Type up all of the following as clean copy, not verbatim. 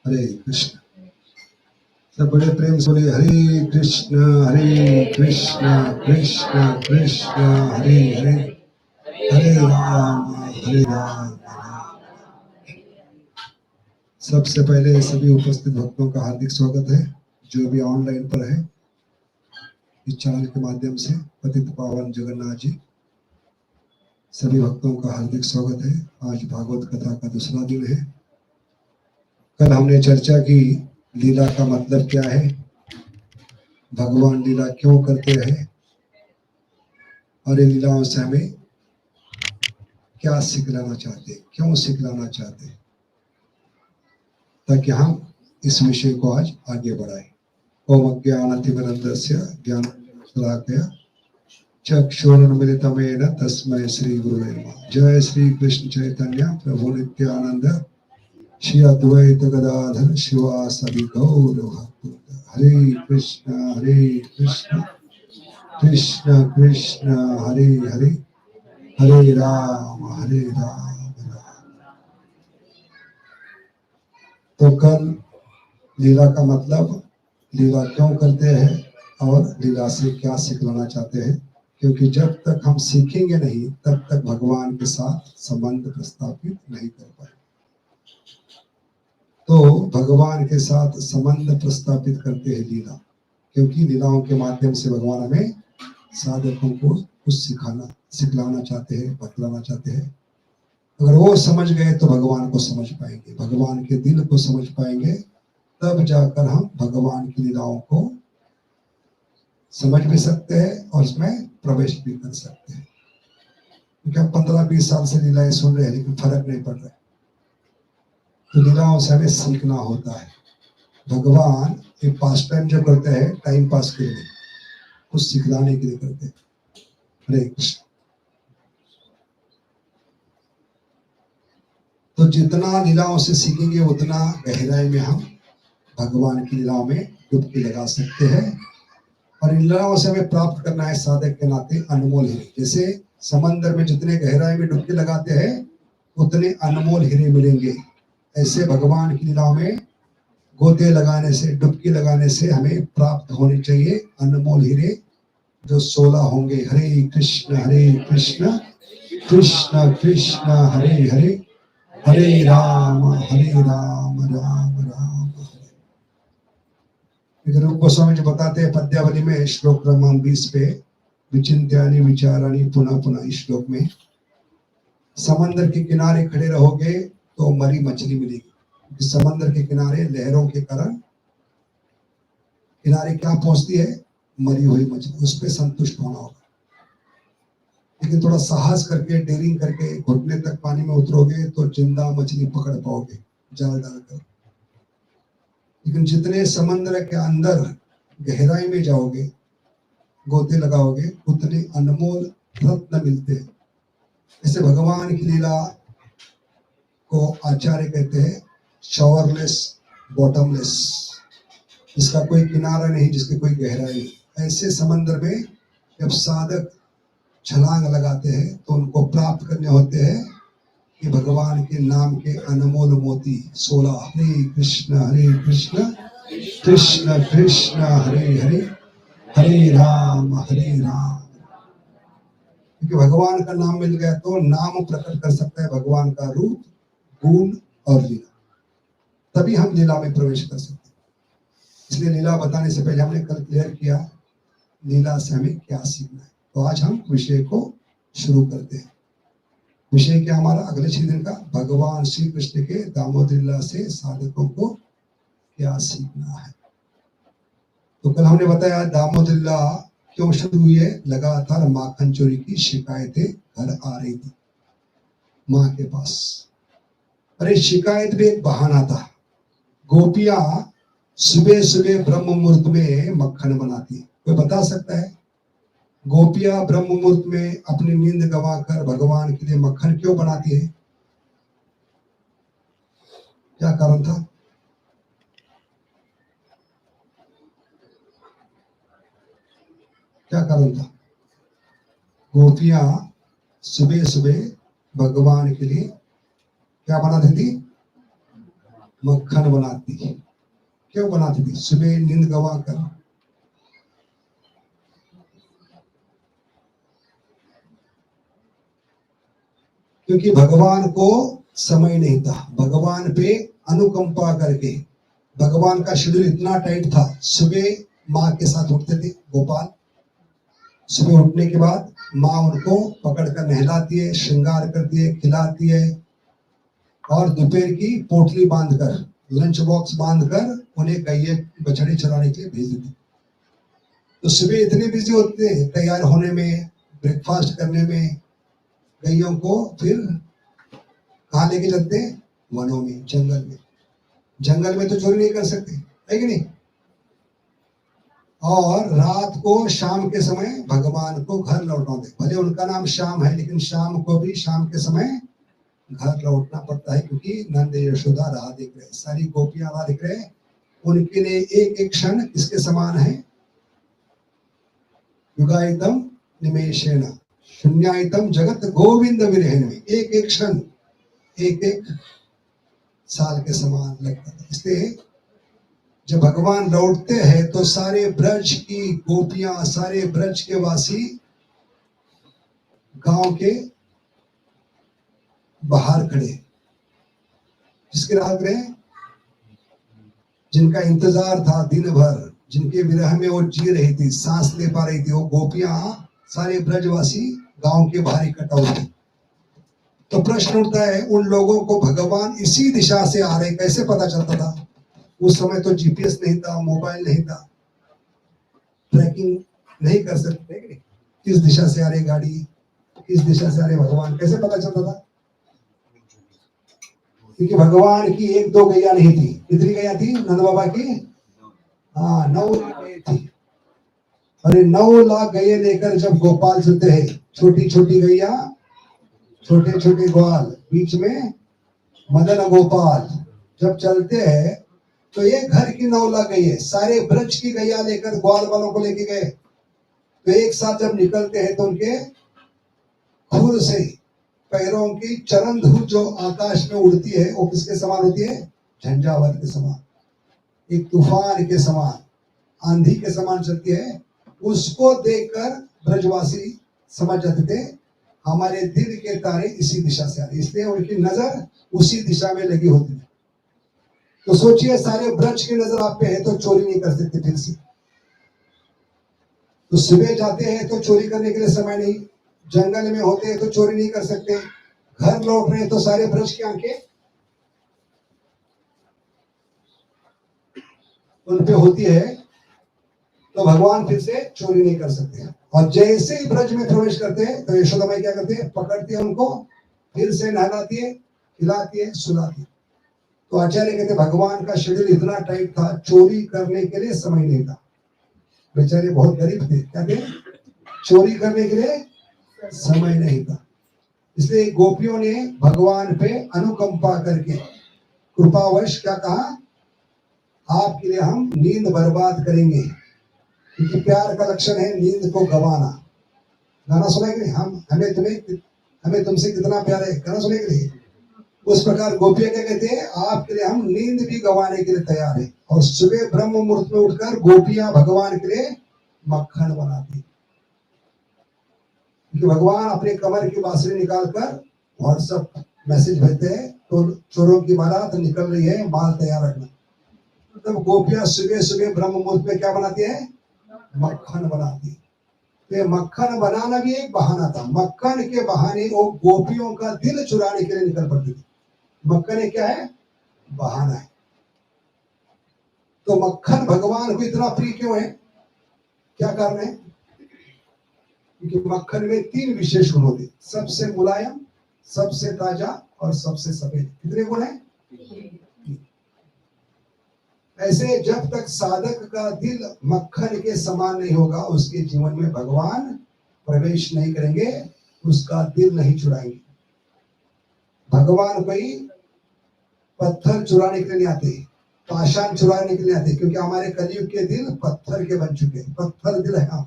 हरे कृष्ण। सब बड़े प्रेम से बोले हरे कृष्ण कृष्ण कृष्ण हरे हरे, हरे राम हरे राम। सबसे पहले सभी उपस्थित भक्तों का हार्दिक स्वागत है, जो भी ऑनलाइन पर है इस चैनल के माध्यम से। पतित पावन जगन्नाथ जी, सभी भक्तों का हार्दिक स्वागत है। आज भागवत कथा का दूसरा दिन है। कल हमने चर्चा की लीला का मतलब क्या है, भगवान लीला क्यों करते हैं और इन लीलाओं से हमें क्या सिखलाना चाहते, क्यों सिखलाना चाहते, ताकि हम इस विषय को आज आगे बढ़ाएं। ओम अज्ञानतिमिरन्धस्य ज्ञानशलाकया चक्षुरुन्मिलितं तस्मै श्री गुरुवे नमः। जय श्री कृष्ण चैतन्य प्रभु नित्यानंद श्री अद्वैत गदाधर शिवासादि गौर भक्तवृंद। हरे कृष्ण कृष्ण कृष्ण हरे हरे, हरे राम राम। तो कल लीला का मतलब, लीला क्यों करते हैं और लीला से क्या सिखलाना चाहते हैं, क्योंकि जब तक हम सीखेंगे नहीं तब तक भगवान के साथ संबंध प्रस्थापित नहीं कर पाए। तो भगवान के साथ संबंध प्रस्थापित करते हैं लीला, क्योंकि लीलाओं के माध्यम से भगवान हमें साधकों को कुछ सिखलाना चाहते हैं, बतलाना चाहते हैं। अगर वो समझ गए तो भगवान को समझ पाएंगे, भगवान के दिल को समझ पाएंगे, तब जाकर हम भगवान की लीलाओं को समझ भी सकते हैं और उसमें प्रवेश भी कर सकते हैं। क्योंकि हम 15-20 साल से लीलाएं सुन रहे हैं लेकिन फर्क नहीं पड़ रहा है। तो लीलाओं से हमें सीखना होता है। भगवान एक पास टाइम जो करते हैं, टाइम पास के लिए, कुछ सिखलाने के लिए करते हैं। हरे कृष्ण। तो जितना लीलाओं से सीखेंगे उतना गहराई में हम भगवान की लीलाओं में डुबकी लगा सकते हैं। और इन लीलाओं से हमें प्राप्त करना है साधक के नाते अनमोल हीरे। जैसे समंदर में जितने गहराई में डुबकी लगाते हैं उतने अनमोल हीरे मिलेंगे, ऐसे भगवान की लीलाओं में गोते लगाने से, डुबकी लगाने से हमें प्राप्त होने चाहिए अनमोल हीरे, जो 16 होंगे। हरे कृष्ण कृष्ण कृष्ण हरे हरे, हरे राम राम राम। रूप गोस्वामी जी बताते हैं पद्यावली में श्लोक क्रमांक 20 पे, विचिंत्यानि विचाराणि पुनः पुनः। इस श्लोक में समंदर के किनारे खड़े रहोगे तो मरी मछली मिलेगी। समंदर के किनारे लहरों के कारण किनारे क्या पहुंचती है, मरी हुई मछली, उस पर संतुष्ट होना होगा। लेकिन थोड़ा साहस करके, डेयरिंग करके घुटने तक पानी में उतरोगे तो जिंदा मछली पकड़ पाओगे जाल डालकर। लेकिन जितने समंदर के अंदर गहराई में जाओगे, गोते लगाओगे, उतने अनमोल रत्न मिलते हैं। ऐसे भगवान की लीला को आचार्य कहते हैं शॉवरलेस बॉटमलेस, जिसका कोई किनारा नहीं, जिसकी कोई गहराई नहीं। ऐसे समंदर में जब साधक छलांग लगाते हैं तो उनको प्राप्त करने होते हैं कि भगवान के नाम के अनमोल मोती 16। हरे कृष्ण कृष्ण कृष्ण हरे हरे, हरे राम क्योंकि भगवान का नाम मिल गया तो नाम प्रकट कर सकता है भगवान का रूप, गुण और लीला। तभी हम लीला में प्रवेश कर सकते हैं। इसलिए लीला बताने से पहले हमने कल क्लियर किया लीला से हमें क्या सीखना है। तो आज हम विषय को शुरू करते हैं। विषय क्या हमारा अगले 6 दिन का, भगवान श्री कृष्ण के दामोदर लीला से साधकों को क्या सीखना है। तो कल हमने बताया दामोदर लीला क्यों शुरू हुई है। लगातार माखन चोरी की शिकायतें घर आ रही थी माँ के पास। अरे शिकायत भी एक बहाना था। गोपियां सुबह सुबह ब्रह्म मुहूर्त में मक्खन बनाती है। कोई बता सकता है गोपियां ब्रह्म मुहूर्त में अपनी नींद गवाकर भगवान के लिए मक्खन क्यों बनाती है? क्या कारण था? क्या कारण था? गोपियां सुबह सुबह भगवान के लिए क्या बनाती थी? मक्खन बनाती। क्यों बनाती थी? सुबह नींद गवा कर क्योंकि भगवान को समय नहीं था, भगवान पे अनुकंपा करके। भगवान का शेड्यूल इतना टाइट था, सुबह माँ के साथ उठते थे गोपाल। सुबह उठने के बाद माँ उनको पकड़कर नहलाती है, श्रृंगार करती है, खिलाती है, और दोपहर की पोटली बांधकर, लंच बॉक्स बांधकर उन्हें गैये बछड़े चराने के लिए भेज देती। तो सुबह इतने बिजी होते हैं तैयार होने में, ब्रेकफास्ट करने में, गैयों को फिर कहाँ लेके जाते हैं? वनों में, जंगल में। जंगल में तो चोरी नहीं कर सकते, है कि नहीं? और रात को, शाम के समय भगवान को घर लौटाते। भले उनका नाम श्याम है, लेकिन शाम को भी, शाम के समय घर लौटना पड़ता है, क्योंकि नंद यशोदा राह देख रहे, सारी गोपियां राह देख रहे। उनके लिए एक एक क्षण किसके समान है? युगायतम निमेषेण शून्यायतम जगत गोविंद विरहन में। एक एक क्षण एक एक साल के समान लगता था। इसलिए जब भगवान लौटते हैं तो सारे ब्रज की गोपियां, सारे ब्रज के वासी गांव के बाहर खड़े, किसके राह रहे? जिनका इंतजार था दिन भर, जिनके विरह में वो जी रही थी, सांस ले पा रही थी, वो गोपियां, सारे ब्रजवासी गांव के बाहर इकट्ठा हुए। तो प्रश्न उठता है, उन लोगों को भगवान इसी दिशा से आ रहे कैसे पता चलता था? उस समय तो जीपीएस नहीं था, मोबाइल नहीं था, ट्रैकिंग नहीं कर सकते। किस दिशा से आ रही गाड़ी, किस दिशा से आ रहे भगवान, कैसे पता चलता था? क्योंकि भगवान की एक दो गैया नहीं थी। कितनी गैया थी नंद बाबा की? हाँ, 9 गैया थी। अरे 9 लाख गैया लेकर जब गोपाल चलते हैं, छोटी छोटी गैया, छोटे छोटे ग्वाल, बीच में मदन गोपाल जब चलते हैं, तो ये घर की 9 लाख गैया, सारे ब्रज की गैया लेकर ग्वाल वालों को लेके गए। तो एक साथ जब निकलते हैं तो उनके खुर से पैरों की चरण धूल जो आकाश में उड़ती है, वो किसके समान होती है? झंझावात के समान, एक तूफान के समान, आंधी के समान चलती है। उसको देखकर ब्रजवासी समझ जाते थे हमारे दिल के तारे इसी दिशा से आ रहे, इसलिए उनकी नजर उसी दिशा में लगी होती है। तो सोचिए, सारे ब्रज की नजर आप पे है तो चोरी नहीं कर सकते फिर से। तो सुबह जाते हैं तो चोरी करने के लिए समय नहीं, जंगल में होते हैं तो चोरी नहीं कर सकते, घर लौट रहे हैं तो सारे ब्रज की आंखें उन पे होती है, तो भगवान फिर से चोरी नहीं कर सकते। और जैसे ही ब्रज में प्रवेश करते हैं तो यशोदा माई क्या करती है? पकड़ती है उनको, फिर से नहलाती है, खिलाती है, सुलाती है। तो आचार्य कहते भगवान का शेड्यूल इतना टाइट था, चोरी करने के लिए समय नहीं था। बेचारे बहुत गरीब थे, क्या थे? चोरी करने के लिए समय नहीं था। इसलिए गोपियों ने भगवान पे अनुकंपा करके कृपावश क्या कहा? आपके लिए हम नींद बर्बाद करेंगे, क्योंकि प्यार का लक्षण है नींद को गवाना। गाना सुनेंगे हम, हमें तुमसे कितना प्यार है, गाना सुनेंगे। उस प्रकार गोपियां क्या कहते हैं? आपके लिए हम नींद भी गवाने के लिए तैयार है। और सुबह ब्रह्म मुहूर्त में उठकर गोपियां भगवान के लिए मक्खन बनाती, क्योंकि भगवान अपने कमर की बांसुरी निकालकर व्हाट्सएप मैसेज भेजते हैं, तो चोरों की बारात निकल रही है, माल तैयार रखना। तब गोपियां सुबह सुबह ब्रह्म मुहूर्त में क्या बनाती है? मक्खन बनाती है। तो ये मक्खन बनाना भी एक बहाना था। मक्खन के बहाने वो गोपियों का दिल चुराने के लिए निकल पड़ती थी। मक्खन क्या है? बहाना है। तो मक्खन भगवान को इतना प्रिय क्यों है? क्या कारण है? क्योंकि मक्खन में 3 विशेष गुण होते, सबसे मुलायम, सबसे ताजा और सबसे सफेद। कितने गुण है? ऐसे जब तक साधक का दिल मक्खन के समान नहीं होगा, उसके जीवन में भगवान प्रवेश नहीं करेंगे, उसका दिल नहीं चुराएंगे। भगवान कोई पत्थर चुराने के लिए नहीं आते, पाषाण चुराने के लिए आते, क्योंकि हमारे कलयुग के दिल पत्थर के बन चुके हैं। पत्थर दिल है हम।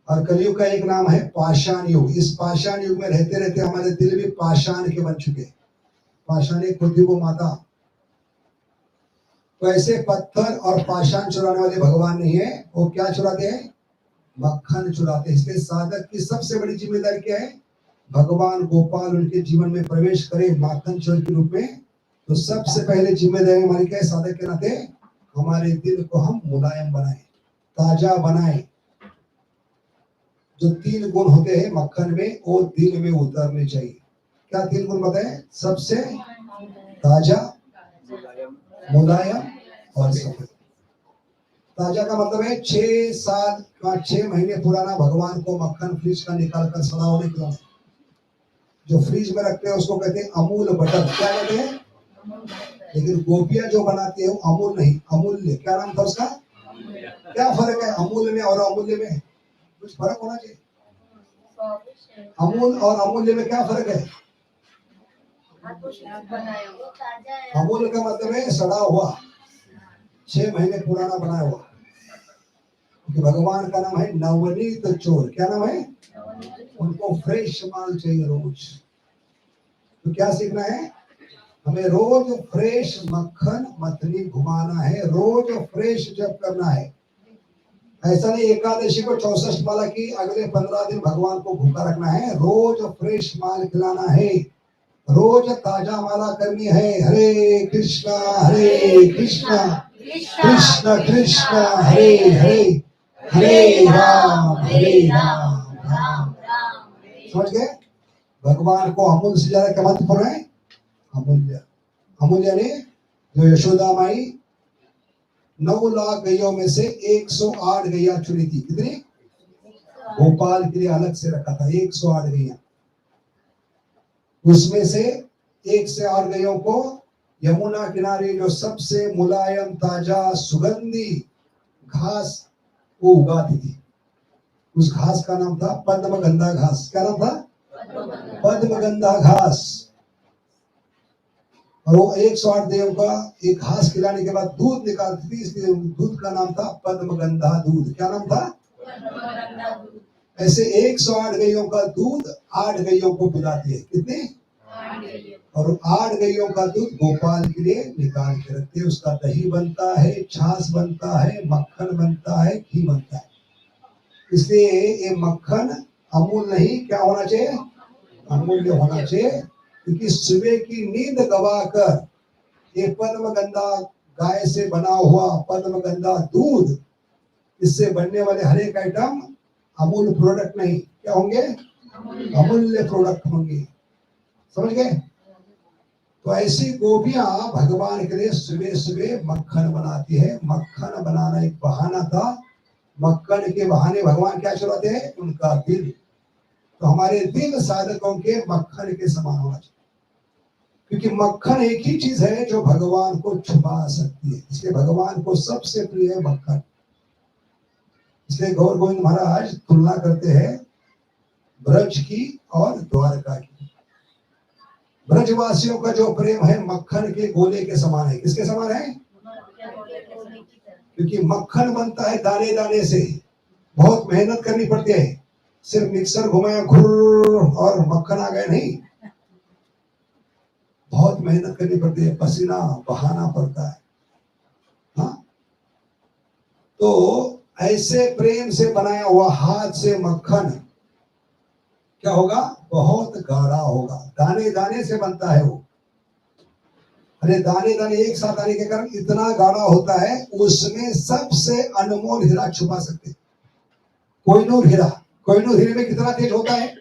और कलयुग का एक नाम है पाषाण युग। इस पाषाण युग में रहते रहते हमारे दिल भी पाषाण के बन चुके हैं। पाषाणे क्रोधी वो माता। तो ऐसे पत्थर और पाषाण चुराने वाले भगवान नहीं है, वो क्या चुराते हैं? मक्खन चुराते हैं। इसलिए साधक की सबसे बड़ी जिम्मेदारी क्या है? भगवान गोपाल उनके जीवन में प्रवेश करे माखन चोर के रूप में। तो सबसे पहले जिम्मेदारी हमारी क्या है साधक के नाते? हमारे दिल को हम मुलायम बनाए, ताजा बनाए। जो 3 गुण होते हैं मक्खन में, वो दिल में उतरने चाहिए। क्या 3 गुण बताए? सबसे ताजा, मुलायम और सफेद। ताजा का मतलब है 6 साल का 6 महीने पुराना भगवान को मक्खन फ्रिज का निकाल कर सड़ा होने खिलाना। जो फ्रिज में रखते हैं उसको कहते हैं अमूल बटर। क्या कहते हैं? लेकिन गोपियां जो बनाती है वो अमूल नहीं, अमूल्य। क्या नाम था उसका? क्या फर्क है अमूल्य में और अमूल्य में? कुछ फर्क होना चाहिए। अमूल और अमूल्य में क्या फर्क है? अमूल का मतलब है सड़ा हुआ, 6 महीने पुराना बनाया हुआ। कि भगवान का नाम है नवनीत चोर। क्या नाम है? उनको फ्रेश माल चाहिए रोज। तो क्या सीखना है? हमें रोज फ्रेश मक्खन मथनी घुमाना है, रोज फ्रेश जप करना है। ऐसा नहीं एकादशी को 64 माला की, अगले 15 दिन भगवान को भूखा रखना है। रोज फ्रेश माल खिलाना है, रोज ताजा माला करनी है। हरे कृष्णा कृष्ण कृष्ण हरे हरे, हरे राम राम। समझ गए? भगवान को अमूल से ज्यादा क्या महत्वपूर्ण है? अमूल्य। अमूल्य ने जो यशोदा माई 9 लाख गैयों में से 108 गैया चुनी थी। कितनी? गोपाल के लिए अलग से रखा था 108 गैया। उसमें से 1 से 8 गैयों को यमुना किनारे जो सबसे मुलायम ताजा सुगंधी घास वो उगाती थी। उस घास का नाम था पद्मगंधा घास। क्या नाम था? पद्मगंधा घास। और वो 108 देव का एक घास खिलाने के बाद दूध निकालती थी, इसलिए दूध का नाम था पद्मगंधा दूध। क्या नाम था? ऐसे 108 गैयों का दूध 8 गैयों को पिलाती है। कितने? और 8 गैयों का दूध गोपाल के लिए निकाल के रखते हैं। उसका दही बनता है, छाछ बनता है, मक्खन बनता है, घी बनता है। इसलिए ये मक्खन अमूल नहीं, क्या होना चाहिए? अमूल्य होना चाहिए। क्योंकि सुबह की नींद गवाकर ये पद्मगंधा गाय से बना हुआ पद्मगंधा दूध, इससे बनने वाले हर एक आइटम अमूल प्रोडक्ट नहीं, क्या होंगे? अमूल्य प्रोडक्ट होंगे। समझ गए? तो ऐसी गोपियां भगवान के लिए सुबह सुबह मक्खन बनाती है। मक्खन बनाना एक बहाना था। मक्खन के बहाने भगवान क्या चुराते हैं? उनका दिल। तो हमारे दिल साधकों के मक्खन के समान होना चाहिए। क्योंकि मक्खन एक ही चीज है जो भगवान को छुपा सकती है। इसलिए भगवान को सबसे प्रिय है मक्खन। इसलिए गौर गोविंद महाराज तुलना करते हैं ब्रज की और द्वारका की। ब्रजवासियों का जो प्रेम है मक्खन के गोले के समान है। किसके समान है? क्योंकि मक्खन बनता है दाने दाने से, बहुत मेहनत करनी पड़ती है। सिर्फ मिक्सर घुमाया घुर और मक्खन आ गया नहीं, बहुत मेहनत करनी पड़ती है, पसीना बहाना पड़ता है। हाँ? तो ऐसे प्रेम से बनाया हुआ हाथ से मक्खन क्या होगा? बहुत गाढ़ा होगा। दाने दाने से बनता है वो। अरे दाने दाने एक साथ आने के कारण इतना गाढ़ा होता है, उसमें सबसे अनमोल हीरा छुपा सकते। कोहिनूर हीरा। कोहिनूर हीरे में कितना तेज होता है?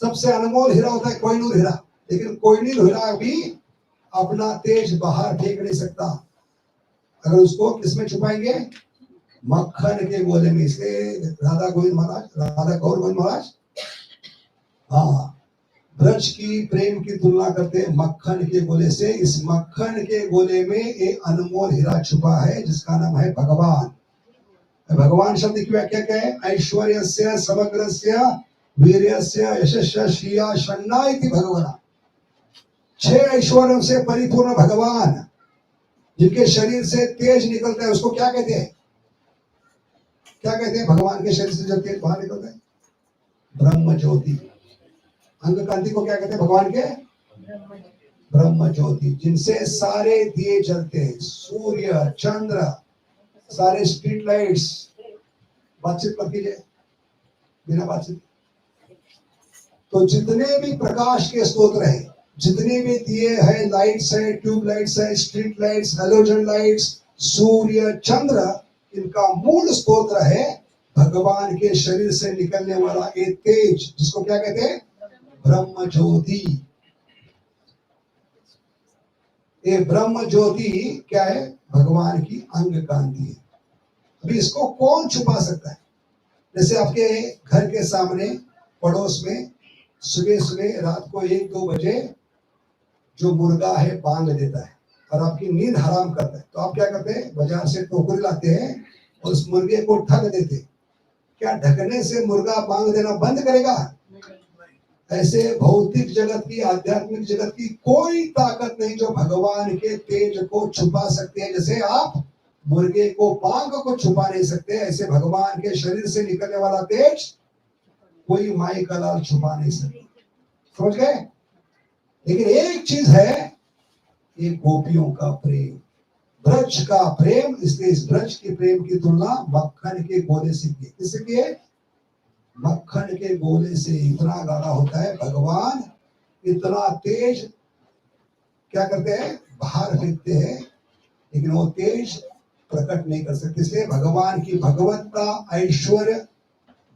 सबसे अनमोल हीरा होता है कोहिनूर हीरा। लेकिन कोहिनूर हीरा भी अपना तेज बाहर फेंक नहीं सकता। अगर उसको किसमें छुपाएंगे? मक्खन के गोले में। इसलिए राधा गोविंद महाराज, राधा गौर गोविंद महाराज हाँ ब्रज की प्रेम की तुलना करते हैं मक्खन के गोले से। इस मक्खन के गोले में एक अनमोल हीरा छुपा है जिसका नाम है भगवान। भगवान शब्द की व्याख्या क्या है? ऐश्वर्यस्य समग्रस्य वीर्यस्य यशस्य श्रिया षण्णा इति भगवान। 6 ऐश्वर्यों से परिपूर्ण भगवान, जिनके शरीर से तेज निकलता है, उसको क्या कहते हैं? क्या कहते हैं? भगवान के शरीर से जब तेज बाहर निकलता है, ब्रह्म ज्योति। अंग कांति को क्या कहते हैं? भगवान के ब्रह्म ज्योति, जिनसे सारे दिए जलते हैं, सूर्य चंद्र, सारे स्ट्रीट लाइट्स। बातचीत मत कीजिए, बिना बातचीत। तो जितने भी प्रकाश के स्रोत है, जितने भी दिए हैं, लाइट्स है, ट्यूब लाइट्स है, street lights, halogen lights, Surya Chandra, इनका मूल स्रोत है भगवान के शरीर से निकलने वाला एक तेज, जिसको क्या कहते हैं? ब्रह्म ज्योति। ये ब्रह्म ज्योति क्या है? भगवान की अंग कांति है। अभी इसको कौन छुपा सकता है? जैसे आपके घर के सामने पड़ोस में सुबह सुबह रात को 1-2 बजे जो मुर्गा है बांग देता है और आपकी नींद हराम करता है, तो आप क्या करते हैं? बाजार से टोकरी लाते हैं और उस मुर्गे को ढक देते। क्या ढकने से मुर्गा बांग देना बंद करेगा? ऐसे भौतिक जगत की, आध्यात्मिक जगत की कोई ताकत नहीं जो भगवान के तेज को छुपा सकते हैं। जैसे आप मुर्गे को, बांग को छुपा नहीं सकते, ऐसे भगवान के शरीर से निकलने वाला तेज कोई माई का लाल छुपा नहीं सकते। समझ गए? लेकिन एक चीज है, ये गोपियों का प्रेम, ब्रज का प्रेम। इसलिए इस ब्रज के प्रेम की तुलना मक्खन के गोले से की। किससे की? मक्खन के गोले से। इतना गाढ़ा होता है, भगवान इतना तेज क्या करते हैं? बाहर फेंकते हैं, लेकिन वो तेज प्रकट नहीं कर सकते। इसलिए भगवान की भगवत्ता, ऐश्वर्य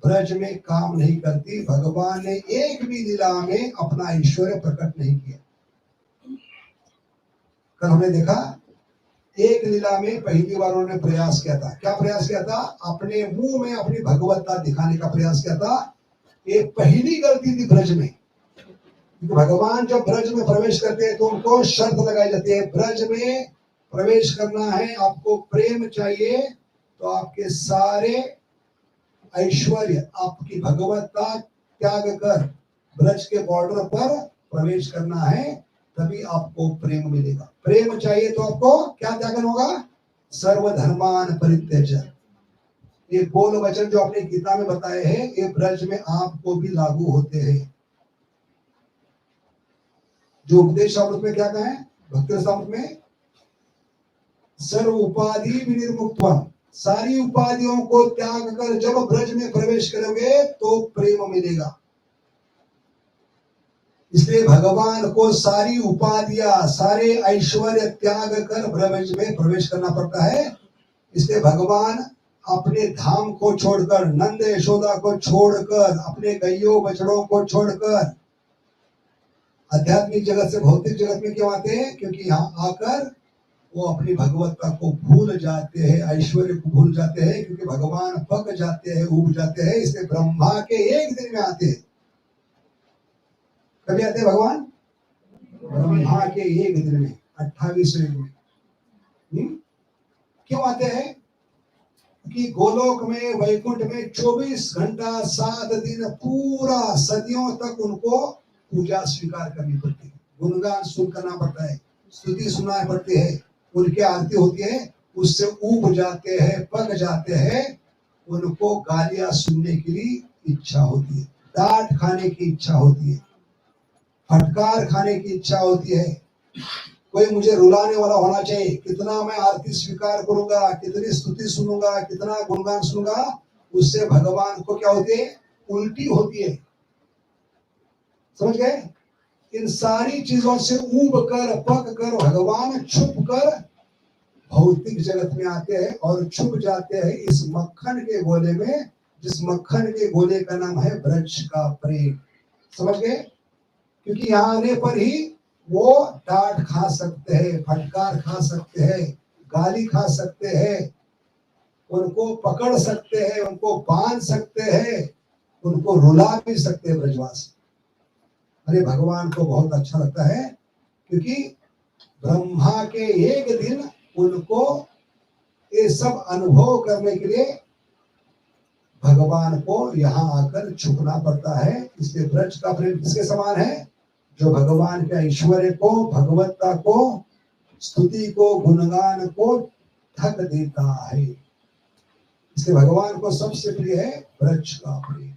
ब्रज में काम नहीं करती। भगवान ने एक भी लीला में अपना ऐश्वर्य प्रकट नहीं किया। कल हमने देखा, एक लीला में पहली बार उन्होंने प्रयास किया था। क्या प्रयास किया था? अपने मुंह में अपनी भगवत्ता दिखाने का प्रयास किया था। ये पहली गलती थी ब्रज में। भगवान जब ब्रज में प्रवेश करते हैं तो उनको शर्त लगाई जाती है, ब्रज में प्रवेश करना है, आपको प्रेम चाहिए, तो आपके सारे ऐश्वर्य, आपकी भगवत्ता त्याग कर ब्रज के बॉर्डर पर प्रवेश करना है, तभी आपको प्रेम मिलेगा। प्रेम चाहिए तो आपको क्या त्यागन होगा? सर्वधर्मान परित्यज्य। ये बोल वचन जो आपने गीता में बताए हैं, ये ब्रज में आपको भी लागू होते हैं। जो उपदेश अमृत में क्या कहा है? भक्ति अमृत में सर्व उपाधि विनिर्मुक्तम, सारी उपाधियों को त्याग कर जब ब्रज में प्रवेश करोगे तो प्रेम मिलेगा। इसलिए भगवान को सारी उपाधियां, सारे ऐश्वर्य त्याग कर ब्रज में प्रवेश करना पड़ता है। इसलिए भगवान अपने धाम को छोड़कर, नंद यशोदा को छोड़कर, अपने गैयों बछड़ों को छोड़कर आध्यात्मिक जगत से भौतिक जगत में क्यों आते हैं? क्योंकि यहाँ आकर वो अपनी भगवत्ता को भूल जाते हैं, ऐश्वर्य को भूल जाते हैं, क्योंकि भगवान पक जाते हैं, उब जाते हैं। इसलिए ब्रह्मा के एक दिन में आते हैं। कभी आते हैं भगवान? ब्रह्मा के एक दिन में, 28वें में। क्यों आते हैं? कि गोलोक में, वैकुंठ में 24 घंटा 7 दिन पूरा सदियों तक उनको पूजा स्वीकार करनी पड़ती है, गुणगान सुन करना पड़ता है, स्तुति सुनना पड़ती है, उनकी आरती होती है, उससे ऊब जाते हैं, पक जाते हैं। उनको गालियां सुनने के लिए इच्छा होती है, डांट खाने की इच्छा होती है, फटकार खाने की इच्छा होती है। कोई मुझे रुलाने वाला होना चाहिए। कितना मैं आरती स्वीकार करूंगा, कितनी स्तुति सुनूंगा, कितना गुणगान सुनूंगा, उससे भगवान को क्या होती है? उल्टी होती है। समझ गए? इन सारी चीजों से ऊब कर, पक कर भगवान छुप कर भौतिक जगत में आते हैं और छुप जाते हैं इस मक्खन के गोले में, जिस मक्खन के गोले का नाम है ब्रज का प्रेम। समझ गए? क्योंकि यहाँ आने पर ही वो डांट खा सकते हैं, फटकार खा सकते हैं, गाली खा सकते हैं, उनको पकड़ सकते हैं, उनको बांध सकते हैं, उनको रुला भी सकते हैं ब्रजवासी। अरे भगवान को बहुत अच्छा लगता है, क्योंकि ब्रह्मा के एक दिन उनको ये सब अनुभव करने के लिए भगवान को यहाँ आकर छुपना पड़ता है। इसलिए ब्रज का प्रेम किसके समान है? जो भगवान के ऐश्वर्य को, भगवत्ता को, स्तुति को, गुणगान को ढक देता है। इसलिए भगवान को सबसे प्रिय है ब्रज का प्रेम।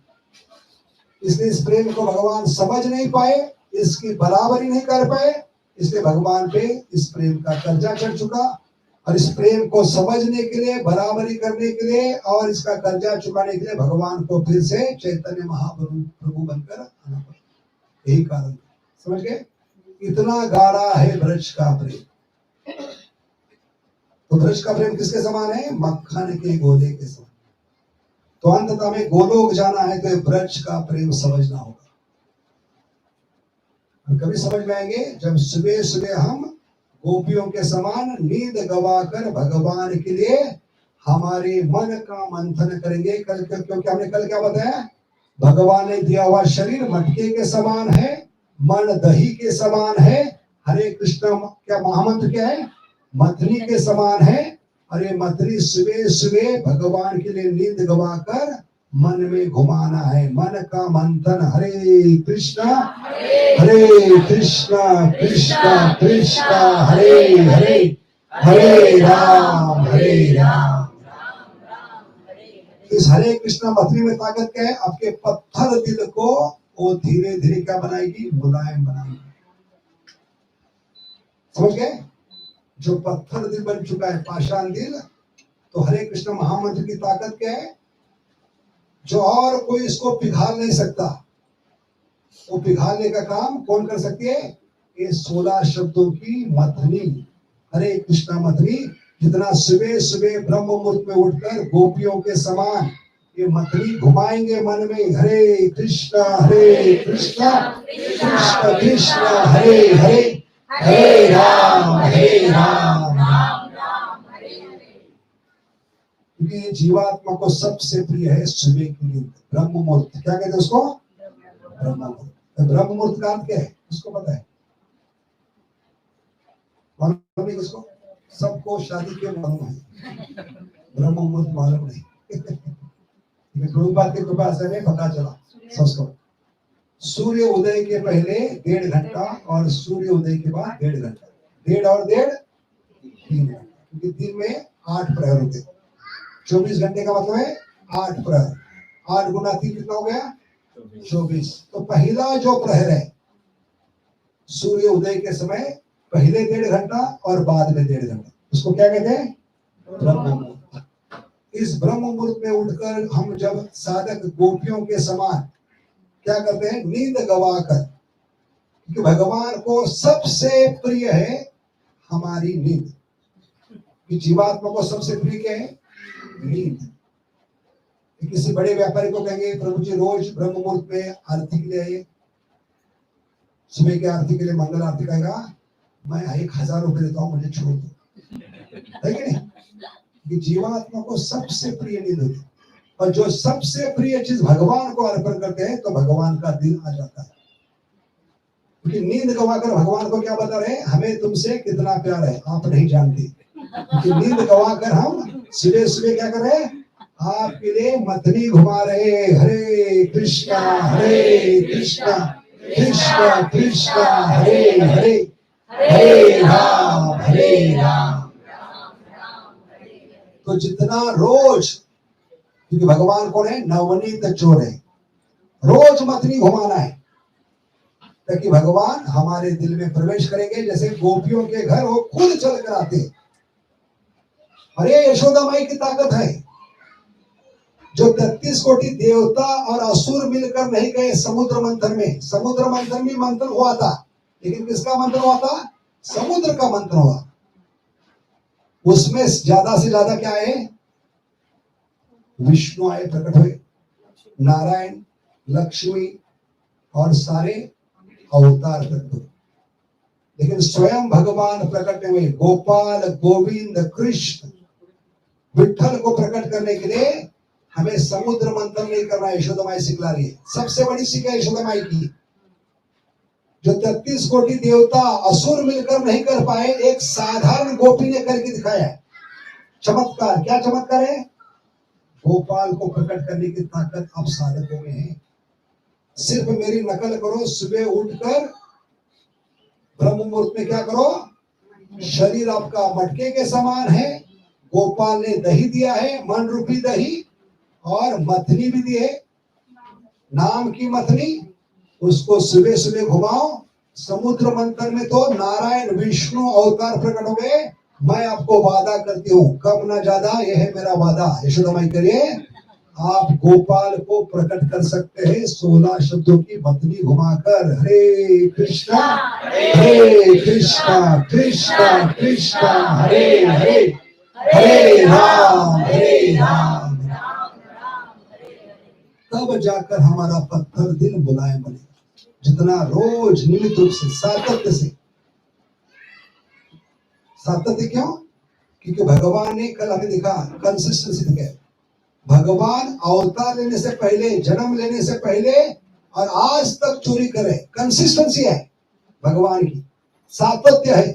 इसलिए इस प्रेम को भगवान समझ नहीं पाए, इसकी बराबरी नहीं कर पाए, इसलिए भगवान पे इस प्रेम का कर्जा चढ़ चुका। और इस प्रेम को समझने के लिए, बराबरी करने के लिए और इसका कर्जा चुकाने के लिए भगवान को फिर से चैतन्य महाप्रभु बनकर आना पड़ा। यही कारण, समझ गए? इतना गाढ़ा है ब्रज का प्रेम। तो ब्रज का प्रेम किसके समान है? मक्खन के गोले के समान। तो अंततः में गोलोक जाना है तो ब्रज का प्रेम समझना होगा। और कभी समझ में आएंगे जब सुबह सुबह हम गोपियों के समान नींद गवाकर भगवान के लिए हमारे मन का मंथन करेंगे। कल, क्योंकि हमने कल क्या बताया? भगवान ने दिया हुआ शरीर मटके के समान है, मन दही के समान है, हरे कृष्ण क्या महामंत्र क्या है? मथनी के समान है। अरे मथनी सुबह सुबह भगवान के लिए नींद गवाकर मन में घुमाना है। मन का मंथन हरे कृष्णा कृष्ण कृष्ण हरे हरे, हरे राम इस हरे कृष्णा मथनी में ताकत क्या है? आपके पत्थर दिल को वो धीरे धीरे क्या बनाएगी? मुलायम बनाएगी। समझ गए? जो पत्थर दिल बन चुका है, पाषाण दिल, तो हरे कृष्ण महामंत्र की ताकत क्या है? जो और कोई इसको पिघाल नहीं सकता। वो पिघालने का काम कौन कर सकती है? ये 16 शब्दों की मथनी, हरे कृष्णा मथनी। जितना सुबह सुबह ब्रह्म मुहूर्त में उठकर गोपियों के समान ये मथनी घुमाएंगे मन में, हरे कृष्णा कृष्ण कृष्ण हरे हरे, हरे राम क्योंकि जीवात्मा को सबसे प्रिय है सुबह की नींद, ब्रह्म मुहूर्त। क्या कहते हैं उसको? ब्रह्म मुहूर्त। ब्रह्म मुहूर्त का अर्थ क्या है? उसको पता है? मालूम नहीं किसको? सबको शादी के मालूम है, ब्रह्म मुहूर्त मालूम नहीं। प्रभुपाद की कृपा से हमें पता चला। संस्कृत सूर्य उदय के पहले 1.5 घंटा और सूर्य उदय के बाद 1.5 घंटा, 1.5 और 1.5 3 घंटा, क्योंकि दिन में 8 प्रहर होते। 24 घंटे का मतलब है 8 प्रहर। 8 गुना 3 कितना हो गया? 24। तो पहला जो प्रहर है सूर्य उदय के समय, पहले 1.5 घंटा और बाद में 1.5 घंटा, उसको क्या कहते हैं? ब्रह्म मुहूर्त। इस ब्रह्म मुहूर्त में उठकर हम जब साधक गोपियों के समान क्या करते हैं? नींद गवाकर, क्योंकि भगवान को सबसे प्रिय है हमारी नींद। जीवात्मा को सबसे प्रिय क्या है? नींद। किसी बड़े व्यापारी को कहेंगे प्रभु जी रोज ब्रह्म मुहूर्त में आरती के लिए आइए, सुबह की आरती के लिए मंगल आरती, कहेगा मैं 1000 रुपए देता हूँ, मुझे छोड़ दो। है कि नहीं? कि जीवात्मा को सबसे प्रिय नींद होती है। और जो सबसे प्रिय चीज भगवान को अर्पण करते हैं तो भगवान का दिल आ जाता है। क्योंकि नींद गवाकर भगवान को क्या बता रहे हैं? हमें तुमसे कितना प्यार है आप नहीं जानते। क्योंकि नींद गवाकर हम सुबह सुबह क्या कर रहे हैं? आपके लिए मथनी घुमा रहे, हरे कृष्णा कृष्ण कृष्ण हरे हरे, हरे राम तो जितना रोज, क्योंकि भगवान कौन है? नवनीत चोर है। रोज मथनी घुमाना है ताकि भगवान हमारे दिल में प्रवेश करेंगे। जैसे गोपियों के घर वो खुद चल कर आते। अरे यशोदा माई की ताकत है। जो 33 कोटि देवता और असुर मिलकर नहीं गए समुद्र मंथन में। समुद्र मंथन में मंथन हुआ था, लेकिन किसका मंथन हुआ था? समुद्र का मंथन हुआ। उसमें ज्यादा से ज्यादा क्या है? विष्णु आए, प्रकट हुए, नारायण, लक्ष्मी और सारे अवतार प्रकट हुए। लेकिन स्वयं भगवान प्रकट हुए, गोपाल गोविंद कृष्ण विठल को प्रकट करने के लिए हमें समुद्र मंथन नहीं करना है। यशोदा माई सिखला रही है। सबसे बड़ी सीख है यशोदा माई की। जो 33 कोटि देवता असुर मिलकर नहीं कर पाए, एक साधारण गोपी ने करके दिखाया है। चमत्कार। क्या चमत्कार है? गोपाल को प्रकट करने की ताकत आप साधकों में है। सिर्फ मेरी नकल करो, सुबह उठकर ब्रह्म मुहूर्त में क्या करो? शरीर आपका मटके के समान है। गोपाल ने दही दिया है, मन रूपी दही, और मथनी भी दी है, नाम की मथनी। उसको सुबह सुबह घुमाओ। समुद्र मंथन में तो नारायण विष्णु अवतार प्रकट हो गए। मैं आपको वादा करती हूँ, कम ना ज्यादा, यह है मेरा वादा। यशोदा माई करिए, आप गोपाल को प्रकट कर सकते हैं 16 शब्दों की बतली घुमाकर। हरे कृष्णा कृष्णा कृष्णा हरे हरे, हरे राम तब जाकर हमारा पत्थर दिल मुलायम बनेगा। जितना रोज नियमित रूप से सातत्य क्यों? क्योंकि भगवान ने कल हमें दिखा, कंसिस्टेंसी दिखाई। भगवान अवतार लेने से पहले, जन्म लेने से पहले और आज तक चोरी करे, कंसिस्टेंसी है भगवान की, सातत्य है।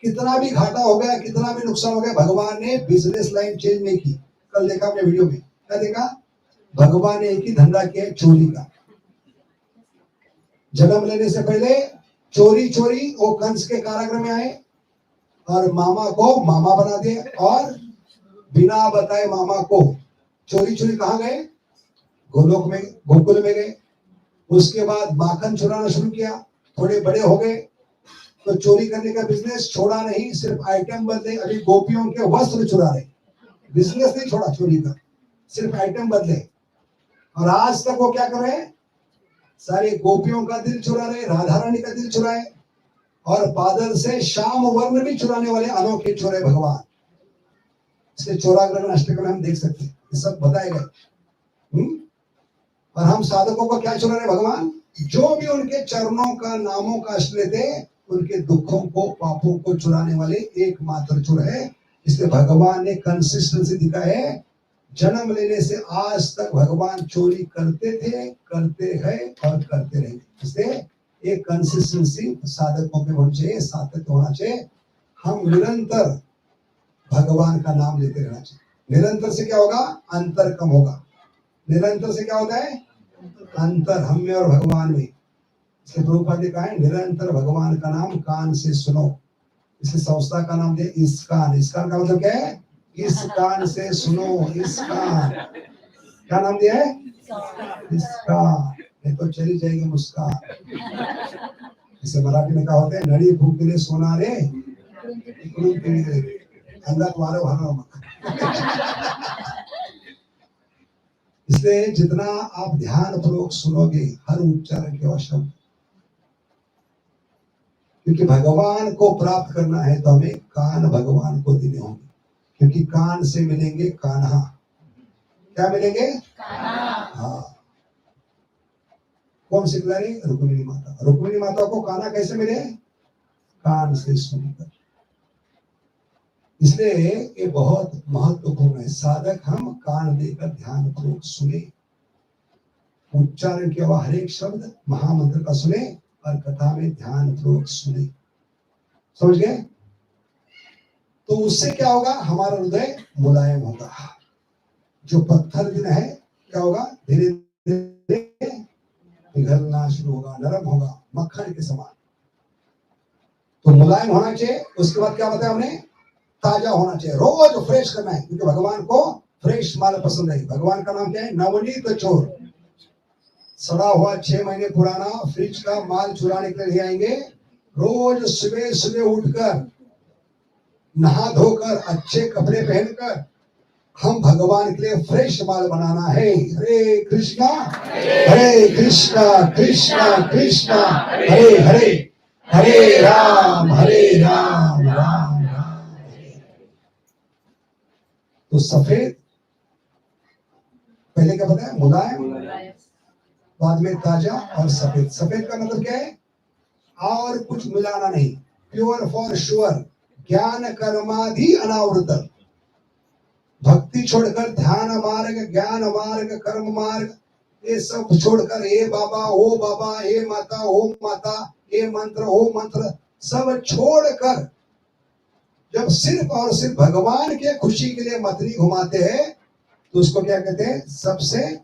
कितना भी घाटा हो गया, कितना भी नुकसान हो गया, भगवान ने बिजनेस लाइन चेंज नहीं की। कल देखा आपने वीडियो में, क्या देखा? भगवान ने एक ही धंधा किया, चोरी का। जन्म लेने से पहले चोरी वो कंस के कारागृह में आए और मामा को मामा बना दिए, और बिना बताए मामा को चोरी कहाँ गए? गोलोक में, गोकुल में गए। उसके बाद माखन चुराना शुरू किया। थोड़े बड़े हो गए तो चोरी करने का बिजनेस छोड़ा नहीं, सिर्फ आइटम बदले। अभी गोपियों के वस्त्र चुरा रहे, बिजनेस नहीं छोड़ा चोरी का, सिर्फ आइटम बदले। और आज तक वो क्या कर रहे हैं? सारे गोपियों का दिल चुरा रहे, राधा रानी का दिल चुराए, और बादल से श्याम वर्ण भी चुराने वाले अनोखे चोरे भगवान। इसलिए चोराग्रहण अष्टकम में हम देख सकते हैं, ये सब बताए गए। और हम साधकों को क्या चुरा रहे भगवान? जो भी उनके चरणों का, नामों का आश्रय थे, उनके दुखों को, पापों को चुराने वाले एकमात्र चोर है। इसलिए भगवान ने कंसिस्टेंसी दिखाई है। जन्म लेने से आज तक भगवान चोरी करते थे, करते हैं और करते रहेंगे। इसलिए एक कंसिस्टेंसी साधकों में होनी चाहिए, सातत्य होना चाहिए। हम निरंतर भगवान का नाम लेते रहना चाहिए। निरंतर से क्या होगा? अंतर कम होगा। निरंतर से क्या होता है? अंतर हम में और भगवान में। इसलिए प्रभुपाद ने कहा है, निरंतर भगवान का नाम कान से सुनो। इसलिए संस्था का नाम दिया इसकान। इसकान का मतलब क्या है? इस कान से सुनो, इस कान। क्या नाम दिया है? इसकान। ये तो चली जाएगी मुस्कान। इसे मराठी में क्या होता है? नड़ी फूकले सोना रे अंदर तुम्हारे वहां। इसलिए जितना आप ध्यान पूर्वक सुनोगे हर उच्चारण के शब्द, क्योंकि भगवान को प्राप्त करना है तो हमें कान भगवान को देने होंगे। क्योंकि कान से मिलेंगे कान्हा। क्या मिलेंगे? हाँ। कौन सिखला रही? रुक्मिणी माता। रुक्मिणी माता को कान्हा कैसे मिले? कान से सुनकर। इसलिए ये बहुत महत्वपूर्ण है। साधक हम कान देकर ध्यान पूर्वक सुने, उच्चारण किया हुआ हर एक शब्द महामंत्र का सुने, और कथा में ध्यान पूर्वक सुने। समझ गए? तो उससे क्या होगा? हमारा हृदय मुलायम होगा। जो पत्थर दिल है क्या होगा? धीरे धीरे पिघलना शुरू होगा, नरम होगा, मक्खन के समान। तो मुलायम होना चाहिए। उसके बाद क्या बताया हमने? ताजा होना चाहिए, रोज फ्रेश करना है। क्योंकि भगवान को फ्रेश माल पसंद है। भगवान का नाम क्या है? नवनीत चोर। सड़ा हुआ 6 महीने पुराना फ्रिज का माल चुराने के लिए आएंगे। रोज सुबह सुबह उठकर, नहा धोकर, अच्छे कपड़े पहनकर हम भगवान के लिए फ्रेश माल बनाना है। हरे कृष्णा कृष्णा कृष्णा हरे हरे, हरे राम राम राम। तो सफेद पहले क्या बताया? मुलायम, बाद में ताजा और सफेद। सफेद का मतलब क्या है? और कुछ मिलाना नहीं, प्योर फॉर श्योर, ज्ञान कर्मादि अनावृत। भक्ति छोड़कर ध्यान मार्ग, ज्ञान मार्ग, कर्म मार्ग, ये सब छोड़कर हे बाबा ओ बाबा, हे माता ओ माता, हे मंत्र ओ मंत्र, सब छोड़कर जब सिर्फ और सिर्फ भगवान के खुशी के लिए मतली घुमाते हैं, तो उसको क्या कहते हैं? सबसे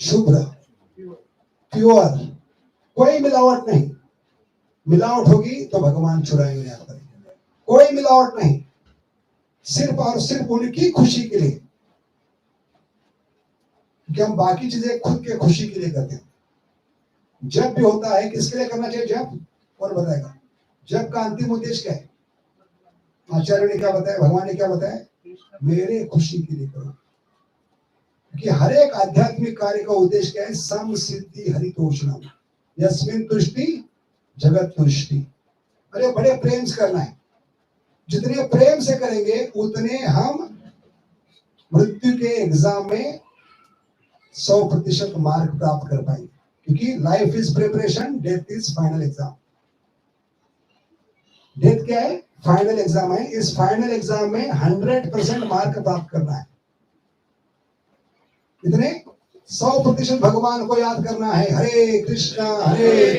शुभ्र, प्योर, कोई मिलावट नहीं। मिलावट होगी तो भगवान चुराएंगे यहाँ पर। कोई मिलावट नहीं, सिर्फ और सिर्फ उनकी खुशी के लिए। कि हम बाकी चीजें खुद के खुशी के लिए करते हैं। जप भी होता है, किसके लिए करना चाहिए जप? कौन बताएगा? जप का अंतिम उद्देश्य क्या है? आचार्य ने क्या बताया, भगवान ने क्या बताया? मेरे खुशी के लिए करो। कि हर एक आध्यात्मिक कार्य का उद्देश्य क्या है? सम सिद्धि हरितोषणम यस्मिन तुष्टि जगत तुष्टि। अरे बड़े प्रेम से करना है। जितने प्रेम से करेंगे उतने हम मृत्यु के एग्जाम में 100% मार्क प्राप्त कर पाएंगे। क्योंकि life is preparation, death is final exam. Death क्या है? फाइनल एग्जाम है। इस फाइनल एग्जाम में 100% मार्क प्राप्त करना है। कितने? 100% भगवान को याद करना है। हरे कृष्णा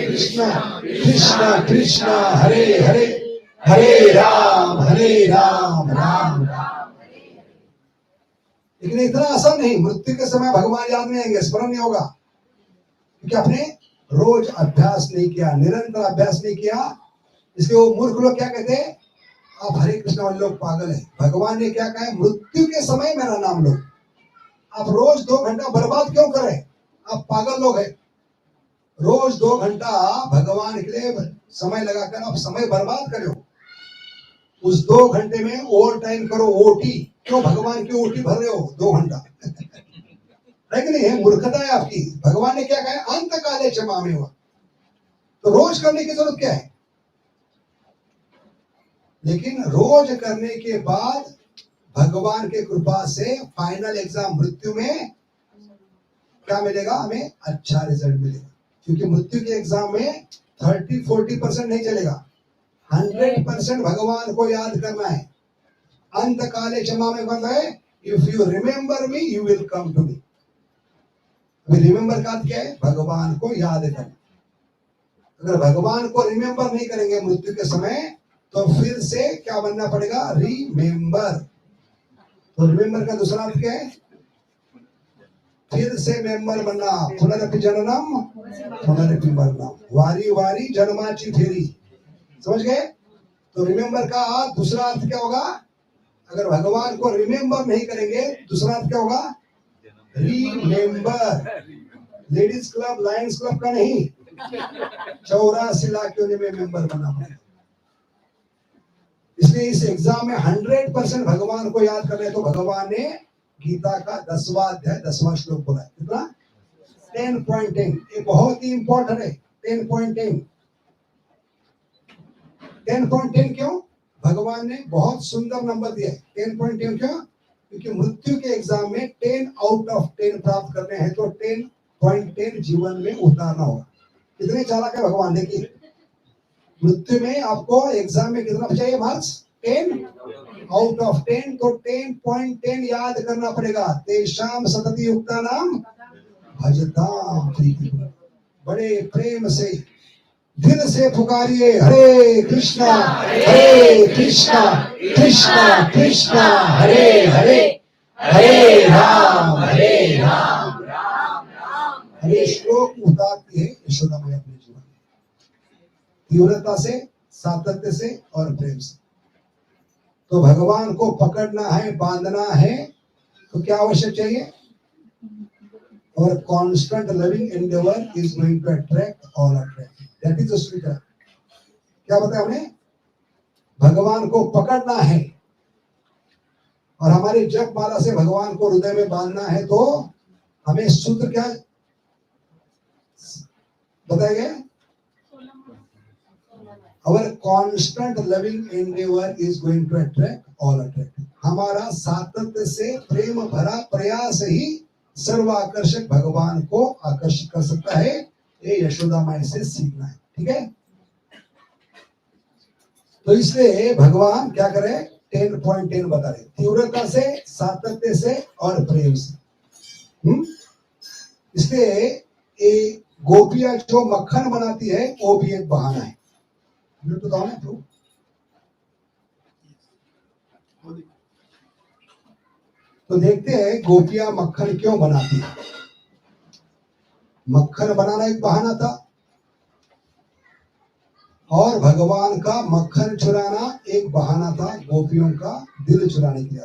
कृष्ण कृष्ण हरे हरे, हरे राम राम राम। लेकिन इतना आसान नहीं। मृत्यु के समय भगवान याद नहीं आएंगे, स्मरण नहीं होगा, क्योंकि आपने रोज अभ्यास नहीं किया, निरंतर अभ्यास नहीं किया। इसलिए वो मूर्ख लोग क्या कहते हैं? आप हरे कृष्ण वाले लोग पागल है। भगवान ने क्या कहा है? मृत्यु के समय मेरा नाम लो। आप रोज 2 घंटा बर्बाद क्यों करें? आप पागल लोग हैं। रोज 2 घंटा भगवान के लिए समय लगाकर आप समय बर्बाद करो। उस 2 घंटे में ओवर टाइम करो, ओटी। क्यों भगवान की ओटी भर रहे हो 2 घंटा? है कि नहीं? है मूर्खता है आपकी। भगवान ने क्या कहा? अंत काले क्षमा में हुआ। तो रोज करने की जरूरत क्या है? लेकिन रोज करने के बाद भगवान के कृपा से फाइनल एग्जाम मृत्यु में क्या मिलेगा? हमें अच्छा रिजल्ट मिलेगा। क्योंकि मृत्यु के एग्जाम में 30-40% नहीं चलेगा, 100% भगवान को याद करना है। अंत काले क्षमा में मतलब है, if you remember me you will come to me. Remember का क्या है? भगवान को याद करना। अगर भगवान को रिमेंबर नहीं करेंगे मृत्यु के समय, तो फिर से क्या बनना पड़ेगा? रिमेंबर। तो रिमेंबर का दूसरा अर्थ क्या है? फिर से मेंबर बनना। पुनरपि जननम पुनरपि मरणम, वारी वारी जन्माची फेरी। समझ गए? तो रिमेंबर का दूसरा अर्थ क्या होगा? अगर भगवान को रिमेंबर नहीं करेंगे, दूसरा अर्थ क्या होगा? Remember. Ladies club, Lions club का नहीं, 84 लाख में मेंबर बना पड़ेगा। इसलिए इस एग्जाम में 100% भगवान को याद कर रहे। तो भगवान ने गीता का 10वां अध्याय 10वां श्लोक बोला है। कितना? 10.10। ये बहुत ही इंपॉर्टेंट है। 10.10 10.10 क्यों? भगवान ने बहुत सुंदर नंबर दिया है। 10.10 क्यों? क्योंकि मृत्यु के एग्जाम में 10 आउट ऑफ 10 प्राप्त करने हैं, तो 10.10 जीवन में उतारना होगा। कितने चालाक है भगवान। देखिए, मृत्यु में आपको एग्जाम में कितना चाहिए मार्क्स? 10 out of 10। तो 10.10 याद करना पड़ेगा। तेषाम सतति युक्ता नाम भजताम प्रीति। बड़े प्रेम से दिल से पुकारिए, हरे कृष्णा कृष्णा कृष्णा हरे हरे, हरे राम हरे। श्लोक उतारती है यशोदा मैया अपने जीवन में, तीव्रता से, सातत्य से और प्रेम से। तो भगवान को पकड़ना है, बांधना है, तो क्या आवश्यक चाहिए? और constant loving endeavour is going to attract all attract. That is the sweeter. क्या बताया हमने? भगवान को पकड़ना है और हमारी जप माला से भगवान को हृदय में बांधना है। तो हमें सूत्र क्या बताया गया? Our constant loving endeavor is going to attract all attractive। हमारा सातत्य से प्रेम भरा प्रयास ही सर्वाकर्षक भगवान को आकर्षित कर सकता है। ये यशोदा माई से सीखना है। ठीक है? तो इसलिए भगवान क्या करे? 10.10 बता रहे, तीव्रता से, सातत्य से और प्रेम से। इसलिए गोपियां जो मक्खन बनाती है वो भी एक बहाना है। तो देखते हैं गोपियां मक्खन क्यों बनाती है। मक्खन बनाना एक बहाना था और भगवान का मक्खन चुराना एक बहाना था गोपियों का दिल चुराने के लिए।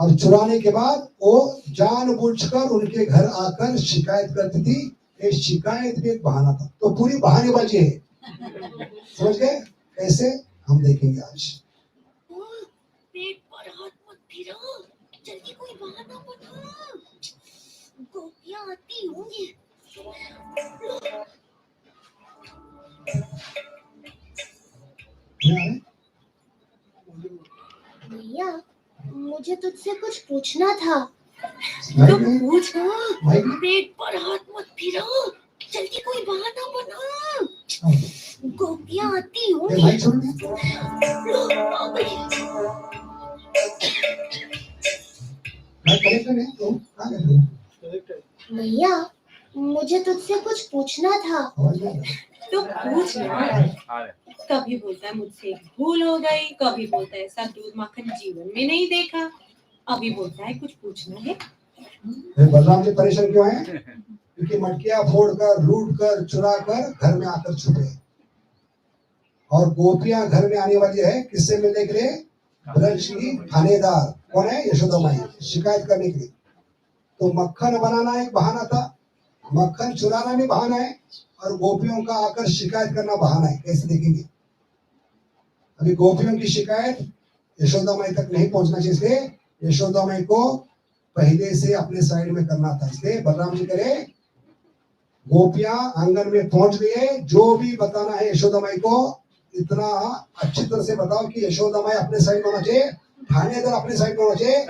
और चुराने के बाद वो जानबूझकर उनके घर आकर शिकायत करती थी। ये शिकायत भी एक बहाना था। तो पूरी बहानेबाजी है, समझ गए कैसे? हम देखेंगे आज। पेट पर हाथ मत फिराओ, जल्दी कोई बहाना बनाओ, गोपियां आती होंगी। भैया, मुझे तुझसे कुछ पूछना था। तो पूछ। पेट पर हाथ मत फिराओ, जल्दी कोई बहाना बनाओ, गोपियां आती होंगी। भैया, मुझे तुझसे कुछ पूछना था। तो पूछ ना। कभी बोलता है मुझसे भूल हो गई, कभी बोलता है सब दूध माखन जीवन में नहीं देखा, अभी बोलता है कुछ पूछना है। बलराम जी परेशान क्यों हैं? क्योंकि मटकियां फोड़कर, लूटकर, चुराकर घर में आकर छुपे। और गोपियां घर में आने वाली है किससे मिलने के लिए? ब्रज की थानेदार कौन है? यशोदा माई, शिकायत करने के लिए। तो मक्खन बनाना एक बहाना था, मक्खन चुराना भी बहाना है, और गोपियों का आकर शिकायत करना बहाना है। कैसे देखेंगे? अभी गोपियों की शिकायत यशोदा माई तक नहीं पहुंचना चाहिए, इसलिए यशोदा माई को पहले से अपने साइड में करना था। इसलिए बलराम जी करे, गोपियां आंगन में पहुंच गई है, जो भी बताना है यशोदा माई को इतना अच्छी तरह से बताओ कि यशोदा माई अपने साइड में होना चाहिए, थानेदार अपने साइड में होना चाहिए,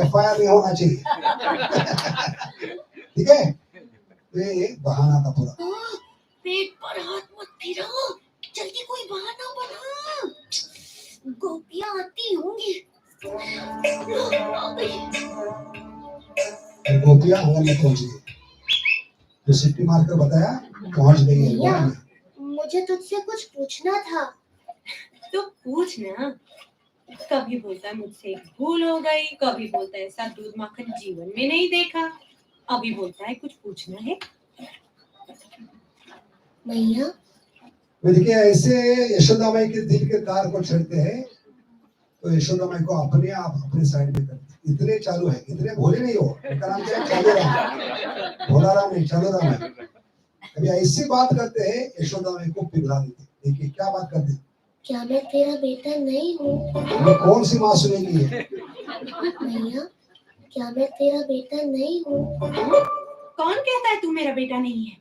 FIR नहीं होना चाहिए। ठीक है? ये एक बहाना था पूरा। पेट पर हाथ मत फिराओ, जल्दी कोई बहाना बनाओ, गोपियां आती होंगी। गोपियां आंगन में पहुंच गई, तो सिट्टी मारकर बताया पहुंच गई है। भैया, मुझे तुझसे कुछ पूछना था। तो पूछ ना। कभी बोलता है मुझसे भूल हो गई, कभी बोलता है सब दूध माखन जीवन में नहीं देखा, अभी बोलता है कुछ पूछना है। भैया, देखिए ऐसे यशोदा माई के दिल के तार को छेड़ते हैं, तो यशोदा माई को अपने आप अपने साइड में करते। इतने चालू है, इतने भोले नहीं हो। उनका नाम क्या है? चालू राम, भोला राम नहीं, चालू राम है। अभी ऐसी बात करते हैं, यशोदा माई को पिघला देते। देखिए क्या बात करते हैं। क्या मैं तेरा बेटा नहीं हूँ? ये कौन सी माँ सुनेगी है? भैया, क्या मैं तेरा बेटा नहीं हूँ? कौन कहता है तू मेरा बेटा नहीं है?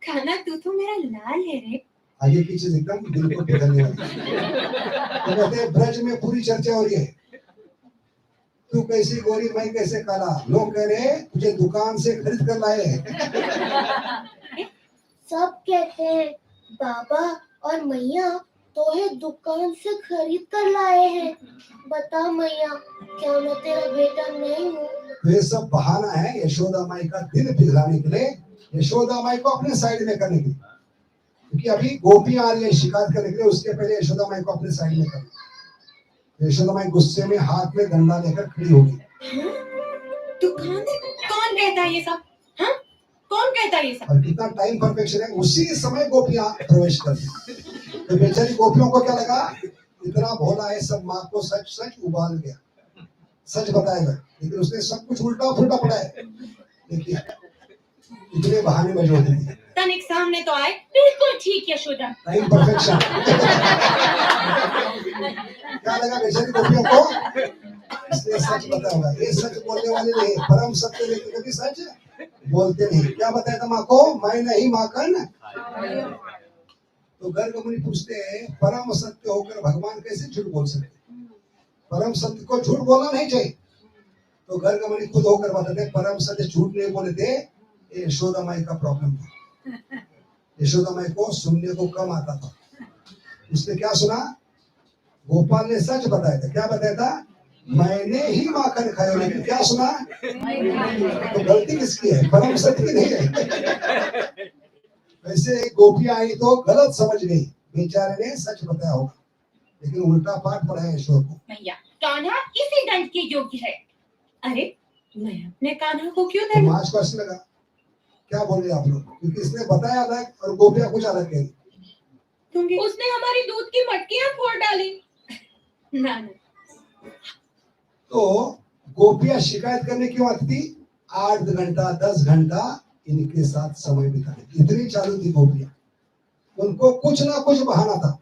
खाना तू तो मेरा लाल है रे। आगे की चीज एकदम दिल को पिघलने वाली। तो कहते हैं ब्रज में पूरी चर्चा हो रही है, तू कैसी गोरी, मैं कैसे काला। लोग कह रहे हैं तुझे दुकान से खरीद कर लाए हैं। सब कहते हैं बाबा और मैया तो है दुकान से खरीद कर लाए हैं। बता मैया, क्या मैं तेरा बेटा नहीं हूँ? तो ये सब बहाना है यशोदा माई का दिल पिघलाने के लिए, यशोदा माई को अपने साइड में करने के लिए। क्योंकि अभी गोपियां आ रही है शिकायत करने के लिए, उसके पहले यशोदा माई को अपने साइड में करना। यशोदा माई गुस्से में हाथ में डंडा लेकर खड़ी होगी। तू कौन कहता है ये सब? हाँ? कौन कहता है ये सब? और कितना टाइम परफेक्शन है, उसी समय गोपियां प्रवेश करती। तो बेचारी गोपियों को क्या लगा, इतना भोला है, सब माँ को सच सच उबाल गया, सच बताएगा, लेकिन उसने सब कुछ उल्टा फुल्टा पड़ा है। देखिए इतने बहाने मौजूद हैं। तनिक सामने तो आए, बिल्कुल ठीक यशोदा। Time perfection. क्या लगा बेचारी गोपियों को? इसलिए सच बताया होगा। ये सच बोलने वाले नहीं, परम सत्य लेकिन कभी सच बोलते नहीं। क्या बताया था माँ को? मैं नहीं माखन। तो गर्ग मुनि पूछते हैं परम सत्य होकर भगवान कैसे झूठ बोल सकते? परम सत्य को झूठ बोलना नहीं चाहिए। तो गर्ग मुनि खुद होकर बताते परम सत्य झूठ नहीं बोले थे, ये यशोदा माई का प्रॉब्लम था। यशोदा माई को सुनने को कम आता था। उसने क्या सुना? गोपाल ने सच बताया था। क्या बताया था? मैंने ही माखन खाया। लेकिन क्या सुना? तो गलती किसकी है? परम सत्य की नहीं है। वैसे गोपियां आई तो गलत समझ गई, बेचारे ने सच बताया होगा, लेकिन उल्टा पाठ पढ़ाया ईश्वर को। भैया, कान्हा इसी दंड के योग्य है। अरे मैं अपने कान्हा को क्यों तो मार्च को लगा क्या बोल रहे आप लोग? क्योंकि इसने बताया अलग और गोपियां कुछ अलग कह रही। उसने हमारी दूध की मटकियां फोड़ डाली। ना तो गोपियां शिकायत करने क्यों आती थी? 8 घंटा 10 घंटा इनके साथ समय बिताने, इतनी चालू थी गोपियां। उनको कुछ ना कुछ बहाना था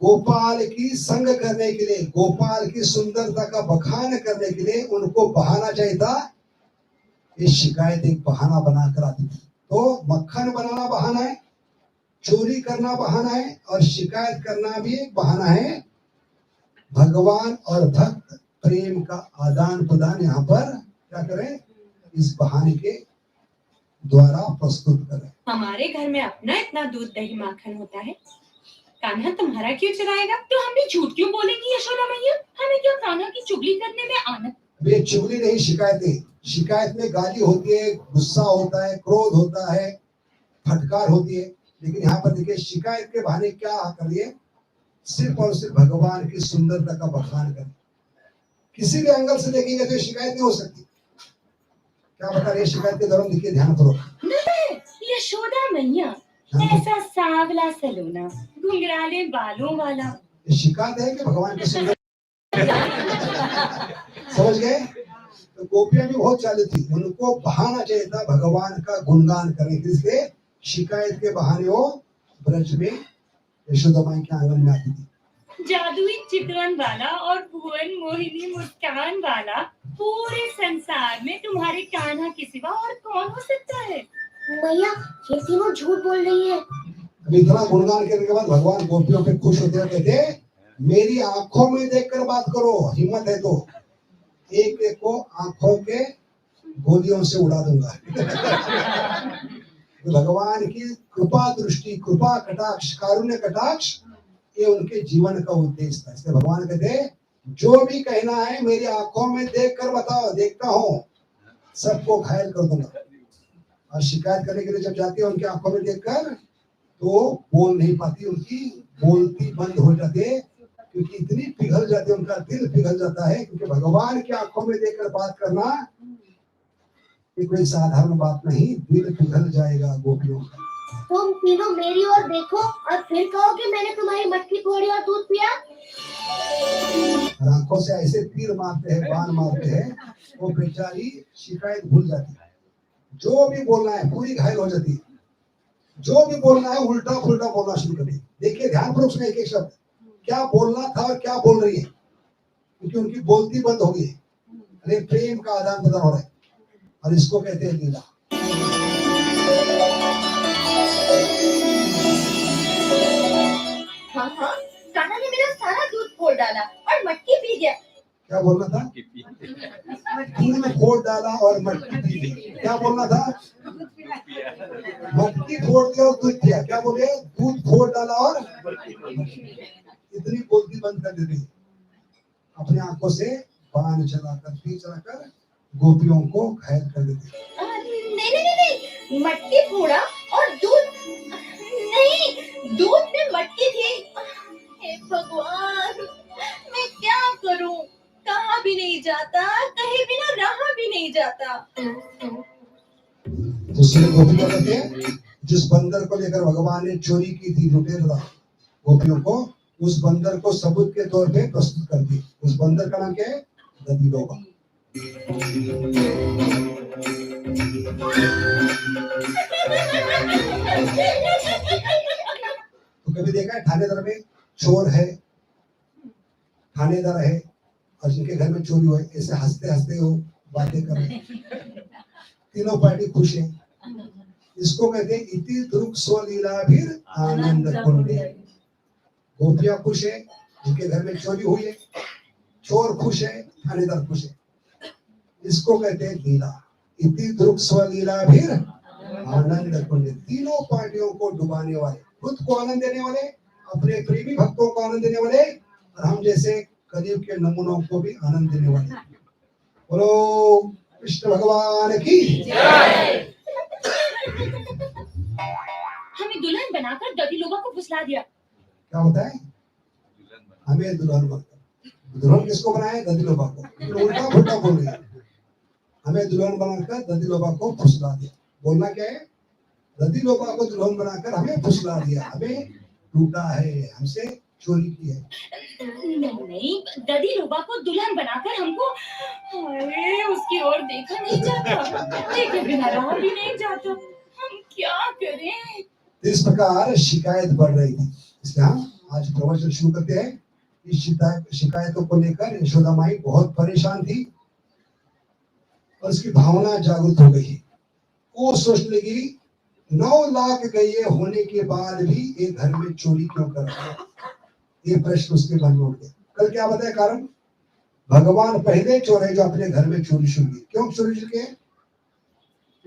गोपाल की संग करने के लिए, गोपाल की सुंदरता का बखान करने के लिए उनको बहाना चाहिए था। ये शिकायत एक बहाना बनाकर आती थी। तो मक्खन बनाना बहाना है, चोरी करना बहाना है, और शिकायत करना भी एक बहाना है। भगवान और भक्त प्रेम का आदान प्रदान यहाँ पर क्या करें? इस बहाने के द्वारा प्रस्तुत करें। हमारे घर में अपना इतना दूध दही माखन होता है, कान्हा तुम्हारा क्यों चुराएगा? तो हम भी झूठ क्यों बोलेंगी यशोदा मैया? हमें क्या कान्हा की चुगली करने में आनंद? ये चुगली नहीं, शिकायतें। शिकायत में गाली होती है, गुस्सा होता है, क्रोध होता है, फटकार होती है। लेकिन यहाँ पर देखिए शिकायत के बहाने क्या करिए? सिर्फ और सिर्फ भगवान की सुंदरता का बखान करें। किसी भी एंगल से देखेंगे तो शिकायत नहीं हो सकती। क्या बता रही है शिकायत के दौरान? देखिए ध्यान करो। यशोदा मैया ऐसा सांवला सलोना घुंघराले बालों वाला, ये शिकायत है कि भगवान की सुंदर समझ गए? तो गोपियां भी बहुत चालू थी, उनको बहाना चाहिए था भगवान का गुणगान करने के लिए। शिकायत के बहाने वो ब्रज में यशोदा माई के आंगन में आती थी। जादुई चित्रण वाला और भुवन मोहिनी मुस्कान वाला, पूरे संसार में तुम्हारे कान्हा के सिवा और कौन हो सकता है? मैया ये तीनों झूठ बोल रही है। अभी इतना गुणगान करने के बाद भगवान गोपियों पे खुश होते हैं, कहते मेरी आंखों में देखकर बात करो, हिम्मत है तो एक एक को आंखों के गोलियों से उड़ा दूंगा। तो भगवान की कृपा दृष्टि, कृपा कटाक्ष, कारुण्य कटाक्ष, ये उनके जीवन का उद्देश्य था। इसलिए भगवान कहते जो भी कहना है मेरी आंखों में देख कर बताओ, देखता हूँ, सबको घायल कर दूंगा। और शिकायत करने के लिए जब जाती है उनकी आंखों में देखकर तो बोल नहीं पाती, उनकी बोलती बंद हो जाती है, क्योंकि इतनी पिघल जाती है, उनका दिल पिघल जाता है। क्योंकि भगवान की आंखों में देखकर बात करना ये कोई साधारण बात नहीं, दिल पिघल जाएगा गोपियों का। तुम तीनों मेरी ओर देखो और फिर कहो कि मैंने तुम्हारी मटकी फोड़ी और दूध पिया। आंखों से ऐसे तीर मारते हैं, बाण मारते हैं, वो बेचारी शिकायत भूल जाती है। जो भी बोलना है पूरी घायल हो जाती है, जो भी बोलना है उल्टा पुल्टा बोलना शुरू कर दी। देखिए ध्यानपूर्वक सुनिए एक एक शब्द, क्या बोलना था और क्या बोल रही है, क्योंकि उनकी बोलती बंद हो गई है। अरे प्रेम का आदान प्रदान हो रहा है, और इसको कहते हैं लीला। हाँ हाँ, कान्हा ने मेरा सारा दूध फोड़ डाला और मटकी पी गया। क्या बोलना था? दूध फोड़ डाला और मटकी पी गई। क्या बोलना था? मटकी फोड़ दिया और दूध पिया। क्या बोले? दूध फोड़ डाला और इतनी बोलती बंद कर देती, अपनी आंखों से बाण चलाकर, तीर चलाकर गोपियों को घायल कर देती। नहीं नहीं नहीं, मटकी फोड़ा और दूध नहीं, दूध में मटकी थी। हे भगवान, मैं क्या करूं? कहाँ भी नहीं जाता, कहीं भी ना रहा भी नहीं जाता। दूसरे गोपियों कहते हैं जिस बंदर को लेकर भगवान ने चोरी की थी, लुटेरा गोपियों को, उस बंदर को सबूत के तौर पे प्रस्तुत कर दी। उस बंदर का नाम क्या है? दधिलोबा। तो कभी देखा है थानेदार में चोर है, थानेदार है, और जिनके घर में चोरी हुई, ऐसे हंसते हंसते वो बातें कर रहे, तीनों पार्टी खुश है। इसको कहते हैं इति ध्रुव स्वलीला फिर आनंद कुंडे। गोपियां खुश है जिनके घर में चोरी हुई है, चोर खुश है, थानेदार खुश है। इसको कहते हैं लीला। इति ध्रुव स्वलीला फिर आनंद कुंडे। तीनों पार्टियों को डुबाने वाले, खुद को आनंद देने वाले, अपने प्रेमी भक्तों को आनंद देने वाले, और हम जैसे कलयुग के नमूनों को भी आनंद देने वाले। बोलो कृष्ण भगवान की जय। हमें दुल्हन बनाकर दधिलोबा को फुसला दिया। क्या होता है? हमें दुल्हन बनाकर, दुल्हन किसको बनाया? दधिलोबा को। उल्टा पुल्टा बोल रही है, हमें दुल्हन बनाकर दधिलोबा को फुसला दिया। बोलना क्या है? दधिलोबा को दुल्हन बनाकर हमें फुसला दिया, हमें लूटा है, हमसे चोरी की है। नहीं, ददी रूबा को दुल्हन बनाकर हमको, अरे उसकी ओर देखा नहीं जाता, देखे बिना रहा भी नहीं जाता, हम क्या करें? इस प्रकार शिकायत बढ़ रही थी। इसलिए हम आज प्रवचन शुरू करते हैं। इस शिकायतों को लेकर यशोदा माई बहुत परेशान थी और उसकी भावना जागृत हो गई। वो सोचने लगी 9 लाख गैये होने के बाद भी एक घर में चोरी क्यों कर रहा है? ये प्रश्न उसके मन में उठ गया। कल क्या बताया कारण? भगवान पहले चोर है जो अपने घर में चोरी शुरू की। क्यों चोरी शुरू की?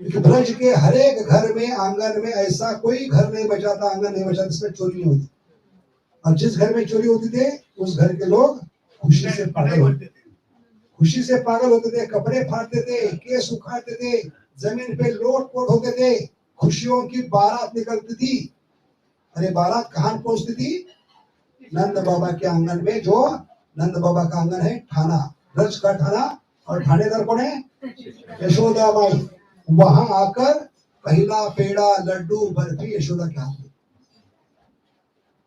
क्योंकि ब्रज के हर एक घर में, आंगन में ऐसा कोई घर नहीं बचा था, आंगन नहीं बचा जिसमें चोरी नहीं होती। और जिस घर में चोरी होती थे उस घर के लोग खुशी से पागल होते थे, खुशी से पागल होते थे, कपड़े फाड़ते थे, केस उखाड़ते थे, जमीन पे लोट-पोट होते थे, खुशियों की बारात निकलती थी। अरे बारात कहाँ पहुंचती थी? नंद बाबा के आंगन में, जो नंद बाबा का आंगन है ठाना, ब्रज का ठाना, और ठाणेदार कौन है? यशोदा माई। वहां आकर पहला पेड़ा, लड्डू, बर्फी यशोदा के हाथ में।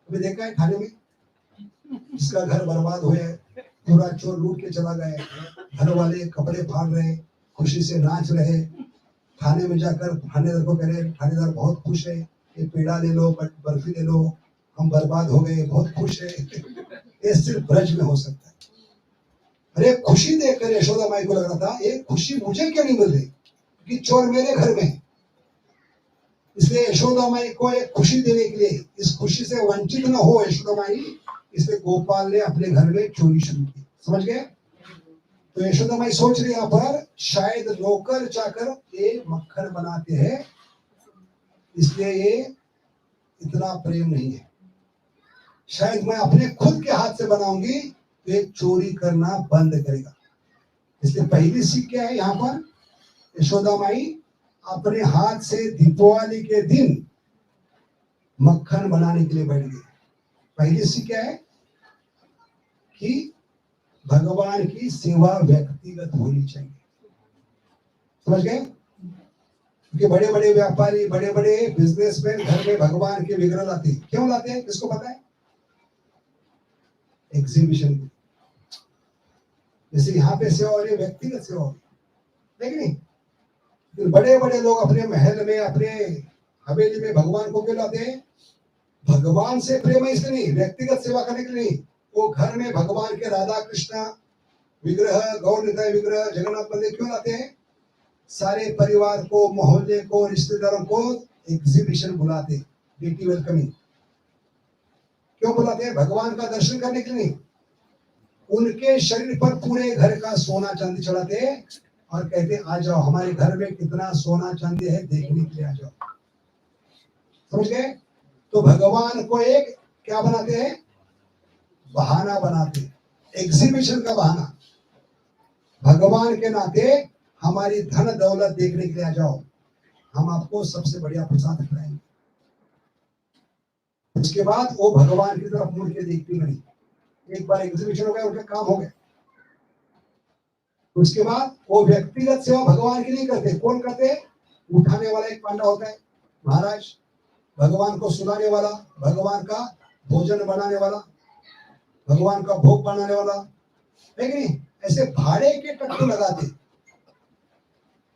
अभी देखा है थाने में जिसका घर बर्बाद हुए, पूरा चोर लूट के चला गया, घर वाले कपड़े फाड़ रहे, खुशी से नाच रहे, थाने में जाकर थानेदार को कह रहे, थानेदार बहुत खुश है, ये पेड़ा ले लो, बर्फी ले लो, हम बर्बाद हो गए, बहुत खुश है। ये सिर्फ ब्रज में हो सकता है। अरे खुशी देखकर यशोदा माई को लग रहा था ये खुशी मुझे क्यों नहीं मिल रही, कि चोर मेरे घर में। इसलिए यशोदा माई को एक खुशी देने के लिए, इस खुशी से वंचित न हो यशोदा माई, इसलिए गोपाल ने अपने घर में चोरी शुरू की। समझ गए? तो यशोदा माई सोच रही यहाँ पर शायद नौकर चाकर ये मक्खन बनाते हैं, इसलिए ये इतना प्रेम नहीं है। शायद मैं अपने खुद के हाथ से बनाऊंगी तो ये चोरी करना बंद करेगा। इसलिए पहली सीख क्या है यहाँ पर? यशोदा माई अपने हाथ से दीपावली के दिन मक्खन बनाने के लिए बैठ गई। पहली सीख क्या है? कि भगवान की सेवा व्यक्तिगत होनी चाहिए। समझ गए? क्योंकि बड़े बड़े व्यापारी, बड़े बड़े बिजनेसमैन घर में भगवान के विग्रह लाते हैं। क्यों लाते हैं? किसको पता है? एग्जीबिशन। जैसे यहाँ पे सेवा हो रही है, व्यक्तिगत सेवा हो रही है, नहीं? बड़े बड़े लोग अपने महल में, अपने हवेली में भगवान को क्यों लाते हैं? भगवान से प्रेम है इसलिए नहीं, व्यक्तिगत सेवा करने के लिए नहीं। वो घर में भगवान के राधा कृष्ण विग्रह, गौर निताय विग्रह, जगन्नाथ मंदिर क्यों लाते हैं? सारे परिवार को, मोहल्ले को, रिश्तेदारों को एग्जीबिशन बुलाते, बेटी वेलकमिंग। क्यों बुलाते हैं? भगवान का दर्शन करने के लिए नहीं। उनके शरीर पर पूरे घर का सोना चांदी चढ़ाते हैं और कहते आ जाओ, हमारे घर में कितना सोना चांदी है देखने के लिए आ जाओ। समझ गए? तो भगवान को एक क्या बनाते हैं? बहाना बनाते, एग्जीबिशन का बहाना। भगवान के नाते हमारी धन दौलत देखने के लिए आ जाओ, हम आपको सबसे बढ़िया प्रसाद खिलाएंगे। उसके बाद वो भगवान की तरफ मुड़ के देखती नहीं। एक बार एग्जीबिशन हो गया, उनका काम हो गया। उसके बाद वो व्यक्तिगत सेवा भगवान की नहीं करते। कौन करते? उठाने वाला एक पांडा होता है, महाराज, भगवान को सुनाने वाला, भगवान का भोजन बनाने वाला, भगवान का भोग बनाने वाला, है कि नहीं? ऐसे भाड़े के टट्टू लगाते।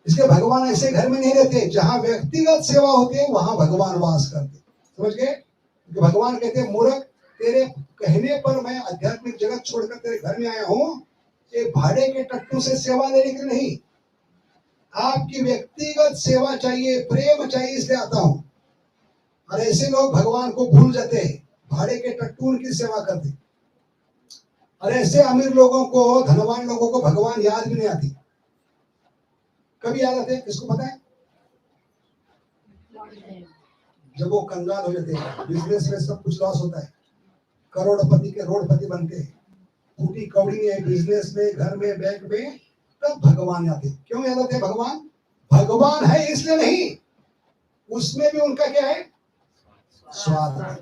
इसलिए भगवान ऐसे घर में नहीं रहते। जहां व्यक्तिगत सेवा होती है वहां भगवान वास करते। समझ गए? क्योंकि भगवान कहते हैं, मूर्ख, तेरे कहने पर मैं आध्यात्मिक जगत छोड़कर तेरे घर में आया हूं, ये भाड़े के टट्टू से सेवा लेने के नहीं, आपकी व्यक्तिगत सेवा चाहिए, प्रेम चाहिए, इसलिए आता हूं। और ऐसे लोग भगवान को भूल जाते हैं, भाड़े के टट्टू उनकी सेवा करते। और ऐसे अमीर लोगों को, धनवान लोगों को भगवान याद भी नहीं आती। कभी याद आते हैं? किसको पता है? जब वो कंगाल हो जाते हैं, बिजनेस में सब कुछ लॉस होता है, करोड़पति के रोडपति बनते हैं, फूटी कौड़ी है बिजनेस में, घर में, बैंक में, तब भगवान आते। क्यों याद आते हैं भगवान? भगवान है इसलिए नहीं, उसमें भी उनका क्या है? स्वाद है।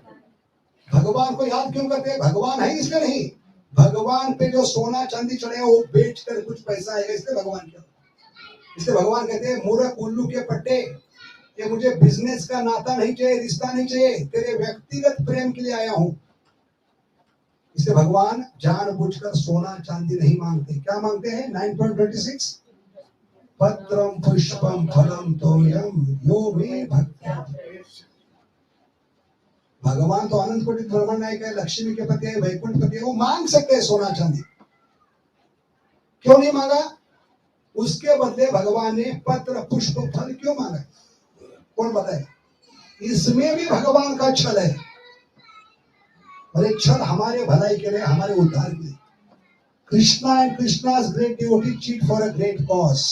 भगवान को याद क्यों करते हैं? भगवान है इसलिए नहीं, भगवान पे जो सोना चांदी चढ़े वो बेच कर कुछ पैसा आएगा, इसलिए भगवान क्या। इसलिए भगवान कहते हैं, मूर्ख उल्लू के पट्टे, ये मुझे बिजनेस का नाता नहीं चाहिए, रिश्ता नहीं चाहिए, तेरे व्यक्तिगत प्रेम के लिए आया हूं। इसे भगवान जानबूझकर सोना चांदी नहीं मांगते। क्या मांगते हैं? 9.26 पत्रम पुष्पम फलम तोयम यो मे भक्त्या। भगवान तो आनंद कोटि ब्रह्मण नायक है, लक्ष्मी के पति है, वैकुंठ पति है, वो मांग सकते हैं सोना चांदी। क्यों नहीं मांगा? उसके बदले भगवान ने पत्र पुष्प फल क्यों मांगा? कौन बताए? इसमें भी भगवान का छल है, और एक छल हमारे भलाई के लिए, हमारे उद्धार के लिए। Krishna and Krishna's great devotee cheat for a great cause.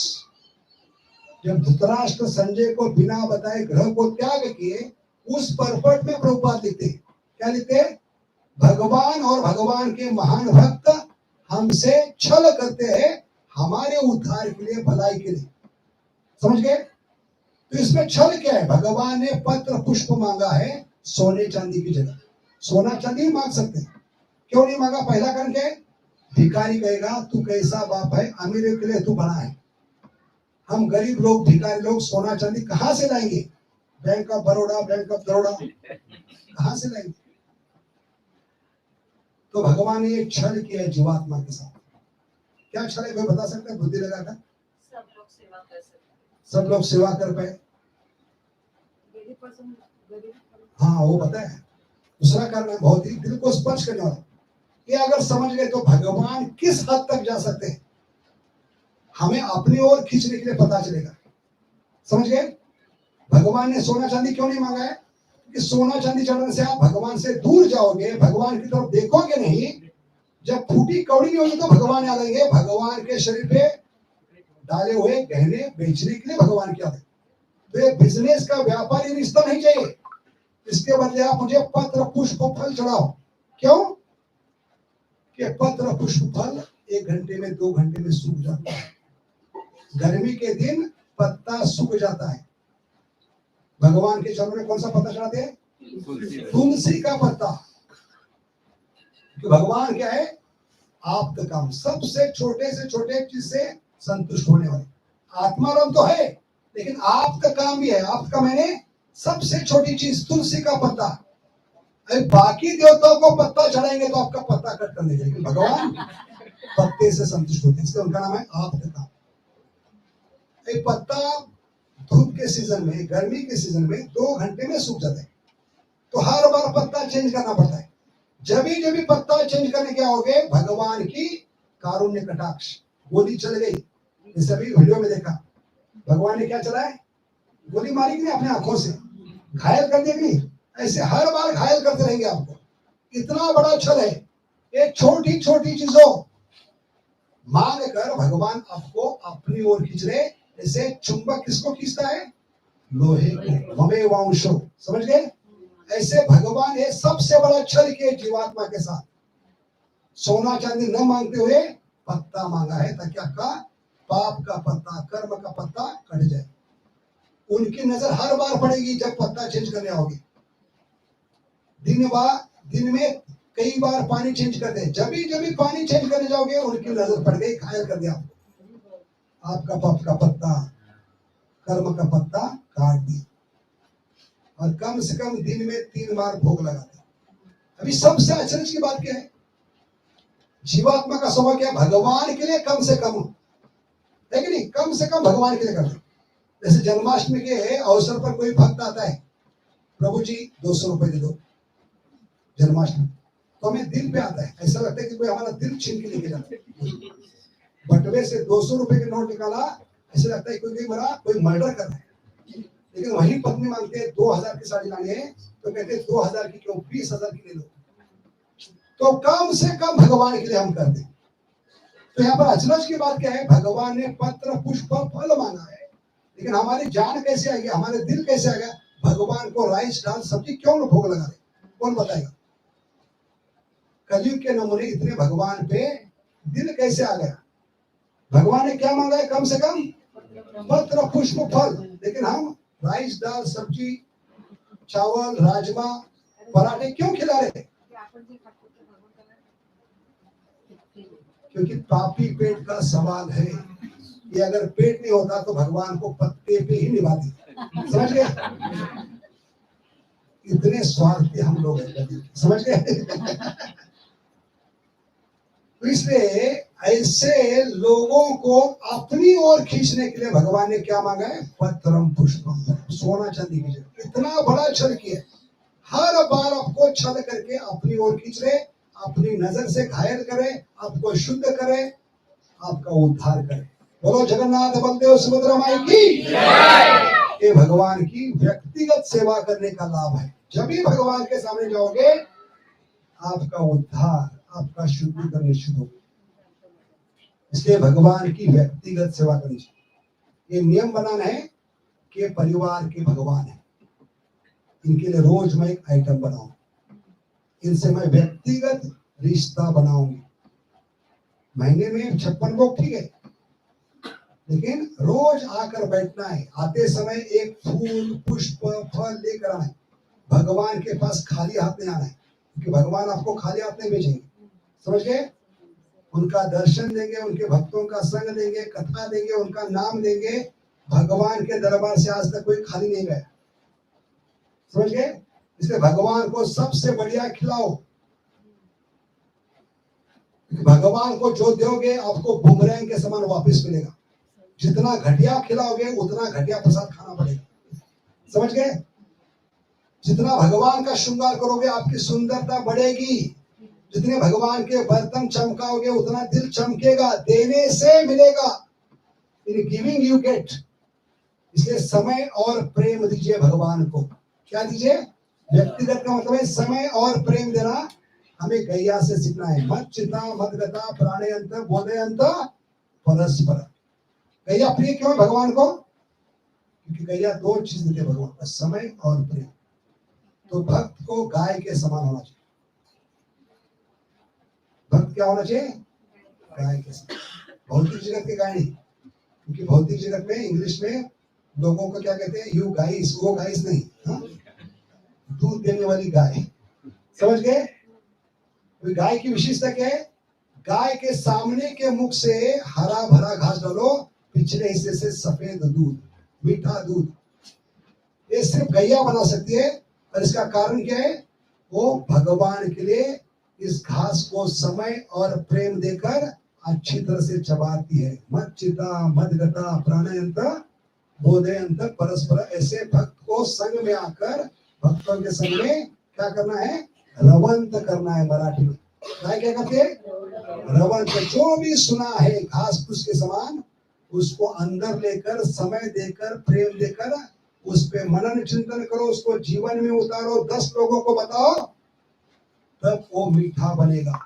जब धृतराष्ट्र संजय को बिना बताए ग्रह को त्याग किए, उस परपट में प्रभुपाद लिखते, क्या लिखते? भगवान और भगवान के महान भक्त हमसे छल करते हैं हमारे उद्धार के लिए, भलाई के लिए। समझ गए? तो इसमें छल क्या है? भगवान ने पत्र पुष्प मांगा है सोने चांदी की जगह। सोना चांदी मांग सकते हैं, क्यों नहीं मांगा? पहला कारण क्या है? भिखारी कहेगा तू कैसा बाप है, अमीर के लिए तू बना है। हम गरीब लोग, भिखारी लोग सोना चांदी कहां से लाएंगे? Bank of Baroda, bank of Baroda कहां से लाएंगे? तो भगवान ने एक छल किया है जीवात्मा के साथ। क्या छल है, कोई बता सकता है? बुद्धि लगा था। सब लोग सेवा कर सकते हैं, सब लोग सेवा कर पाए। हाँ वो पता है। दूसरा कारण है बहुत ही दिल को स्पर्श करने वाला। ये अगर समझ गए तो भगवान किस हद तक जा सकते हैं हमें अपनी ओर खींचने के लिए पता चलेगा। समझ गए? भगवान ने सोना चांदी क्यों नहीं मांगा है? कि सोना चांदी चढ़ने से आप भगवान से दूर जाओगे, भगवान की तरफ देखोगे नहीं। जब फूटी कौड़ी नहीं होगी तो भगवान याद आएंगे। भगवान के शरीर पे डाले हुए गहने बेचने के लिए भगवान क्या है? तो ये बिजनेस का व्यापारी रिश्ता नहीं चाहिए। इसके बदले आप मुझे पत्र पुष्प फल चढ़ाओ। क्यों? कि पत्र पुष्प फल 1 घंटे में, 2 घंटे में सूख जाता है। गर्मी के दिन पत्ता सूख जाता है। भगवान के चरणों में कौन सा पत्ता चढ़ाते हैं? तुलसी का पत्ता। कि भगवान क्या है? आप काम, सबसे छोटे से छोटे चीज से संतुष्ट होने वाले। आत्माराम तो है, लेकिन आप का काम भी है। आपका मैंने सबसे छोटी चीज तुलसी का पत्ता। अरे बाकी देवताओं को पत्ता चढ़ाएंगे तो आपका पत्ता कट करने जाएंगे। भगवान पत्ते से संतुष्ट होते हैं, इसलिए उनका नाम है आप का काम। एक पत्ता धूप के सीजन में, गर्मी के सीजन में 2 घंटे में सूख जाता है। तो हर बार पत्ता चेंज करना पड़ता है। जब भी पत्ता चेंज करने के आओगे, भगवान की कारुण्य कटाक्ष। गोली चल गई, जैसे अभी वीडियो में देखा, भगवान ने क्या चला है? गोली मारी कि नहीं अपने आंखों से, घायल कर दिया कि नहीं? ऐसे हर बार घायल करते रहेंगे आपको। इतना बड़ा छल है। एक छोटी छोटी चीजों मांग कर भगवान आपको अपनी ओर खींच रहे। जैसे चुंबक किसको खींचता है? लोहे को। ममेवांशो। समझ गए? ऐसे भगवान ये सबसे बड़ा छल किए जीवात्मा के साथ। सोना चांदी न मांगते हुए पत्ता मांगा है, ताकि आपका पाप का पत्ता, कर्म का पत्ता कट जाए। उनकी नजर हर बार पड़ेगी जब पत्ता चेंज करने आओगे। दिन में कई बार पानी चेंज कर दे। जब भी पानी चेंज करने जाओगे, उनकी नजर पड़ गई, घायल कर दिया आपको। आपका पाप का पत्ता, कर्म का पत्ता काट दिया। और कम से कम दिन में 3 बार भोग लगाते। अभी सबसे आश्चर्य की बात क्या है? जीवात्मा का स्वभाव क्या है? भगवान के लिए कम से कम, है कि नहीं? कम से कम भगवान के लिए करते। जैसे जन्माष्टमी के अवसर पर कोई भक्त आता है, प्रभु जी 200 रुपए दे दो जन्माष्टमी, तो हमें दिल पे आता है। ऐसा लगता है कि कोई हमारा दिल छीन के लेके जाता है। बटवे से 200 रुपए के नोट निकाला, ऐसा लगता है कोई मर्डर कर रहा है। लेकिन वही पत्नी मांगते हैं 2000 की साड़ी लानी है, तो कहते हैं 2000 की क्यों, 20,000 की ले लो। तो कम से कम भगवान के लिए हम करते। तो यहाँ पर अचरज की बात क्या है? भगवान ने पत्र पुष्प फल मांगा है, लेकिन हमारी जान कैसे आ गई, हमारे दिल कैसे आ गया? भगवान को राइस दाल सब्जी क्यों न भोग लगा रहे? कौन बताएगा? कलयुग के नमूने इतने भगवान पे दिल कैसे आ गया? भगवान ने क्या मांगा है? कम से कम पत्र पुष्प फल। लेकिन हम राइस दाल सब्जी, चावल, राजमा, पराठे क्यों खिला रहे? क्योंकि पापी पेट का सवाल है। ये अगर पेट नहीं होता तो भगवान को पत्ते पे ही निभाते। समझ गए? इतने स्वार्थी हम लोग हैं, समझ गए? तो इसलिए ऐसे लोगों को अपनी ओर खींचने के लिए भगवान ने क्या मांगा है? पत्रम पुष्पम, सोना चांदी की जगह। इतना बड़ा छल किया, हर बार आपको छल करके अपनी ओर खींच रहे, अपनी नजर से घायल करे, आपको शुद्ध करे, आपका उद्धार करे। बोलो जगन्नाथ बलदेव सुभद्रा माई की जय। ये भगवान की व्यक्तिगत सेवा करने का लाभ है। जब भी भगवान के सामने जाओगे, आपका उद्धार, आपका शुद्धिकरण निश्चित होगा। इसलिए भगवान की व्यक्तिगत सेवा करनी चाहिए। ये नियम बनाना है कि ये परिवार के भगवान है, इनके लिए रोज मैं एक आइटम बनाऊं, इनसे मैं व्यक्तिगत रिश्ता बनाऊंगी। महीने में 56 लोग ठीक है, लेकिन रोज आकर बैठना है। आते समय एक फूल, पुष्प, फल लेकर आना है। भगवान के पास खाली हाथ नहीं आना है, क्योंकि भगवान आपको खाली हाथ नहीं भेजेंगे। समझ गए? उनका दर्शन देंगे, उनके भक्तों का संग देंगे, कथा देंगे, उनका नाम देंगे। भगवान के दरबार से आज तक कोई खाली नहीं गया। समझ गए? इसलिए भगवान को सबसे बढ़िया खिलाओ। भगवान को जो दोगे आपको बुमरैंग के समान वापस मिलेगा। जितना घटिया खिलाओगे उतना घटिया प्रसाद खाना पड़ेगा। समझ गए? जितना भगवान का श्रृंगार करोगे आपकी सुंदरता बढ़ेगी। जितने भगवान के बर्तन चमकाओगे उतना दिल चमकेगा। देने से मिलेगा। In giving you get. इसलिए समय और प्रेम दीजिए भगवान को। क्या दीजिए? व्यक्तिगत का मतलब है समय और प्रेम देना। हमें गैया से सीखना है। मत चिता मत गता प्राणयंत बोधयंत परस्पर। गैया प्रिय क्यों है भगवान को? क्योंकि गैया दो चीज देते हैं भगवान को, समय और प्रेम। तो भक्त को गाय के समान होना चाहिए। भक्त क्या होना चाहिए? गाय के समान। भौतिक जगत के गाय नहीं, क्योंकि भौतिक जगत में इंग्लिश में लोगों को क्या कहते हैं? यू गाइस, वो गाइस नहीं, हाँ? दूध देने वाली गाय। समझ गए? गाय की विशेषता क्या है? गाय के सामने के मुख से हरा भरा घास डालो, पिछले हिस्से से सफेद दूध, मीठा दूध। ये सिर्फ गैया बना सकती है। और इसका कारण क्या है? वो भगवान के लिए इस घास को समय और प्रेम देकर अच्छी तरह से चबाती है। मत चिता मत गता प्राणयंत बोधयंत परस्पर। ऐसे भक्त को संग में आकर, भक्तों के संग में क्या करना है? रवंत करना है। मराठी में क्या कहते हैं? रवंत। जो भी सुना है घास फूस के समान, उसको अंदर लेकर, समय देकर, प्रेम देकर उस पे मनन चिंतन करो, उसको जीवन में उतारो, 10 लोगों को बताओ, तब वो मीठा बनेगा।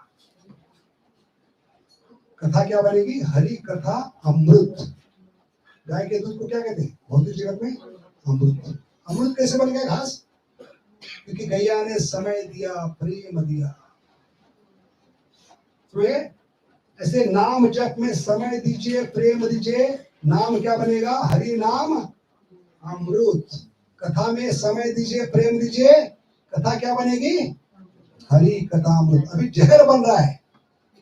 कथा क्या बनेगी? हरि कथा अमृत। गाय के दूध को क्या कहते हैं भौतिक जगत में? अमृत। अमृत कैसे बन गया घास? क्योंकि गैया ने समय दिया, प्रेम दिया। तो ऐसे नाम जप में समय दीजिए, प्रेम दीजिए, नाम क्या बनेगा? हरि नाम अमृत। कथा में समय दीजिए, प्रेम दीजिए, कथा क्या बनेगी? हरि कथा अमृत। अभी जहर बन रहा है,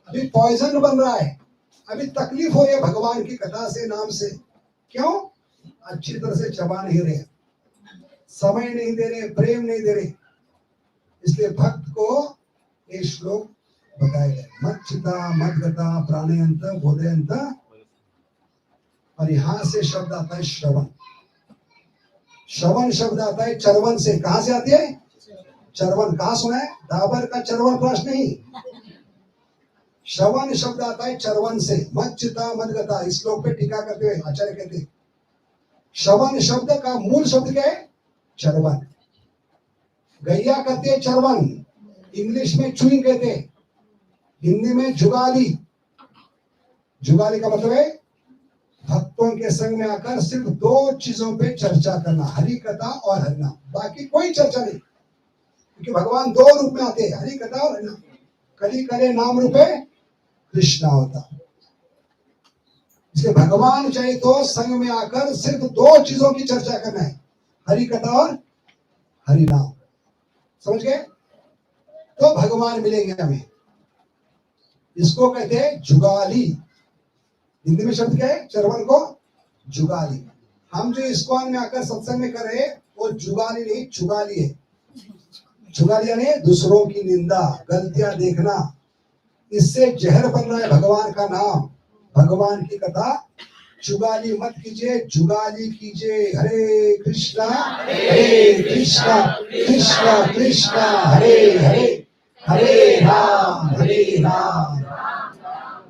अभी पॉइजन बन रहा है, अभी तकलीफ हो रही है भगवान की कथा से, नाम से। क्यों? अच्छी तरह से चबा नहीं रहे, समय नहीं दे रहे, प्रेम नहीं दे रहे। इसलिए भक्त को ये श्लोक बताया गया। मत चिता मत गता प्राणयंत बोधयंत। और यहां से शब्द आता है श्रवण। श्रवण शब्द आता है चरवन से। कहां से आती है? चरवन। कहां सुना है? डाबर का चरवन प्राश नहीं। श्रवण शब्द आता है चरवन से। मत चिता मत गता। इस श्लोक पे टीका करते हुए आचार्य कहते हैं श्रवण शब्द का मूल शब्द क्या है? चरवन। गैया कहते हैं चरवन, इंग्लिश में चुईंग कहते हैं, हिंदी में जुगाली। जुगाली का मतलब है भक्तों के संग में आकर सिर्फ 2 चीजों पे चर्चा करना, हरि कथा और हरिनाम। बाकी कोई चर्चा नहीं, क्योंकि भगवान 2 रूप में आते हैं, हरि कथा और हरिनाम। कली करे नाम रूपे कृष्णा होता। इसलिए भगवान चाहे तो संग में आकर सिर्फ 2 चीजों की चर्चा करना है, हरि कथा और हरिनाम। समझ गए? तो भगवान मिलेंगे हमें। इसको कहते हैं जुगाली। हिंदी में शब्द क्या है? चरवन को जुगाली। हम जो इस्कॉन में आकर सत्संग में कर रहे हैं वो जुगाली नहीं, चुगाली है। चुगाली यानी दूसरों की निंदा, गलतियां देखना, इससे जहर बन रहा है भगवान का नाम, भगवान की कथा। जुगाली मत कीजिए, जुगाली कीजिए। हरे कृष्णा कृष्णा कृष्णा हरे हरे, हरे राम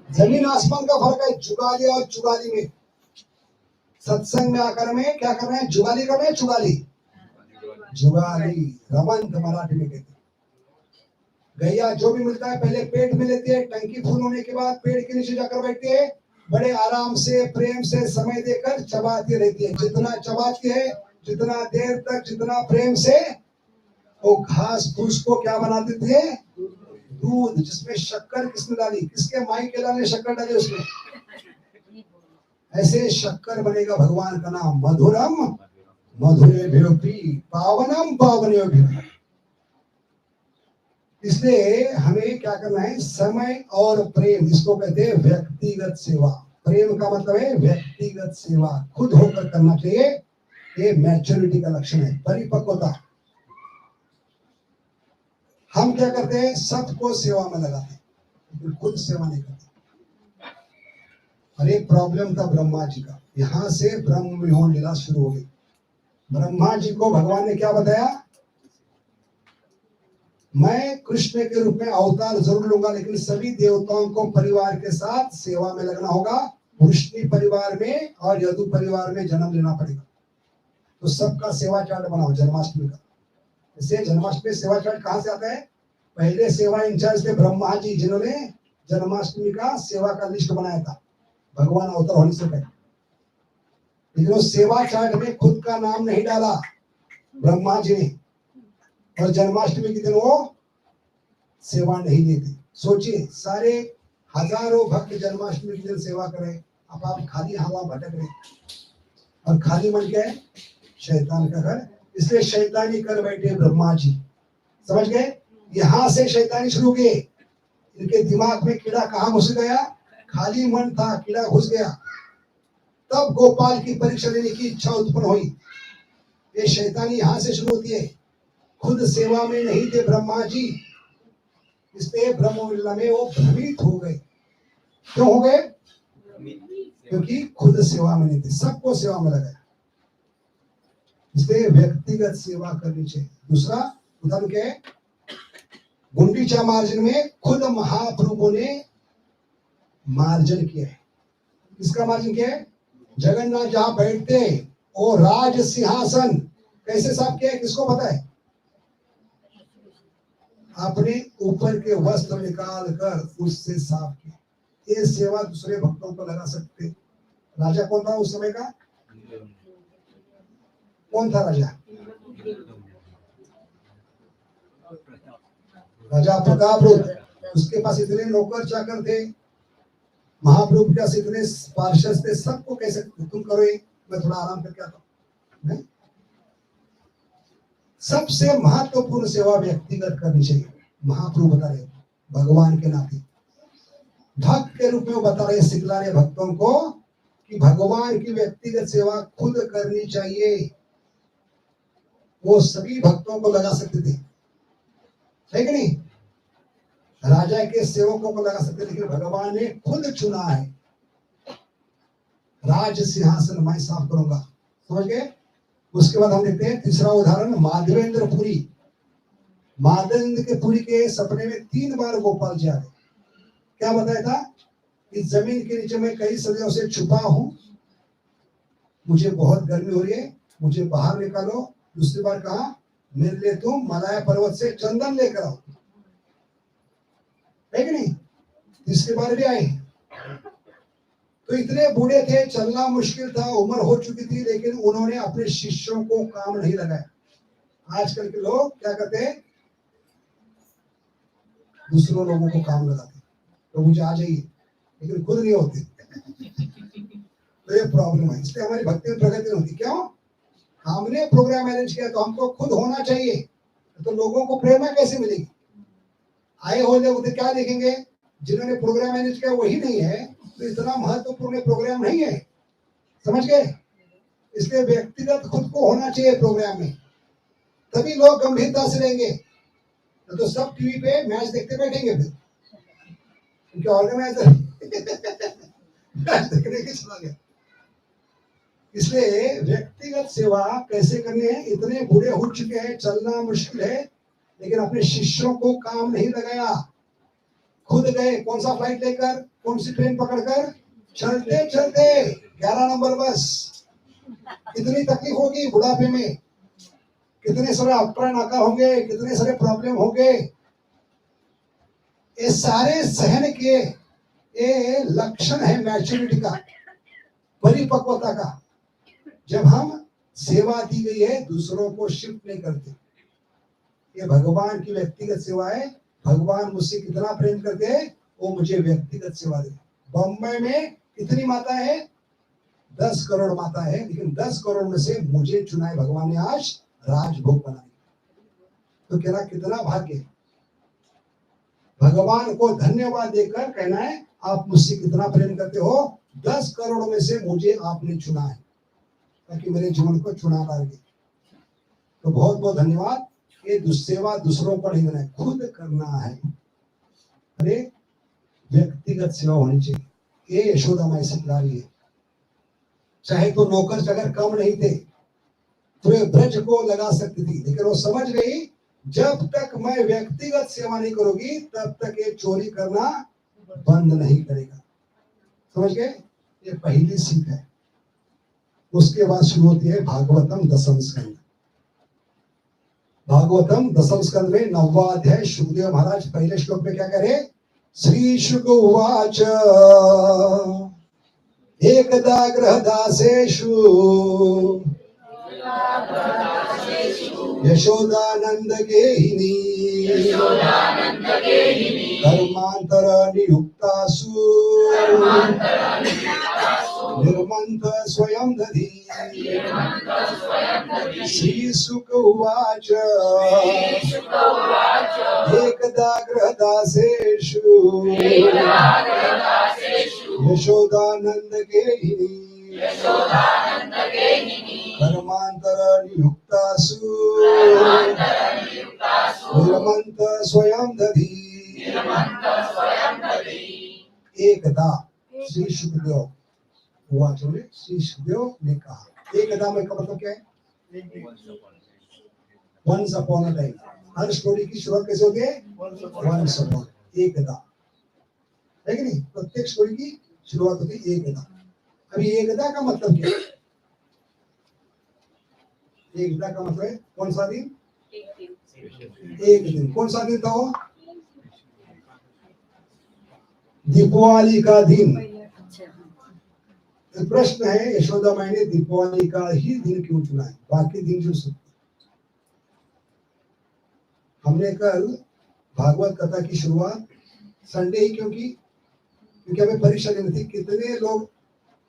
जमीन आसमान का फर्क है जुगाली और चुगाली में। सत्संग में आकर में क्या कर रहे हैं? जुगाली कर रहे हैं। जुगाली जुगाली रमंत मराठी में कहते हैं। गैया जो भी मिलता है पहले पेट में लेती है, टंकी फुल होने के बाद पेड़ के नीचे जाकर बैठती है, बड़े आराम से प्रेम से समय देकर चबाती रहती है। जितना चबाती है, जितना देर तक, जितना प्रेम से, वो घास फूस को क्या बना देती है? दूध, जिसमें शक्कर किसने डाली? किसके माई के लाल ने शक्कर डाली उसमें? ऐसे शक्कर बनेगा भगवान का नाम। मधुरम मधुरेभ्योऽपि पावनम पावनेभ्यः। इसलिए हमें क्या करना है? समय और प्रेम, इसको कहते हैं व्यक्तिगत सेवा। प्रेम का मतलब है व्यक्तिगत सेवा, खुद होकर करना चाहिए। ये मैच्योरिटी का लक्षण है, परिपक्वता। हम क्या करते हैं? सबको सेवा में लगाते हैं, लेकिन खुद सेवा नहीं करते। और एक प्रॉब्लम था ब्रह्मा जी का, यहां से ब्रह्म विहोण लीला शुरू हो गई। ब्रह्मा जी को भगवान ने क्या बताया? मैं कृष्ण के रूप में अवतार जरूर लूंगा, लेकिन सभी देवताओं को परिवार के साथ सेवा में लगना होगा। वृष्णि परिवार में और यदु परिवार में जन्म लेना पड़ेगा। तो सबका सेवा चार्ट बनाओ जन्माष्टमी का। इससे जन्माष्टमी सेवा चार्ट कहां से आता है? पहले सेवा इंचार्ज थे ब्रह्मा जी, जिन्होंने जन्माष्टमी का सेवा का लिस्ट बनाया था भगवान अवतार होने से पहले। लेकिन उस सेवा चार्ट में खुद का नाम नहीं डाला ब्रह्मा जी ने, और जन्माष्टमी के दिन वो सेवा नहीं लेते। सोचिए, सारे हजारों भक्त जन्माष्टमी के दिन सेवा करें, अब आप खाली हवा भटक रहे। और खाली मन क्या है? शैतान का घर। इसलिए शैतानी कर बैठे ब्रह्मा जी, समझ गए? यहां से शैतानी शुरू किए। इनके दिमाग में कीड़ा कहां घुस गया? खाली मन था, कीड़ा घुस गया। तब गोपाल की परीक्षा लेने की इच्छा उत्पन्न हुई। ये शैतानी यहां से शुरू होती है। खुद सेवा में नहीं थे ब्रह्मा जी, इसलिए ब्रह्म लीला में वो भ्रमित हो गए। क्यों हो गए? क्योंकि खुद सेवा में नहीं थे, सबको सेवा में लगाया। इसलिए व्यक्तिगत सेवा करनी चाहिए। दूसरा उदाहरण क्या है? गुंडीचा मार्जन में खुद महाप्रभु ने मार्जन किया है। किसका मार्जन किया है? जगन्नाथ जहां बैठते वो राज सिंहासन कैसे साफ किया है? किसको पता है? अपने ऊपर के वस्त्र निकाल कर उससे साफ किया। ये सेवा दूसरे भक्तों को लगा सकते। राजा कौन था उस समय का? कौन था राजा? राजा प्रतापरुद्र। उसके पास इतने नौकर चाकर थे, महाप्रभु के पास इतने पार्षद थे, सबको कैसे तुम करो ये, मैं थोड़ा आराम करके आता हूं। सबसे महत्वपूर्ण सेवा व्यक्तिगत करनी चाहिए। महाप्रभु बता रहे भगवान के नाते, भक्त के रूप में वो बता रहे, सिखला रहे भक्तों को कि भगवान की व्यक्तिगत सेवा खुद करनी चाहिए। वो सभी भक्तों को लगा सकते थे, है कि नहीं? राजा के सेवकों को लगा सकते, लेकिन भगवान ने खुद चुना है। राज सिंहासन मैं साफ करूंगा, समझ गए? उसके बाद हम देखते हैं तीसरा उदाहरण, माधवेंद्र पुरी। माधवेंद्र के पुरी के सपने में 3 बार गोपाल जी आ गए। क्या बताया था? इस जमीन के नीचे मैं कई सदियों से छुपा हूं, मुझे बहुत गर्मी हो रही है, मुझे बाहर निकालो। दूसरी बार कहा, मेरे लिए तुम मलाया पर्वत से चंदन लेकर आओ, है कि नहीं? तीसरी बार भी आए। तो इतने बूढ़े थे, चलना मुश्किल था, उम्र हो चुकी थी, लेकिन उन्होंने अपने शिष्यों को काम नहीं लगाया। आजकल के लोग क्या करते हैं? दूसरों लोगों को काम लगाते, तो मुझे आ जाइए, लेकिन खुद नहीं होते। तो ये प्रॉब्लम है। इसलिए हमारी भक्ति में प्रगति नहीं होती। क्यों? हमने प्रोग्राम अरेंज किया, तो हमको खुद होना चाहिए। तो लोगों को प्रेरणा कैसे मिलेगी? आए हो लोग तो क्या देखेंगे? जिन्होंने प्रोग्राम मैनेज किया वही नहीं है, तो इतना महत्वपूर्ण प्रोग्राम नहीं है, समझ गए? इसलिए व्यक्तिगत खुद को होना चाहिए प्रोग्राम में, तभी लोग गंभीरता से रहेंगे। तो सब टीवी पे मैच देखते बैठेंगे, फिर उनके ऑर्गेनाइजर मैच देखने के चला गया। इसलिए व्यक्तिगत सेवा कैसे करनी है? इतने बूढ़े हो चुके हैं, चलना मुश्किल है, लेकिन अपने शिष्यों को काम नहीं लगाया, खुद गए। कौन सा फ्लाइट लेकर, कौन सी ट्रेन पकड़कर? चलते चलते 11 नंबर बस। कितनी तकलीफ होगी बुढ़ापे में, कितने सारे अफरा नाका होंगे, कितने सारे प्रॉब्लम होंगे, ये सारे सहन के ये लक्षण है मैच्योरिटी का, परिपक्वता का। जब हम सेवा दी गई है, दूसरों को शिफ्ट नहीं करते। ये भगवान की व्यक्तिगत सेवा है। भगवान मुझसे कितना प्रेम करते हैं, वो मुझे व्यक्तिगत सेवा दे। बम्बई में कितनी माता है? 10 करोड़ माता है, लेकिन 10 करोड़ में से मुझे चुना है भगवान ने आज राजभोग बनाने। तो कहना कितना भाग्य है। भगवान को धन्यवाद देकर कहना है, आप मुझसे कितना प्रेम करते हो, 10 करोड़ में से मुझे आपने चुना है, ताकि मेरे जीवन को चुना लगे। तो बहुत बहुत धन्यवाद। ये दुष्सेवा दूसरों पर नहीं देना है, खुद करना है। अरे व्यक्तिगत सेवा होनी चाहिए। ये यशोदा माई सिखला रही है। चाहे तो नौकर चाकर कम नहीं थे, पूरे ब्रज को लगा सकती थी, लेकिन वो समझ गई जब तक मैं व्यक्तिगत सेवा नहीं करूंगी तब तक ये चोरी करना बंद नहीं करेगा। समझ गए? ये पहली सीख है। उसके बाद शुरू होती है भागवतम दशम स्कंद। भागवतम दशम स्कंद में 9वां अध्याय। शुकदेव महाराज पहले श्लोक में क्या कह रहे? श्री शुक उवाच एकदा गृहदासेषु यशोदानंद गेहिनी कर्मांतर नियुक्तासु निर्मंथ स्वयं दधी। श्री शुक उवाच एकदा गृहदासेषु यशोदानंद गेहिनी कर्मांतर नियुक्तासु निर्मंथ स्वयं दधी। एकदा श्री शुकदेव उवाच में श्री शुकदेव ने कहा। एकदा में का मतलब क्या है? Once upon a time. हर स्टोरी की शुरुआत कैसे होती है? वंस अपॉन, एकदा, है कि नहीं? प्रत्येक स्टोरी की शुरुआत होती है एकदा। अभी एकदा का मतलब क्या है? एकदा का मतलब है कौन सा दिन? एक दिन। कौन सा दिन था वो? दीपावली का दिन। तो प्रश्न है, यशोदा माई ने दीपावली का ही दिन क्यों चुना है? बाकी दिन चुन सकते। हमने कल भागवत कथा की शुरुआत संडे ही क्यों की? क्योंकि हमें परीक्षा लेनी थी, कितने लोग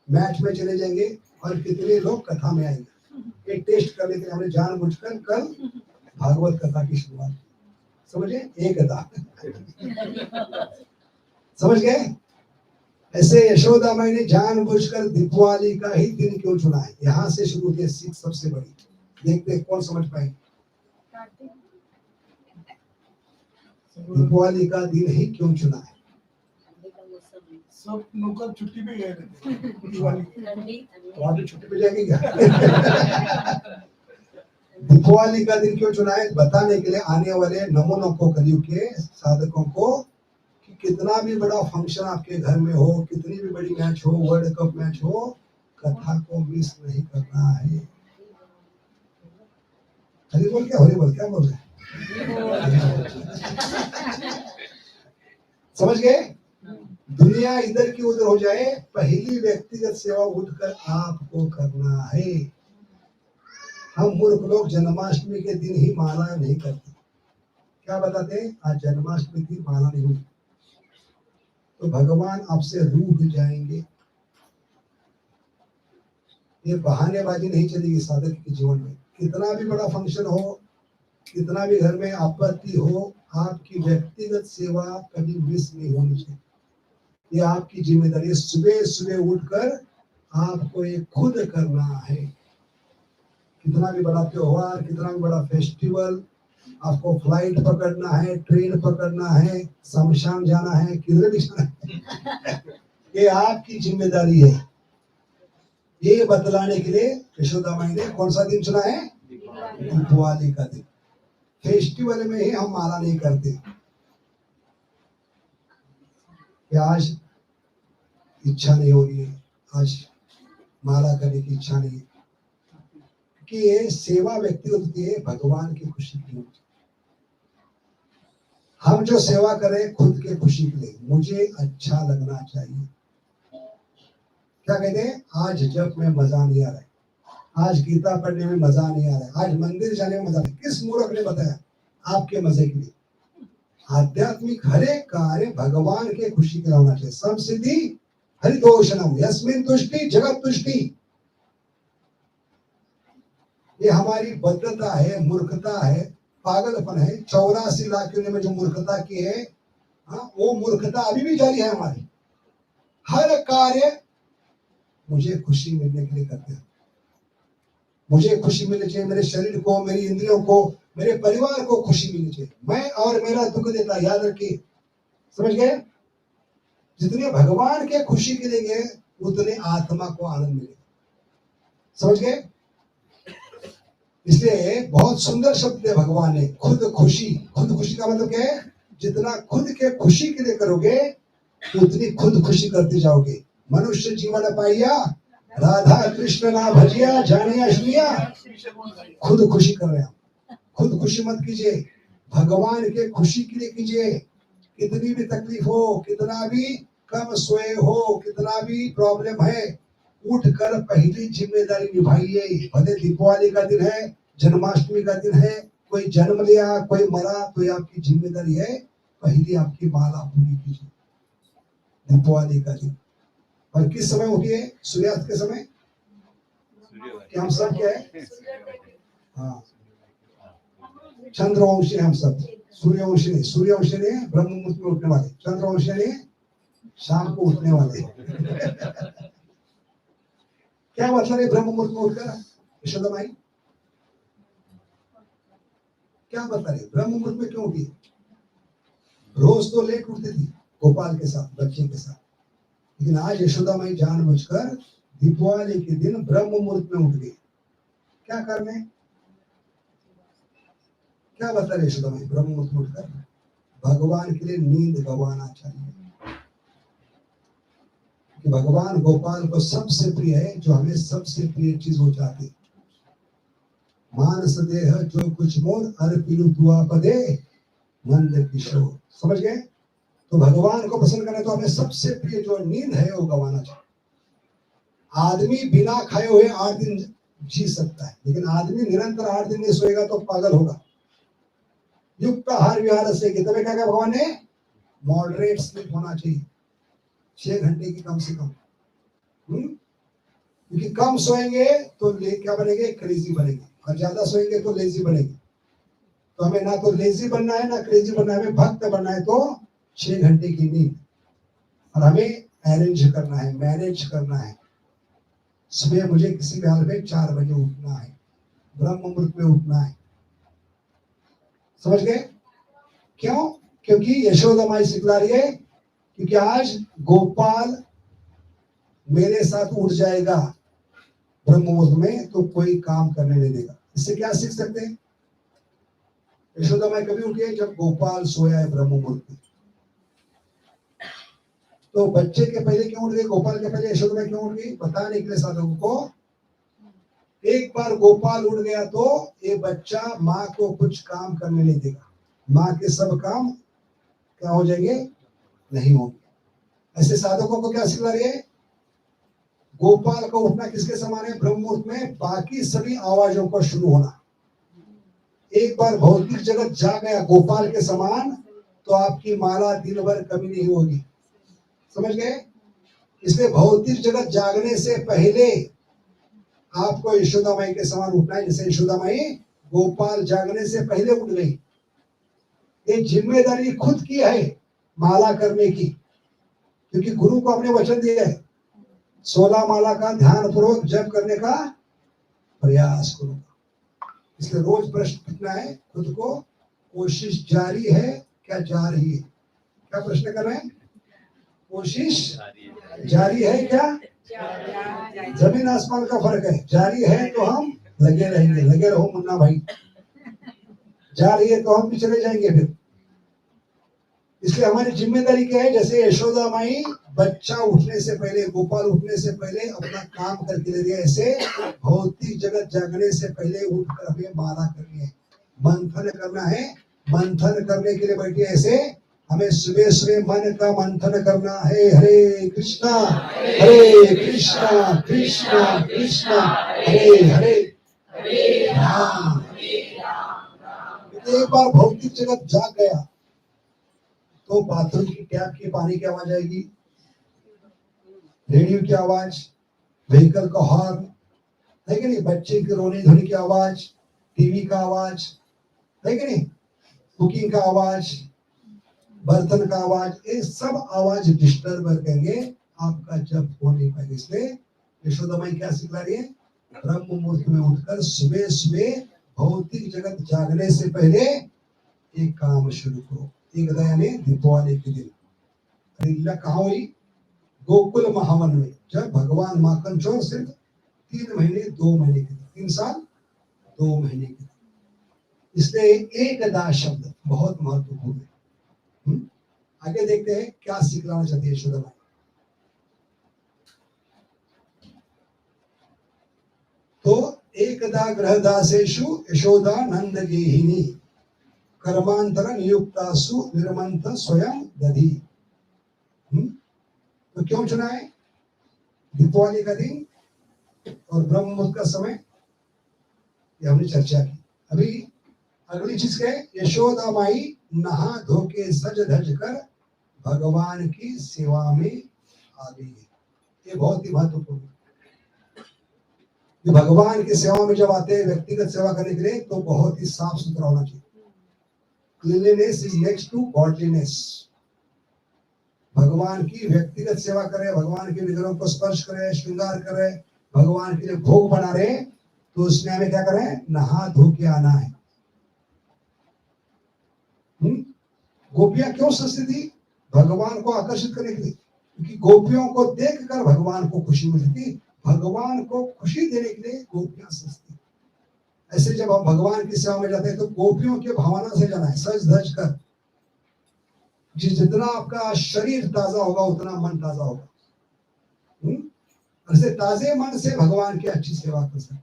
मैच में चले जाएंगे और कितने लोग कथा में आएंगे। ये टेस्ट करने के लिए हमने जानबूझकर कल भागवत कथा की शुरुआत। समझे? एकदा। समझ गए? ऐसे यशोदा माई ने जानबूझकर दीपावली का ही दिन क्यों चुना है? यहाँ से शुरू होती है सीख सबसे बड़ी। देखते हैं कौन समझ पाएंगे। दीपावली का दिन ही क्यों चुना है? सब नौकर छुट्टी पे गए थे दिवाली। तो आप भी छुट्टी पे जाएंगे क्या? दीपावली का दिन क्यों चुना है? बताने के लिए आने वाले नमूनों को, कलयुग के साधकों को, कि कितना भी बड़ा फंक्शन आपके घर में हो, कितनी भी बड़ी मैच हो, वर्ल्ड कप मैच हो, कथा को मिस नहीं करना है। हरी बोल क्या? हरी बोल क्या बोल रहे? समझ गए? दुनिया इधर की उधर हो जाए, पहली व्यक्तिगत सेवा उठकर आपको करना है। हम मूर्ख लोग जन्माष्टमी के दिन ही माला नहीं करते। क्या बताते हैं? आज जन्माष्टमी की माला नहीं हुई तो भगवान आपसे रूठ जाएंगे। ये बहानेबाजी नहीं चलेगी साधक के जीवन में। कितना भी बड़ा फंक्शन हो, कितना भी घर में आपत्ति हो, आपकी व्यक्तिगत सेवा कभी मिस नहीं होनी चाहिए। ये आपकी जिम्मेदारी है। सुबह सुबह उठकर आपको ये खुद करना है। कितना भी बड़ा त्योहार, कितना भी बड़ा फेस्टिवल, आपको फ्लाइट पकड़ना है, ट्रेन पकड़ना है, शमशान जाना है, किधर भी जाना है, ये आपकी जिम्मेदारी है। ये बतलाने के लिए यशोदा माई ने कौन सा दिन चुना है? दीपावली का दिन। फेस्टिवल में ही हम माला नहीं करते। आज इच्छा नहीं हो रही है, आज माला करने की इच्छा नहीं है, कि ये सेवा व्यक्तिगत होती है, भगवान की खुशी की होती है। हम जो सेवा करें खुद के खुशी के लिए, मुझे अच्छा लगना चाहिए। क्या कहते हैं? आज जब में मजा नहीं आ रहा है, आज गीता पढ़ने में मजा नहीं आ रहा है, आज मंदिर जाने में मजा नहीं। किस मूर्ख ने बताया? आपके मजे के लिए। आध्यात्मिक हर एक कार्य भगवान के खुशी के लिए होना चाहिए। सब सिद्धि हरितोषणम यस्मिन तुष्टि जगत तुष्टि। ये हमारी बद्धता है, मूर्खता है, पागलपन है। 84 लाख यूनिट में जो मूर्खता की है, वो मूर्खता अभी भी जारी है हमारी। हर कार्य मुझे खुशी मिलने के लिए करते हैं। मुझे खुशी मिलनी चाहिए, मेरे शरीर को, मेरी इंद्रियों को, मेरे परिवार को खुशी मिलनी चाहिए। मैं और मेरा दुख देता, याद रखिए, समझ गए? जितने भगवान के खुशी के लिए उतने आत्मा को आनंद मिलेगा। समझ गए? इसलिए बहुत सुंदर शब्द है भगवान ने, खुद खुशी। खुद खुशी का मतलब क्या है? जितना खुद के खुशी के लिए करोगे उतनी खुद खुशी करते जाओगे। मनुष्य जीवन पाइया राधा कृष्ण ना भजिया जानिया श्रिया। खुद खुशी कर रहे हैं, खुद खुशी मत कीजिए, भगवान के खुशी के लिए कीजिए। कितनी भी तकलीफ हो, कितना भी कम सोए हो, कितना भी प्रॉब्लम है, उठकर पहली जिम्मेदारी निभाइए। भले दीपावली का दिन है, जन्माष्टमी का दिन है, कोई जन्म लिया, कोई मरा, तो ये आपकी जिम्मेदारी है, पहली आपकी माला पूरी कीजिए दीपावली का दिन। और किस समय उठिए? सूर्यास्त के समय। क्या हम सब क्या है? हाँ, चंद्रवंशी हम सब, सूर्यवंशी नहीं। सूर्यवंशी ने ब्रह्म मुहूर्त में उठने वाले, चंद्रवंशी ने शाम को उठने वाले। क्या मतलब है ब्रह्म मुहूर्त में उठकर? यशोदा माई क्या बता रहे? ब्रह्म मुहूर्त में क्यों उठी? रोज तो लेट उठती थी गोपाल के साथ, बच्चे के साथ, लेकिन आज यशोदा माई जानबूझकर दीपावली के दिन ब्रह्म मुहूर्त में उठ गई। क्या करने? क्या बता रहे यशोदा माई? ब्रह्म मुहूर्त में उठकर भगवान के लिए नींद गंवाना चाहिए, कि भगवान गोपाल को सबसे प्रिय है, जो हमें सबसे प्रिय चीज हो जाती है। मानस देह जो कुछ मोर अर्पिनु तुआ पदे नंद किशोर। समझ गए? तो भगवान को पसंद करना, तो हमें सबसे प्रिय जो नींद है वो गंवाना चाहिए। आदमी बिना खाए हुए 8 दिन जी सकता है, लेकिन आदमी निरंतर 8 दिन नहीं सोएगा तो पागल होगा। युक्त आहार विहार से तभी क्या भगवान ने मॉडरेट स्लीप होना चाहिए, 6 घंटे की कम से कम। क्योंकि कम सोएंगे तो क्या बनेंगे? क्रेजी बनेंगे, और ज्यादा सोएंगे तो लेजी बनेंगे। तो हमें ना तो लेजी बनना है ना क्रेजी बनना है, हमें भक्त बनना है। तो 6 घंटे की नींद, और हमें अरेंज करना है, मैनेज करना है। सुबह मुझे किसी भी हाल में 4 बजे उठना है, ब्रह्म मुहूर्त में उठना है। समझ गए? क्यों? क्योंकि यशोदा माई सिखला रही है, क्योंकि आज गोपाल मेरे साथ उठ जाएगा ब्रह्म मुहूर्त में, तो कोई काम करने नहीं देगा। इससे क्या सीख सकते हैं? यशोदा माई कभी उठी है? जब गोपाल सोया है ब्रह्म मुहूर्त में। तो बच्चे के पहले क्यों उठ गई? गोपाल के पहले यशोदा माई क्यों उठ गई? बताने के लिए साधकों को, एक बार गोपाल उठ गया तो ये बच्चा माँ को कुछ काम करने नहीं देगा। माँ के सब काम क्या हो जाएंगे? नहीं होंगे। ऐसे साधकों को क्या सिखला रही है? गोपाल का उठना किसके समान है? ब्रह्म मुहूर्त में बाकी सभी आवाजों का शुरू होना। एक बार भौतिक जगत जा गया गोपाल के समान, तो आपकी माला दिन भर कमी नहीं होगी। समझ गए? इसलिए भौतिक जगत जागने से पहले आपको यशोदा माई के समान उठना है। जैसे यशोदा माई गोपाल जागने से पहले उठ गई। ये जिम्मेदारी खुद की है माला करने की, क्योंकि गुरु को अपने वचन दिया है 16 माला का ध्यान पूर्वक जप करने का प्रयास करो। इसलिए रोज प्रश्न पूछना है खुद को, कोशिश जारी है क्या जा रही है? क्या प्रश्न कर रहे हैं? कोशिश जारी है क्या? जमीन आसमान का फर्क है। जारी है तो हम लगे रहेंगे, लगे रहो मुन्ना भाई। जा रही है तो हम भी चले जाएंगे फिर। इसलिए हमारी जिम्मेदारी क्या है? जैसे यशोदा माई बच्चा उठने से पहले, गोपाल उठने से पहले अपना काम करके ले रही है, ऐसे भौतिक जगत जागने से पहले उठकर हमें माला करनी है, मंथन करना है। मंथन करने के लिए बैठी है ऐसे हमें सुबह सुबह मन का मंथन करना है। हरे कृष्णा कृष्णा कृष्णा हरे हरे राम। एक बार भौतिक जगत जाग गया तो बाथरूम की टैप की पानी की आवाज आएगी, रेडियो की आवाज, व्हीकल का हॉर्न है कि नहीं, बच्चे की रोने धोने की आवाज, टीवी का आवाज है कि नहीं, कुकिंग का आवाज, बर्तन का आवाज, ये सब आवाज डिस्टर्ब करेंगे, आपका जब हो नहीं पाएगा। इसलिए यशोदा माई क्या सिखला रही है? ब्रह्म मुहूर्त में उठकर सुबह सुबह भौतिक जगत जागने से पहले एक काम शुरू करो। एक यानी दीपावली के दिन लीला कहाँ हुई? गोकुल महावन में, जब भगवान माखन चोर सिर्फ 3 महीने 2 महीने के, 3 साल 2 महीने के। इसलिए एकदा शब्द बहुत महत्वपूर्ण है। आगे देखते हैं क्या सिखलाना चाहती है यशोदा माई। तो एकदा गृहदासेषु यशोदा नंद गेहिनी कर्मांतर नियुक्तासु निर्मंथ स्वयं दधी। तो क्यों चुना है? दीपावली का दिन और ब्रह्म मुहूर्त का समय, ये हमने चर्चा की। अभी अगली चीज क्या है? यशोदा माई नहा धो के सज धज कर भगवान की सेवा में आ गई है। ये बहुत ही महत्वपूर्ण है कि भगवान की सेवा में जब आते हैं व्यक्तिगत सेवा करने के लिए तो बहुत ही साफ सुथरा होना चाहिए। Cleanliness is next to godliness. भगवान की व्यक्तिगत सेवा करें, भगवान के विग्रहों को स्पर्श करें, श्रृंगार करें, भगवान के लिए भोग बना रहे, तो उसमें हमें क्या करें? नहा धो के आना है। गोपियां क्यों सस्ती थी? भगवान को आकर्षित करने के लिए, क्योंकि गोपियों को देखकर भगवान को खुशी मिलती थी। भगवान को खुशी देने के लिए गोपियां सस्ती। ऐसे जब हम भगवान की सेवा में जाते हैं तो गोपियों के भावना से जाना है, सज धज कर। जितना आपका शरीर ताजा होगा उतना मन ताजा होगा। ऐसे ताजे मन से भगवान की अच्छी सेवा कर सकते,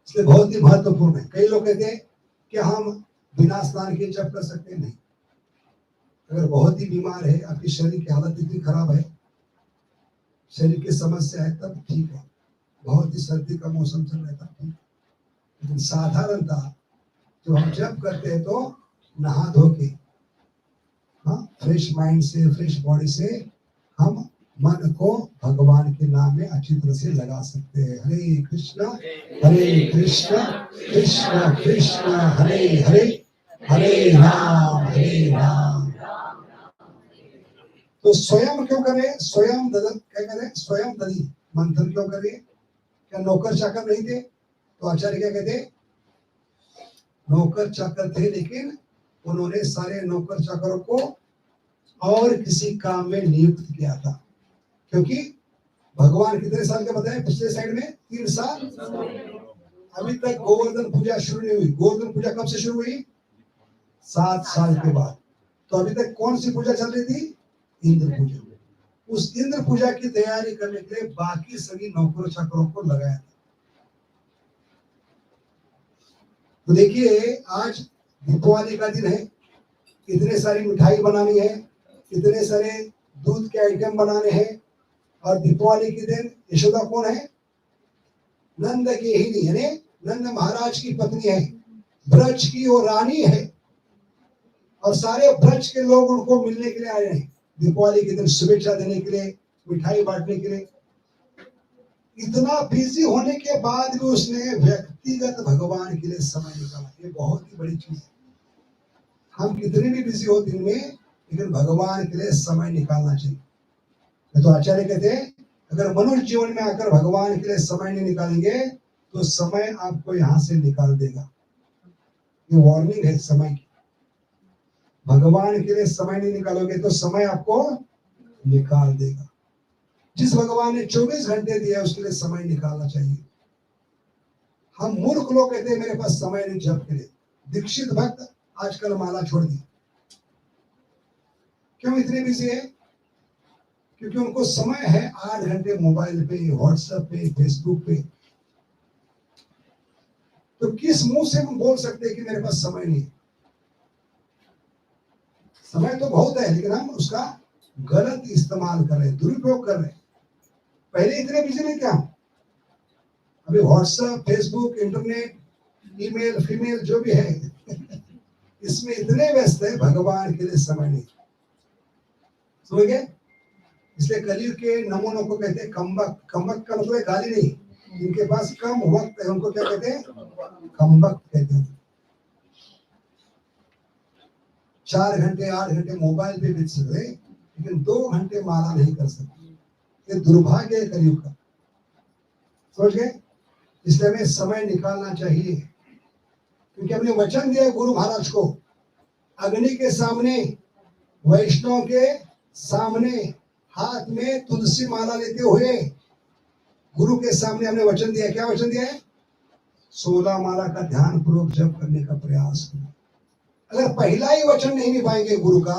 इसलिए बहुत ही महत्वपूर्ण है। कई लोग कहते हैं कि हम बिना स्नान किए जप कर सकते हैं। नहीं, अगर बहुत ही बीमार है, आपकी शरीर की हालत इतनी खराब है, शरीर की समस्या है, तब ठीक है। बहुत ही सर्दी का मौसम चल रहा है तब ठीक है। लेकिन साधारणतः जो हम जप करते हैं तो नहा धो के, फ्रेश माइंड से, फ्रेश बॉडी से हम मन को भगवान के नाम में अच्छी तरह से लगा सकते हैं। हरे कृष्णा कृष्ण कृष्ण हरे हरे, हरे राम तो स्वयं क्यों करें? स्वयं क्या करें? स्वयं दधी मंथन क्यों करें? क्या नौकर चाकर नहीं थे? तो आचार्य क्या कहते? नौकर चाकर थे, लेकिन उन्होंने सारे नौकर चाकरों को और किसी काम में नियुक्त किया था। क्योंकि भगवान कितने साल के बताए? पिछले साइड में 3 साल। अभी तक गोवर्धन पूजा शुरू नहीं हुई। गोवर्धन पूजा कब से शुरू हुई? 7 साल के बाद। तो अभी तक कौन सी पूजा चल रही थी? इंद्र पूजा। उस इंद्र पूजा की तैयारी करने के लिए बाकी सभी नौकरों चाकरों को लगाया था। तो देखिए, आज दीपावली का दिन है, इतने सारी मिठाई बनानी है, इतने सारे दूध के आइटम बनाने हैं। और दीपावली के दिन यशोदा कौन है? नंद की ही यानी नंद महाराज की पत्नी है, ब्रज की वो रानी है। और सारे ब्रज के लोग उनको मिलने के लिए आए हैं दीपावली के दिन, शुभेच्छा देने के लिए, मिठाई बांटने के लिए। इतना बिजी होने के बाद भी उसने व्यक्तिगत भगवान के लिए समय निकाला। ये बहुत ही बड़ी चीज है। हम कितने भी बिजी हो दिन में, लेकिन भगवान के लिए समय निकालना चाहिए। तो आचार्य कहते हैं, अगर मनुष्य जीवन में आकर भगवान के लिए समय नहीं निकालेंगे तो समय आपको यहां से निकाल देगा। ये वार्निंग है समय की। भगवान के लिए समय नहीं निकालोगे तो समय आपको निकाल देगा। जिस भगवान ने 24 घंटे दिया उसके लिए समय निकालना चाहिए। हम मूर्ख लोग कहते हैं मेरे पास समय नहीं जप के लिए। दीक्षित भक्त आजकल माला छोड़ दी। क्यों इतने बिजी है? क्योंकि उनको समय है 8 घंटे मोबाइल पे, व्हाट्सएप पे, फेसबुक पे। तो किस मुंह से हम बोल सकते हैं कि मेरे पास समय नहीं? समय तो बहुत है, लेकिन हम उसका गलत इस्तेमाल कर रहे हैं, दुरुपयोग कर रहे हैं। पहले इतने बिजी नहीं थे हम। अभी WhatsApp, Facebook, internet, email, female जो भी है इसमें इतने व्यस्त है, भगवान के लिए समय नहीं। समझ गए? इसलिए कलयुग के नमूनों को कहते हैं कमबख्त। कमबख्त का मतलब गाली नहीं, जिनके पास कम वक्त है उनको क्या कहते हैं? कमबख्त कहते हैं। 4 घंटे 8 घंटे मोबाइल पे बीत सकते, लेकिन 2 घंटे माला नहीं कर सकते। ये दुर्भाग्य है कलयुग का। समझ गए? इसलिए हमें समय निकालना चाहिए, क्योंकि हमने वचन दिया गुरु महाराज को, अग्नि के सामने, वैष्णव के सामने, हाथ में तुलसी माला लेते हुए गुरु के सामने हमने वचन दिया। क्या वचन दिया है? 16 माला का ध्यान पूर्वक जप करने का प्रयास करें। अगर पहला ही वचन नहीं निभाएंगे गुरु का,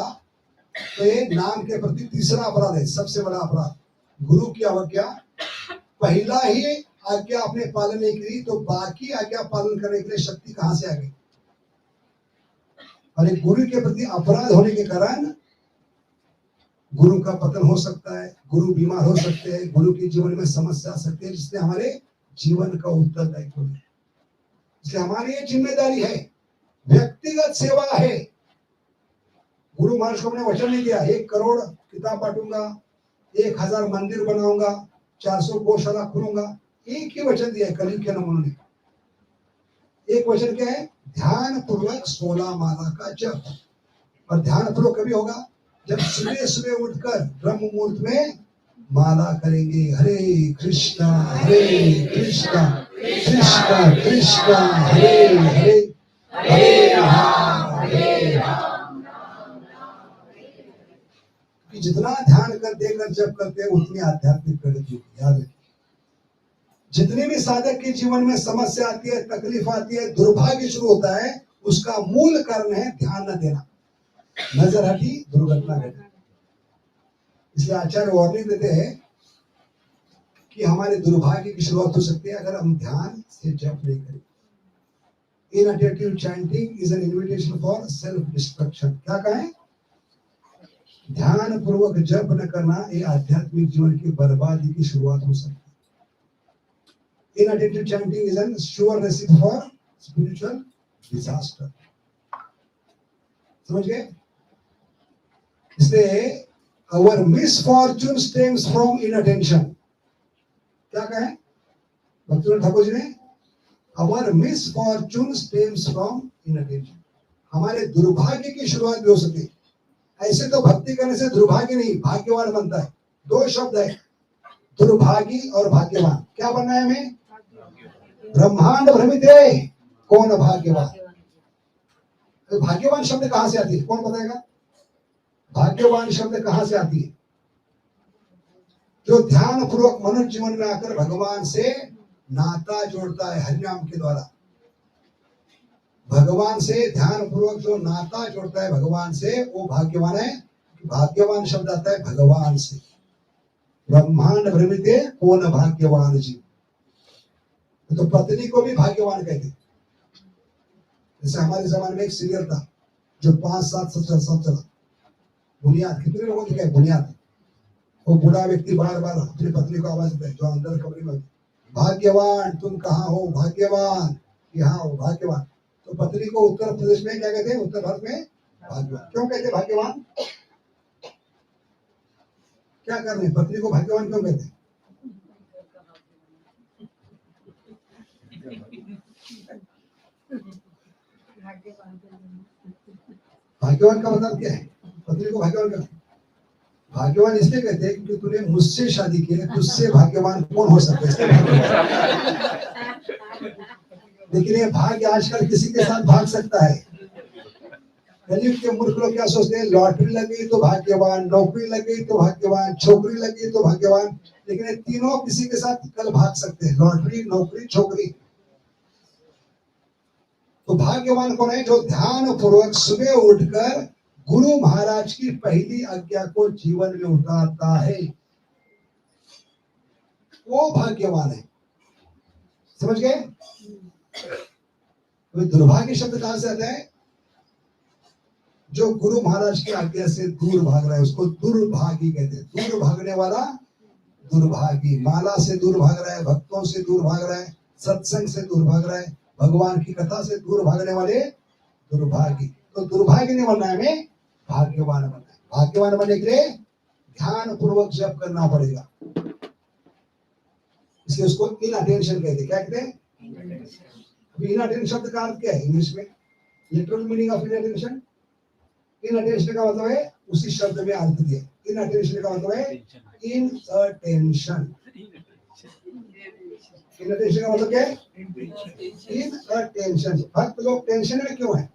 तो ये नाम के प्रति तीसरा अपराध है, सबसे बड़ा अपराध। गुरु की अवज्ञा। पहला ही आज्ञा आपने पालन नहीं करी तो बाकी आज्ञा पालन करने के लिए शक्ति कहां से आ गई? और एक गुरु के प्रति अपराध होने के कारण गुरु का पतन हो सकता है, गुरु बीमार हो सकते हैं, गुरु के जीवन में समस्या आ सकती है, जिससे हमारे जीवन का उत्तरदायित्व है। इसलिए हमारी ये जिम्मेदारी है, व्यक्तिगत सेवा है। गुरु महाराज को हमने वचन नहीं दिया 1 करोड़ किताब बांटूंगा, 1000 मंदिर बनाऊंगा, 400 गौशाला खोलूंगा। एक ही वचन दिया है कलयुग के नमूने ने। एक वचन क्या है? ध्यान पूर्वक 16 माला का जप। और ध्यान पूर्वक कभी होगा? जब सुबह सुबह उठकर ब्रह्म मुहूर्त में माला करेंगे। हरे कृष्णा कृष्णा कृष्णा हरे हरे, हरे राम। कि जितना ध्यान करते कर जप करते हैं उतनी आध्यात्मिक प्रगति होगी। याद रखिए, जितने भी साधक के जीवन में समस्या आती है, तकलीफ आती है, दुर्भाग्य शुरू होता है, उसका मूल कारण है ध्यान न देना। नजर हटी, दुर्घटना घटी। इसलिए आचार्य वार्निंग देते हैं कि हमारे दुर्भाग्य की शुरुआत हो सकती है अगर हम ध्यान से जप नहीं करें। Inattentive chanting is an invitation for self-destruction। क्या कहें? ध्यान पूर्वक जप न करना ये आध्यात्मिक जीवन की बर्बादी की शुरुआत हो सकती है। Inattentive chanting is a sure recipe for spiritual disaster। समझ गए? इसलिए our misfortune stems from inattention। क्या कहें भक्तिनाथ ठाकुर जी ने? our misfortune stems from inattention। हमारे दुर्भाग्य की शुरुआत भी हो सकती है। ऐसे तो भक्ति करने से दुर्भाग्य नहीं, भाग्यवान बनता है। 2 शब्द है, दुर्भागी और भाग्यवान। क्या बनना है हमें? ब्रह्मांड भ्रमित है, कौन भाग्यवान? भाग्यवान शब्द कहां से आती है? कौन बताएगा? भाग्यवान शब्द कहां से आती है? जो ध्यान पूर्वक मनुष्य जीवन में आकर भगवान से नाता जोड़ता है हरिनाम के द्वारा। भगवान से ध्यान पूर्वक जो नाता जोड़ता है भगवान से, वो भाग्यवान है। भाग्यवान शब्द आता है भगवान से। ब्रह्मांड भ्रमित है, कौन भाग्यवान जी। तो पत्नी को भी भाग्यवान कहते। जैसे हमारे जमाने में एक सीरियल था जो 5-7 साल चला, बुनियाद। कितने लोगों ने देखा बुनियाद? वो बूढ़ा व्यक्ति बार बार अपनी पत्नी को आवाज देता है जो अंदर कमरे में, भाग्यवान तुम कहाँ हो, भाग्यवान यहाँ हो, भाग्यवान। तो पत्नी को उत्तर प्रदेश में क्या कहते हैं? उत्तर भारत में भाग्यवान। क्यों कहते हैं भाग्यवान? क्या करने? पत्नी को भाग्यवान क्यों कहते हैं? भाग्यवान का मतलब क्या है? पत्नी को भाग्यवान क्या? भाग्यवान इसलिए कहते हैं क्योंकि तूने मुझसे शादी की है, तुझसे भाग्यवान कौन हो सकता है? लेकिन ये भाग्य आजकल किसी के साथ भाग सकता है। कलयुग के मूर्ख लोग क्या सोचते हैं, लॉटरी लग गई तो भाग्यवान, नौकरी लग गई तो भाग्यवान, छोकरी लग गई तो भाग्यवान। लेकिन ये तीनों किसी के साथ कल भाग सकते हैं, लॉटरी, नौकरी, छोकरी। तो भाग्यवान कौन है? जो ध्यान पूर्वक सुबह उठकर गुरु महाराज की पहली आज्ञा को जीवन में उतारता है, वो भाग्यवान है। समझ गए? तो दुर्भाग्य शब्द कहां से आता है? जो गुरु महाराज की आज्ञा से दूर भाग रहा है उसको दुर्भागी कहते हैं। दूर भागने वाला दुर्भागी। माला से दूर भाग रहा है, भक्तों से दूर भाग रहा है, सत्संग से दूर भाग रहा है, भगवान की कथा से दूर भागने वाले दुर्भागी। तो दुर्भागी नहीं बनना है, हमें भाग्यवान बनना है। भाग्यवान बनने के लिए ध्यान पूर्वक जप करना पड़ेगा। इसलिए उसको इनअटेंशन कहते हैं। क्या कहते हैं? इनअटेंशन शब्द का अर्थ क्या है इंग्लिश में? लिटरल मीनिंग ऑफ इनअटेंशन, इनअटेंशन का मतलब है उसी शब्द में अर्थ दिया। इनअटेंशन का मतलब है इनअटेंशन। इनअटेंशन का मतलब क्या है? इनअटेंशन। भक्त लोग टेंशन में क्यों है?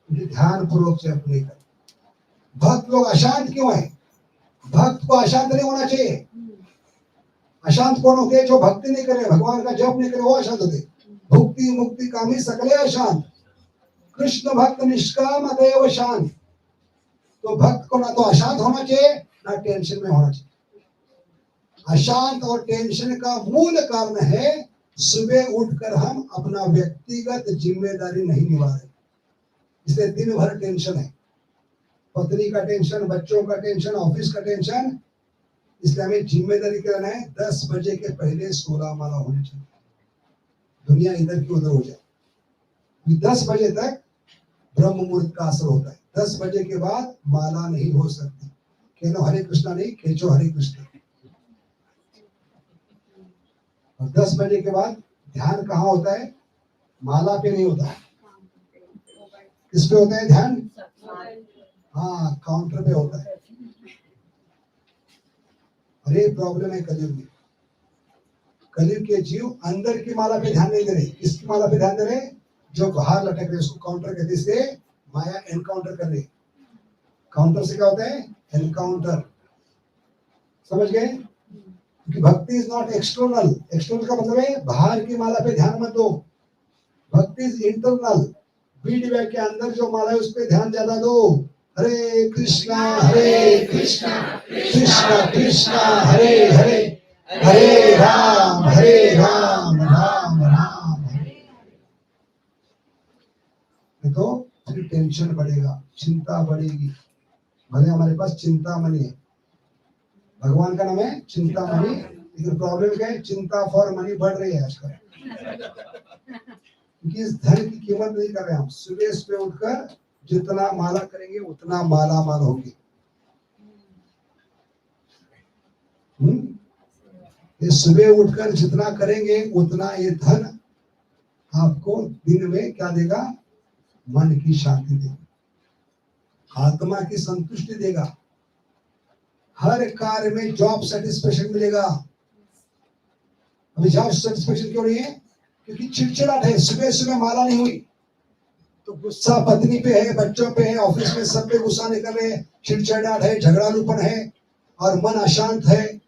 ध्यान पूर्वक जप नहीं कर। भक्त लोग अशांत क्यों है? भक्त को अशांत नहीं होना चाहिए। अशांत कौन होते हैं? जो भक्ति नहीं करे, भगवान का जप नहीं करे, वो अशांत होते। भुक्ति मुक्ति कामी सकले अशांत, कृष्ण भक्त निष्काम अतएव शांत। तो भक्त को ना तो अशांत होना चाहिए ना टेंशन में होना चाहिए। अशांत और टेंशन का मूल कारण है सुबह उठकर हम अपना व्यक्तिगत जिम्मेदारी नहीं निभा रहे, इसलिए दिन भर टेंशन है। पत्नी का टेंशन, बच्चों का टेंशन, ऑफिस का टेंशन। इसलिए हमें जिम्मेदारी करना है 10 बजे के पहले 16 माला होनी चाहिए, दुनिया इधर की उधर हो जाए। 10 बजे तक ब्रह्म मुहूर्त का असर होता है। 10 बजे के बाद माला नहीं हो सकती। कहना हरे कृष्णा नहीं, खींचो हरे कृष्णा। और 10 बजे के बाद ध्यान कहाँ होता है? माला पे नहीं होता है। किस पे होता है ध्यान? हाँ, काउंटर पे होता है। अरे प्रॉब्लम है कलयुग में। कलयुग के जीव अंदर की माला पे ध्यान नहीं दे रहे। किसकी माला पे ध्यान दे रहे? जो बाहर लटक रहे, उसको काउंटर कहते हैं। इसलिए माया एनकाउंटर कर रही। काउंटर से क्या होता है? एनकाउंटर। समझ गए? क्योंकि भक्ति इज नॉट एक्सटर्नल। एक्सटर्नल का मतलब है बाहर की माला पे ध्यान मत दो। भक्ति इज इंटरनल। बीड बैग के अंदर जो माला है उस पर ध्यान ज्यादा दो। हरे कृष्णा कृष्णा कृष्णा हरे हरे, हरे राम राम राम हरे। देखो फिर टेंशन बढ़ेगा, चिंता बढ़ेगी। भले हमारे पास चिंतामणि है, भगवान का नाम है चिंतामणि, लेकिन प्रॉब्लम क्या है? चिंता फॉर मनी बढ़ रही है आजकल, क्योंकि इस धन की कीमत नहीं कर रहे हम। सुबह सुबह उठकर जितना माला करेंगे उतना माला माल होंगे। ये सुबह उठकर जितना करेंगे उतना ये धन आपको दिन में क्या देगा? मन की शांति देगा, आत्मा की संतुष्टि देगा, हर कार्य में जॉब सेटिस्फेक्शन मिलेगा। अभी जॉब सेटिस्फेक्शन क्यों नहीं है? क्योंकि चिड़चिड़ाहट है। सुबह सुबह माला नहीं हुई तो गुस्सा पत्नी पे है, बच्चों पे है, ऑफिस में सब पे गुस्सा निकल रहे हैं, चिड़चिड़ाहट है, झगड़ालूपन है और मन अशांत है,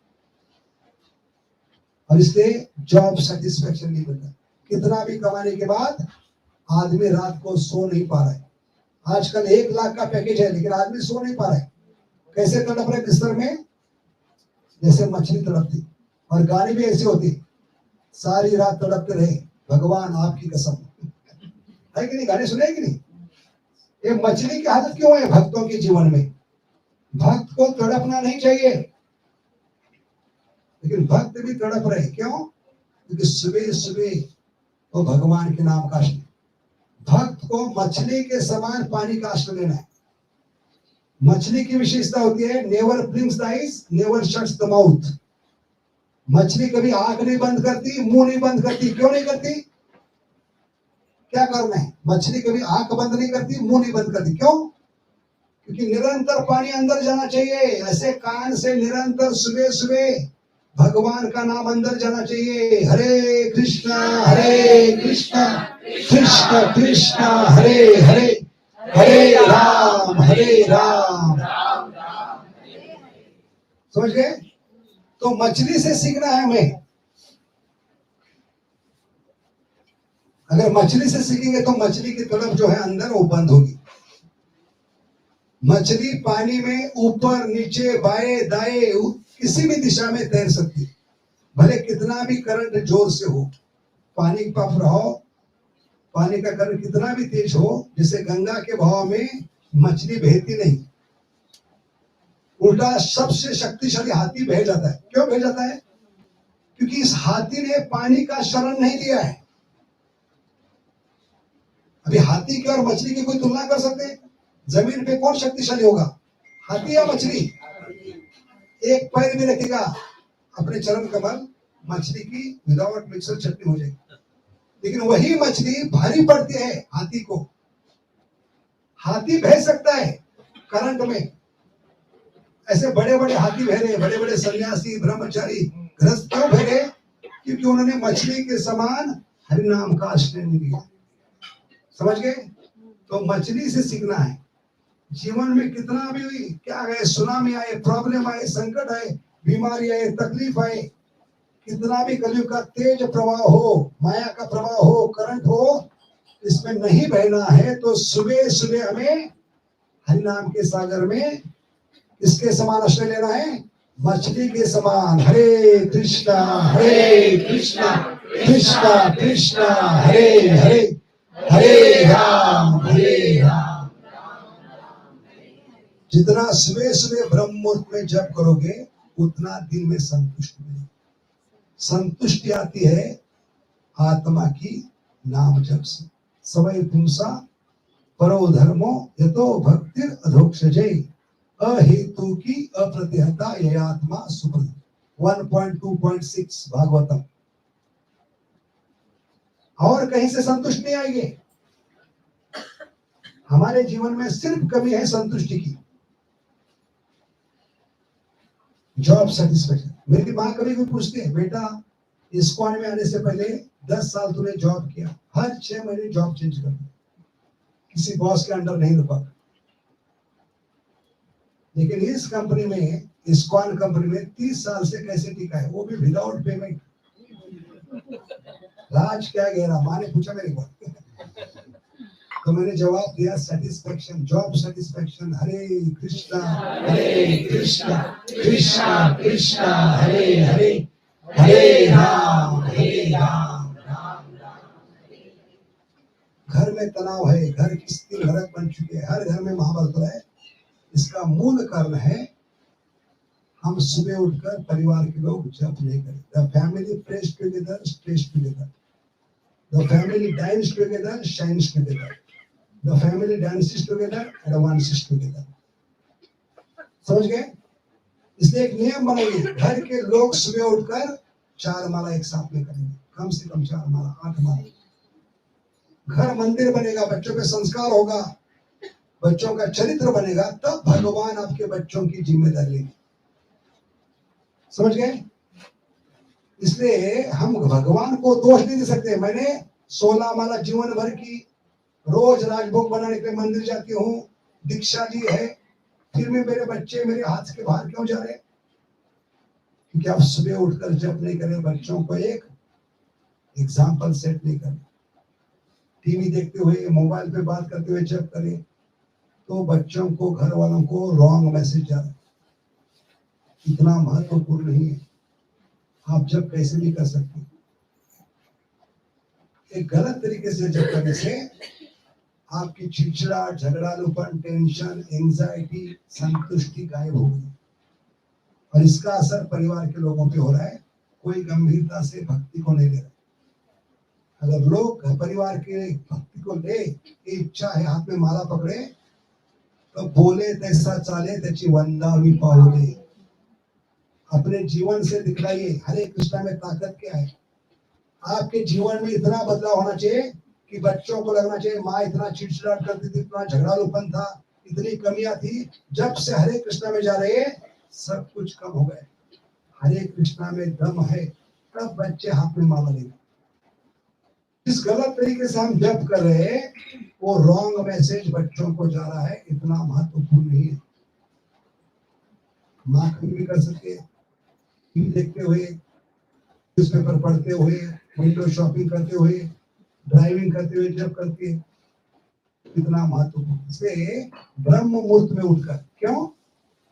और इसलिए जॉब सेटिस्फेक्शन नहीं मिलता। कितना भी कमाने के बाद आदमी रात को सो नहीं पा रहा है। आजकल 1 लाख का पैकेज है लेकिन आदमी सो नहीं पा रहा है। कैसे तड़प रहे बिस्तर में? जैसे मछली तड़पती। और गाने भी ऐसे होती, सारी रात तड़पते रहे भगवान आपकी कसम, है कि नहीं? गाने सुने कि नहीं? ये मछली की हालत क्यों है भक्तों के जीवन में? भक्त को तड़पना नहीं चाहिए, लेकिन भक्त भी तड़प रहे। क्यों? क्योंकि सुबह सुबह वो भगवान के नाम का आश्रय। भक्त को मछली के समान पानी का आश्रय लेना है। मछली की विशेषता होती है never blinks the eyes, never shuts the mouth. मछली कभी आंख नहीं बंद करती, मुंह नहीं बंद करती। क्यों नहीं करती? क्या करना है? मछली कभी आंख बंद नहीं करती, मुंह नहीं बंद करती। क्यों? क्योंकि निरंतर पानी अंदर जाना चाहिए। ऐसे कान से निरंतर सुबह सुबह भगवान का नाम अंदर जाना चाहिए। हरे कृष्णा कृष्ण कृष्ण हरे हरे, हरे राम हरे राम। समझ गए? तो मछली से सीखना है हमें। अगर मछली से सीखेंगे तो मछली की तड़प जो है अंदर वो बंद होगी। मछली पानी में ऊपर नीचे बाएं दाएं किसी भी दिशा में तैर सकती है, भले कितना भी करंट जोर से हो। पानी का प्रभाव, पानी का करंट कितना भी तेज हो, जैसे गंगा के बहाव में मछली बहती नहीं। उल्टा सबसे शक्तिशाली हाथी बह जाता है। क्यों बह जाता है? क्योंकि इस हाथी ने पानी का शरण नहीं लिया है। अभी हाथी की और मछली की कोई तुलना कर सकते हैं? जमीन पे कौन शक्तिशाली होगा, हाथी या मछली? एक पैर भी रखेगा अपने चरण कमल, मछली की विदाउट मिक्सर चटनी हो जाएगी। लेकिन वही मछली भारी पड़ती है हाथी को। हाथी बह सकता है करंट में। ऐसे बड़े बड़े हाथी बह रहे, बड़े बड़े सन्यासी ब्रह्मचारी गृहस्थ क्यों बह रहे? क्योंकि उन्होंने मछली के समान हरि नाम का आश्रय नहीं लिया। समझ गए? तो मछली से सीखना है। जीवन में कितना भी क्या आए, सुनामी आए, प्रॉब्लम आए, संकट आए, बीमारी आए, तकलीफ आए, कितना भी कलयुग का तेज प्रवाह हो, माया का प्रवाह हो, करंट हो, इसमें नहीं बहना है। तो सुबह सुबह हमें हरि नाम के सागर में इसके समान आश्रय लेना है, मछली के समान। हरे कृष्णा कृष्णा कृष्ण हरे हरे, हरे राम हरे राम। जितना सुबह सुबह ब्रह्म मुहूर्त में जप करोगे उतना दिन में संतुष्टि मिलेगी। संतुष्टि आती है आत्मा की नाम जप से। सवै पुंसा परो धर्मो यतो भक्तिर अधोक्षजै, अहेतु की अप्रतिहता ये आत्मा सुप्रद। 1.2.6 भागवतम। और कहीं से संतुष्ट नहीं आएंगे। हमारे जीवन में सिर्फ कमी है संतुष्टि की। Job satisfaction. मेरी माँ कभी भी पूछती है, बेटा इस्कॉन में आने से पहले 10 साल तूने जॉब किया, हर 6 महीने जॉब चेंज कर दिया, किसी बॉस के अंडर नहीं रुका। लेकिन इस कंपनी में, इस्कॉन कंपनी में 30 साल से कैसे टिका है, वो भी विदाउट पेमेंट। राज क्या गहरा? माँ ने पूछा मेरे को तो मैंने जवाब दिया, सेटिस्फेक्शन, जॉब सेटिस्फेक्शन। हरे कृष्णा कृष्ण कृष्ण हरे हरे, हरे राम राम राम। घर में तनाव है, घर की स्थिति नरक बन चुकी है, हर घर में महाभारत है। इसका मूल कारण है हम सुबह उठकर परिवार के लोग जप नहीं करें। The family press together, stress together. The family dance together, shines together. The family dances together and dances together. समझ गए? इसलिए एक नियम बनाइए, घर के लोग सुबह उठकर 4 माला एक साथ में करेंगे, कम से कम 4 माला, 8 माला। घर मंदिर बनेगा, बच्चों पे संस्कार होगा, बच्चों का चरित्र बनेगा, तब भगवान आपके बच्चों की जिम्मेदारी लेंगे। समझ गए? इसलिए हम भगवान को दोष नहीं दे सकते। मैंने 16 माला जीवन भर की, रोज राजभोग बनाने के लिए मंदिर जाती हूँ, दीक्षा ली है, फिर भी मेरे बच्चे मेरे हाथ के बाहर क्यों जा रहे? क्योंकि आप सुबह उठकर जप नहीं करें, बच्चों को एक एग्जाम्पल सेट नहीं करें। टीवी देखते हुए, मोबाइल पे बात करते हुए जप करें तो बच्चों को, घर वालों को रॉन्ग मैसेज जा रहा है। इतना महत्वपूर्ण नहीं है, आप जप कैसे भी कर सकते। एक गलत तरीके से जप करने से आपकी चिड़चिड़ा, झगड़ालूपन, टेंशन, एंजाइटी, संतुष्टि गायब हो गई और इसका असर परिवार के लोगों पे हो रहा है। कोई गंभीरता से भक्ति को नहीं ले रहा। अगर लोग परिवार के भक्ति को ले, इच्छा है, हाथ में माला पकड़े तो बोले तैसा चाले त्याची वंदावी पाऊ दे। अपने जीवन से दिखलाइए हरे कृष्णा में ताकत क्या है। आपके जीवन में इतना बदलाव होना चाहिए कि बच्चों को लगना चाहिए माँ इतना चिड़चिड़ाहट करती थी, इतना झगड़ालूपन था, इतनी कमियां थी, जब से हरे कृष्णा में जा रहे हैं सब कुछ कम हो गए। हरे कृष्णा में दम है, तब बच्चे हाथ में माला लेंगे। जिस गलत तरीके से हम जप कर रहे हैं वो रॉन्ग मैसेज बच्चों को जा रहा है, इतना महत्वपूर्ण नहीं है। मार्केटिंग भी कर सकते हैं, टीवी देखते हुए, न्यूज़पेपर पढ़ते हुए, विंडो शॉपिंग करते हुए, ड्राइविंग करते हुए जब करते हैं, इतना महत्वपूर्ण। इसलिए ब्रह्म मुहूर्त में उठकर, क्यों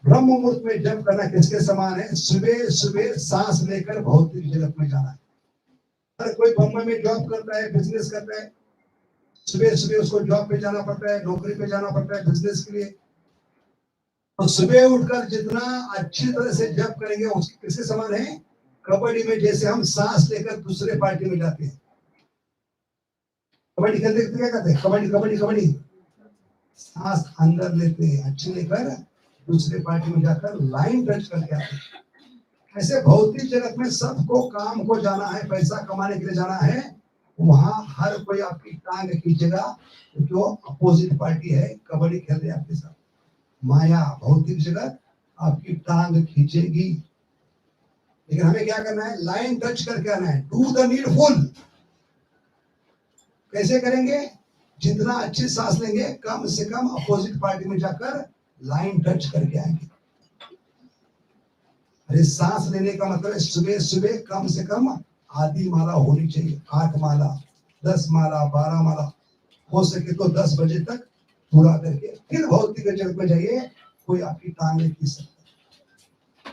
ब्रह्म मुहूर्त में जप करना किसके समान है? सुबह सुबह सांस लेकर भौतिक जगत में जाना है। हर कोई बम्बई में जॉब करता है, बिजनेस करता है, सुबह सुबह उसको जॉब पे जाना पड़ता है, नौकरी पे जाना पड़ता है बिजनेस के लिए। तो सुबह उठकर जितना अच्छी तरह से जप करेंगे उसके किसके समान है? कबड्डी में जैसे हम सांस लेकर दूसरे पार्टी में जाते हैं। कबड्डी खेलते क्या करते हैं? कबड्डी कबड्डी कबड्डी, सांस अंदर लेते हैं अच्छी लेकर, दूसरे पार्टी में जाकर लाइन टच करके आते हैं। ऐसे भौतिक जगत में सबको काम को जाना है, पैसा कमाने के लिए जाना है, वहां हर कोई आपकी टांग खींचेगा। जो अपोजिट पार्टी है कबड्डी खेल रहे आपके साथ, माया भौतिक जगत आपकी टांग खींचेगी। लेकिन हमें क्या करना है? लाइन टच करके आना है, डू द नीडफुल। कैसे करेंगे? जितना अच्छी सांस लेंगे कम से कम अपोजिट पार्टी में जाकर लाइन टच करके आएंगे। अरे सांस लेने का मतलब है सुबह सुबह कम से कम आधी माला होनी चाहिए, 8 माला, 10 माला, 12 माला, हो सके तो 10 बजे तक पूरा करके फिर भौतिक जगत में जाइए, कोई आपकी टांग नहीं खींच सकता।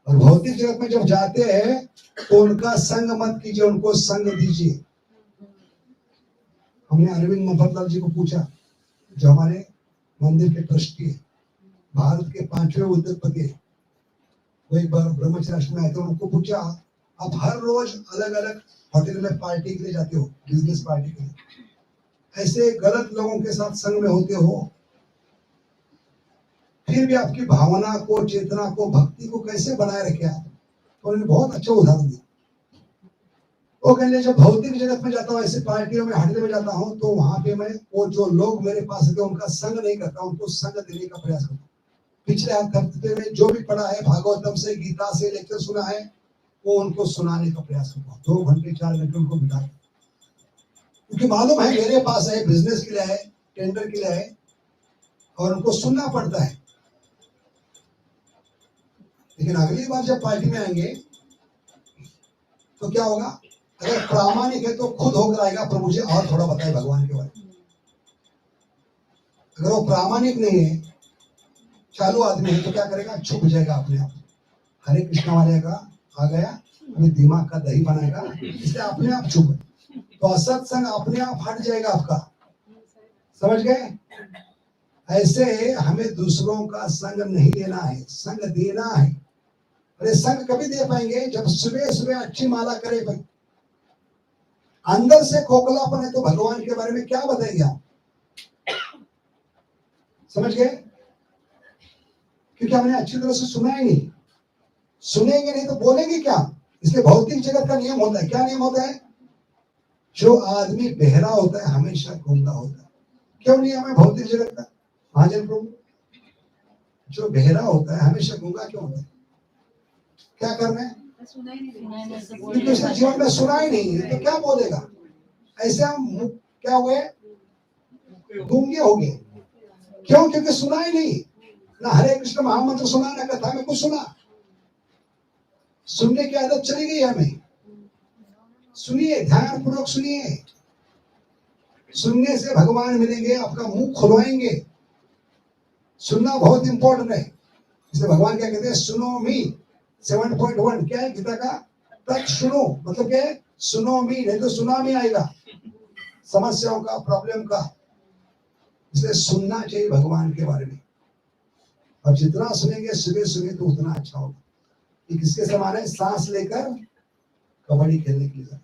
और भौतिक जगत में जब जाते हैं तो उनका संग मत कीजिए, उनको संग दीजिए। हमने अरविंद मुफद्दल जी को पूछा, जो हमारे मंदिर के ट्रस्टी है, भारत के 5वें उद्योगपति है, वो एक बार ब्रह्मचर्य में आए थे, उनको पूछा आप हर रोज अलग अलग होटल में पार्टी के लिए जाते हो, बिजनेस पार्टी के लिए, ऐसे गलत लोगों के साथ संग में होते हो, फिर भी आपकी भावना को, चेतना को, भक्ति को कैसे बनाए रखे आप? तो उन्होंने बहुत अच्छा उदाहरण दिया। वो कहने जब भौतिक जगत में जाता हूँ, ऐसे पार्टियों में हटने में जाता हूँ, तो वहां पे मैं वो जो लोग मेरे पास आते उनका संग नहीं करता, उनको संग देने का प्रयास करता हूँ। पिछले हफ्ते में जो भी पढ़ा है, भागवतम से, गीता से लेकर सुना है, वो उनको सुनाने का प्रयास करता हूँ। 2 घंटे 4 घंटे उनको बिता, क्योंकि मालूम है मेरे पास है, बिजनेस के लिए है, टेंडर के लिए है, और उनको सुनना पड़ता है। लेकिन अगली बार जब पार्टी में आएंगे तो क्या होगा? अगर प्रामाणिक है तो खुद होकर आएगा, प्रभु जी और थोड़ा बताए भगवान के बारे में। अगर वो प्रामाणिक नहीं है, चालू आदमी है, तो क्या करेगा? छुप जाएगा अपने आप। हरे कृष्ण वाले का आ गया, अपने दिमाग का दही बनाएगा, इसलिए अपने आप छुप। तो असत्संग अपने आप हट जाएगा आपका, समझ गए? ऐसे हमें दूसरों का संग नहीं लेना है, संग देना है। अरे संग कभी दे पाएंगे? जब सुबह सुबह अच्छी माला करे भाई। अंदर से खोखलापन है तो भगवान के बारे में क्या बताएंगे आप? समझ गए? क्योंकि हमने अच्छी तरह से सुना ही नहीं, सुनेंगे नहीं तो बोलेंगे क्या? इसलिए भौतिक जगत का नियम होता है, क्या नियम होता है? जो आदमी बहरा होता है हमेशा गूंगा होता है। क्यों नियम है भौतिक जगत का? महाजन प्रभु, जो बहरा होता है हमेशा गूंगा क्यों होता है? क्या करना है? क्योंकि उसने जीवन में सुना ही नहीं है, तो क्या बोलेगा? ऐसे हम क्या हुए? गूंगे हो गए। क्यों? क्योंकि सुना ही नहीं, ना हरे कृष्ण महामंत्र सुना, ना कथा में कुछ सुना। सुनने की आदत चली गई हमें। सुनिए, ध्यान पूर्वक सुनिए। सुनने से भगवान मिलेंगे, आपका मुंह खुलवाएंगे। सुनना बहुत इंपॉर्टेंट है। इसलिए भगवान क्या कहते हैं? सुनो मी 7.1 क्या है गीता का? तक सुनो, मतलब क्या है? सुनो मी, नहीं तो सुनामी आएगा समस्याओं का, प्रॉब्लम का। इसलिए सुनना चाहिए भगवान के बारे में, और जितना सुनेंगे सुबह सुबह तो उतना अच्छा होगा। ये किसके समान है? सांस लेकर कबड्डी खेलने के लिए।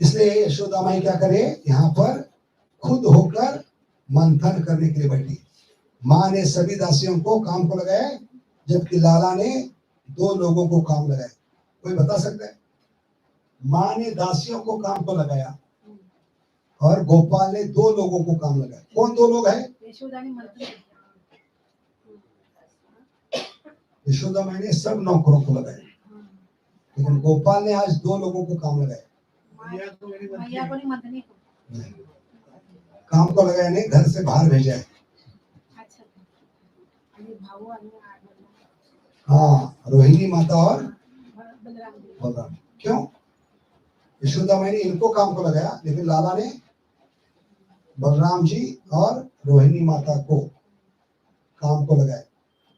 इसलिए यशोदा माई क्या करे? यहाँ पर खुद होकर मंथन करने के लिए बैठी। माँ ने सभी दासियों को काम को लगाया, जबकि लाला ने 2 लोगों को काम लगाया। कोई बता सकता है? माँ ने दासियों को काम को लगाया और गोपाल ने 2 लोगों को काम लगाया। कौन 2 लोग है? यशोदा माई ने सब नौकरों को लगाया, लेकिन गोपाल ने आज 2 लोगों को काम लगाया। मैया तो मेरी बनती मैया है। को नहीं मंथनी को। नहीं, काम को लगाया नहीं, घर से बाहर भेजा है। अच्छा आणि भाऊ आणि हाँ, रोहिणी माता और बलराम जी। बलराम। क्यों? यशोदा माई ने इनको काम को लगाया, लेकिन लाला ने बलराम जी और रोहिणी माता को काम को लगाया।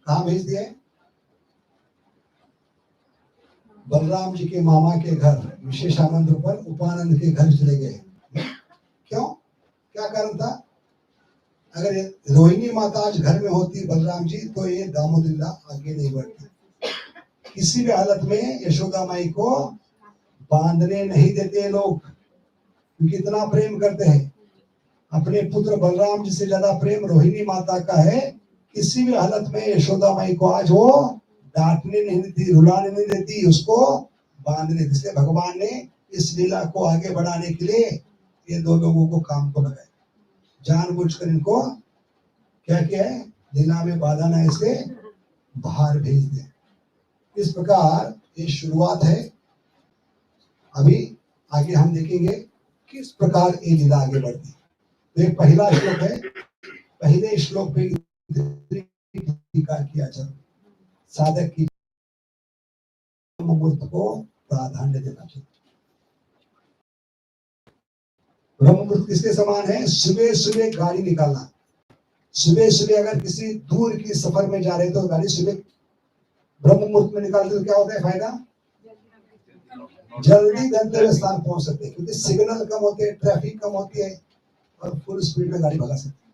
कहाँ भेज दिए? बलराम जी के मामा के घर विशेषानंद पर उपानंद के घर चले गए। क्यों? क्या कारण था? अगर ये रोहिणी माता आज घर में होती बलराम जी, तो ये दामोदर आगे नहीं बढ़ती। किसी भी हालत में यशोदा माई को बांधने नहीं देते लोग, क्योंकि इतना प्रेम करते हैं। अपने पुत्र बलराम जी से ज्यादा प्रेम रोहिणी माता का है। किसी भी हालत में यशोदा माई को आज वो डांटने नहीं देती, रुलाने नहीं देती, उसको बांधने। इसलिए भगवान ने इस लीला को आगे बढ़ाने के लिए ये 2 लोगों को काम को लगाया। जानबूझकर इनको क्या किया है? लीला में बाधा न ऐसे बाहर भेज दे। इस प्रकार ये शुरुआत है। अभी आगे हम देखेंगे किस प्रकार ये लीला आगे बढ़ती है। तो एक पहला श्लोक है, पहले श्लोक पे टीका किया चल साधक की मुहूर्त को प्राधान्य देना चाहिए। ब्रह्म मुहूर्त किसके समान है? सुबह सुबह गाड़ी निकालना। सुबह सुबह अगर किसी दूर की सफर में जा रहे तो गाड़ी सुबह ब्रह्म मुहूर्त में निकालते तो क्या होता है फायदा? जल्दी गंतव्य स्थान पहुंच सकते हैं, क्योंकि सिग्नल कम होते हैं, ट्रैफिक कम होती है और फुल स्पीड में गाड़ी भगा सकते हैं।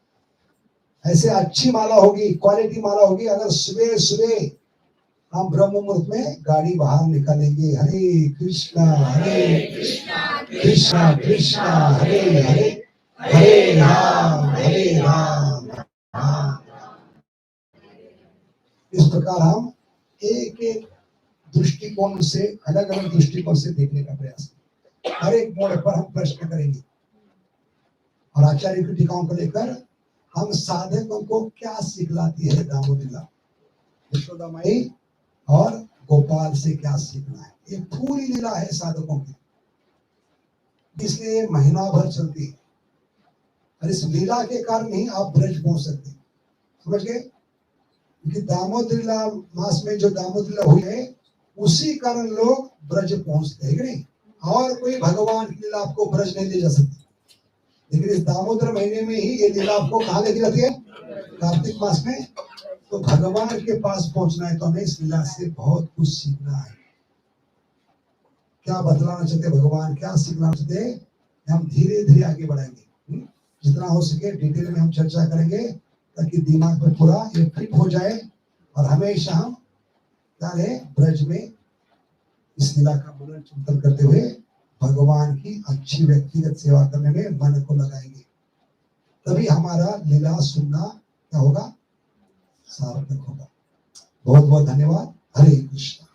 ऐसे अच्छी माला होगी, क्वालिटी माला होगी अगर सुबह सुबह हम ब्रह्म मुहूर्त में गाड़ी बाहर निकालेंगे। हरे कृष्णा कृष्णा कृष्णा हरे हरे, हरे राम इस प्रकार हम एक एक दृष्टिकोण से, अलग अलग दृष्टिकोण से देखने का प्रयास करें। हर एक मोड़ पर हम प्रश्न करेंगे और आचार्य की टीकाओं को लेकर हम साधकों को क्या सिखलाती है दामोदर, यशोदा माई और गोपाल से क्या सीखना है। ये पूरी लीला है साधकों की, इसलिए महीना भर चलती है। और इस लीला के कारण ही आप ब्रज पहुंच सकते हैं। समझ गए? क्योंकि दामोदर मास में जो दामोदर हुई है उसी कारण लोग ब्रज पहुंचते हैं कि नहीं। और कोई भगवान की लीला आपको ब्रज नहीं ले जा सकती, लेकिन इस दामोदर महीने में ही ये लीला आपको कहाँ लेके जाती है? कार्तिक मास में। तो भगवान के पास पहुंचना है तो हमें इस लीला से बहुत कुछ सीखना है। क्या बतलाना चाहते भगवान, क्या सीखना चाहते, हम धीरे धीरे आगे बढ़ाएंगे। जितना हो सके डिटेल में हम चर्चा करेंगे ताकि दिमाग पर पूरा ये फिट हो जाए और हमेशा हम क्या रहे? ब्रज में इस लीला का मनन चिंतन करते हुए भगवान की अच्छी व्यक्तिगत सेवा करने में मन को लगाएंगे। तभी हमारा लीला सुनना क्या होगा? सार्थक होगा। बहुत बहुत धन्यवाद। हरे कृष्ण।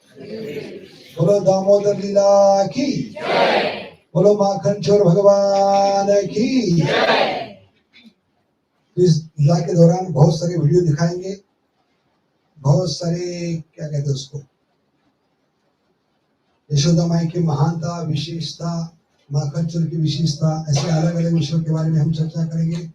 बोलो दामोदर लीला की जय। बोलो माखन चोर भगवान की जय। इस लीला के दौरान बहुत सारे वीडियो दिखाएंगे, बहुत सारे क्या कहते हैं उसको, यशोदा माई की महानता, विशेषता, माखन चोर की विशेषता, ऐसे अलग अलग विषयों के बारे में हम चर्चा करेंगे।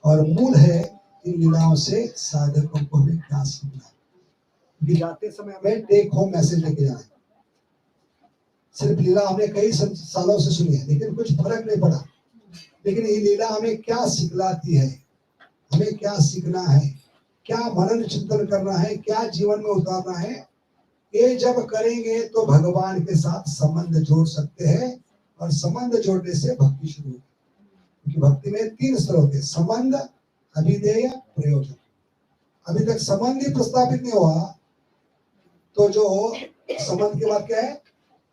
और मूल है इन लीलाओं से साधकों को भी क्या सीखना है। जाते समय हमें टेक होम मैसेज लेके जाना है। सिर्फ लीला हमने कई सालों से सुनी है लेकिन कुछ फर्क नहीं पड़ा। लेकिन ये लीला हमें क्या सिखलाती है, हमें क्या सीखना है, क्या मनन चिंतन करना है, क्या जीवन में उतारना है, ये जब करेंगे तो भगवान के साथ संबंध जोड़ सकते हैं। और संबंध जोड़ने से भक्ति शुरू होगी। क्योंकि भक्ति में 3 स्तर होते हैं: संबंध, अभिधेय, प्रयोजन। अभी तक संबंध ही प्रस्तावित नहीं हुआ तो जो संबंध के बाद क्या है?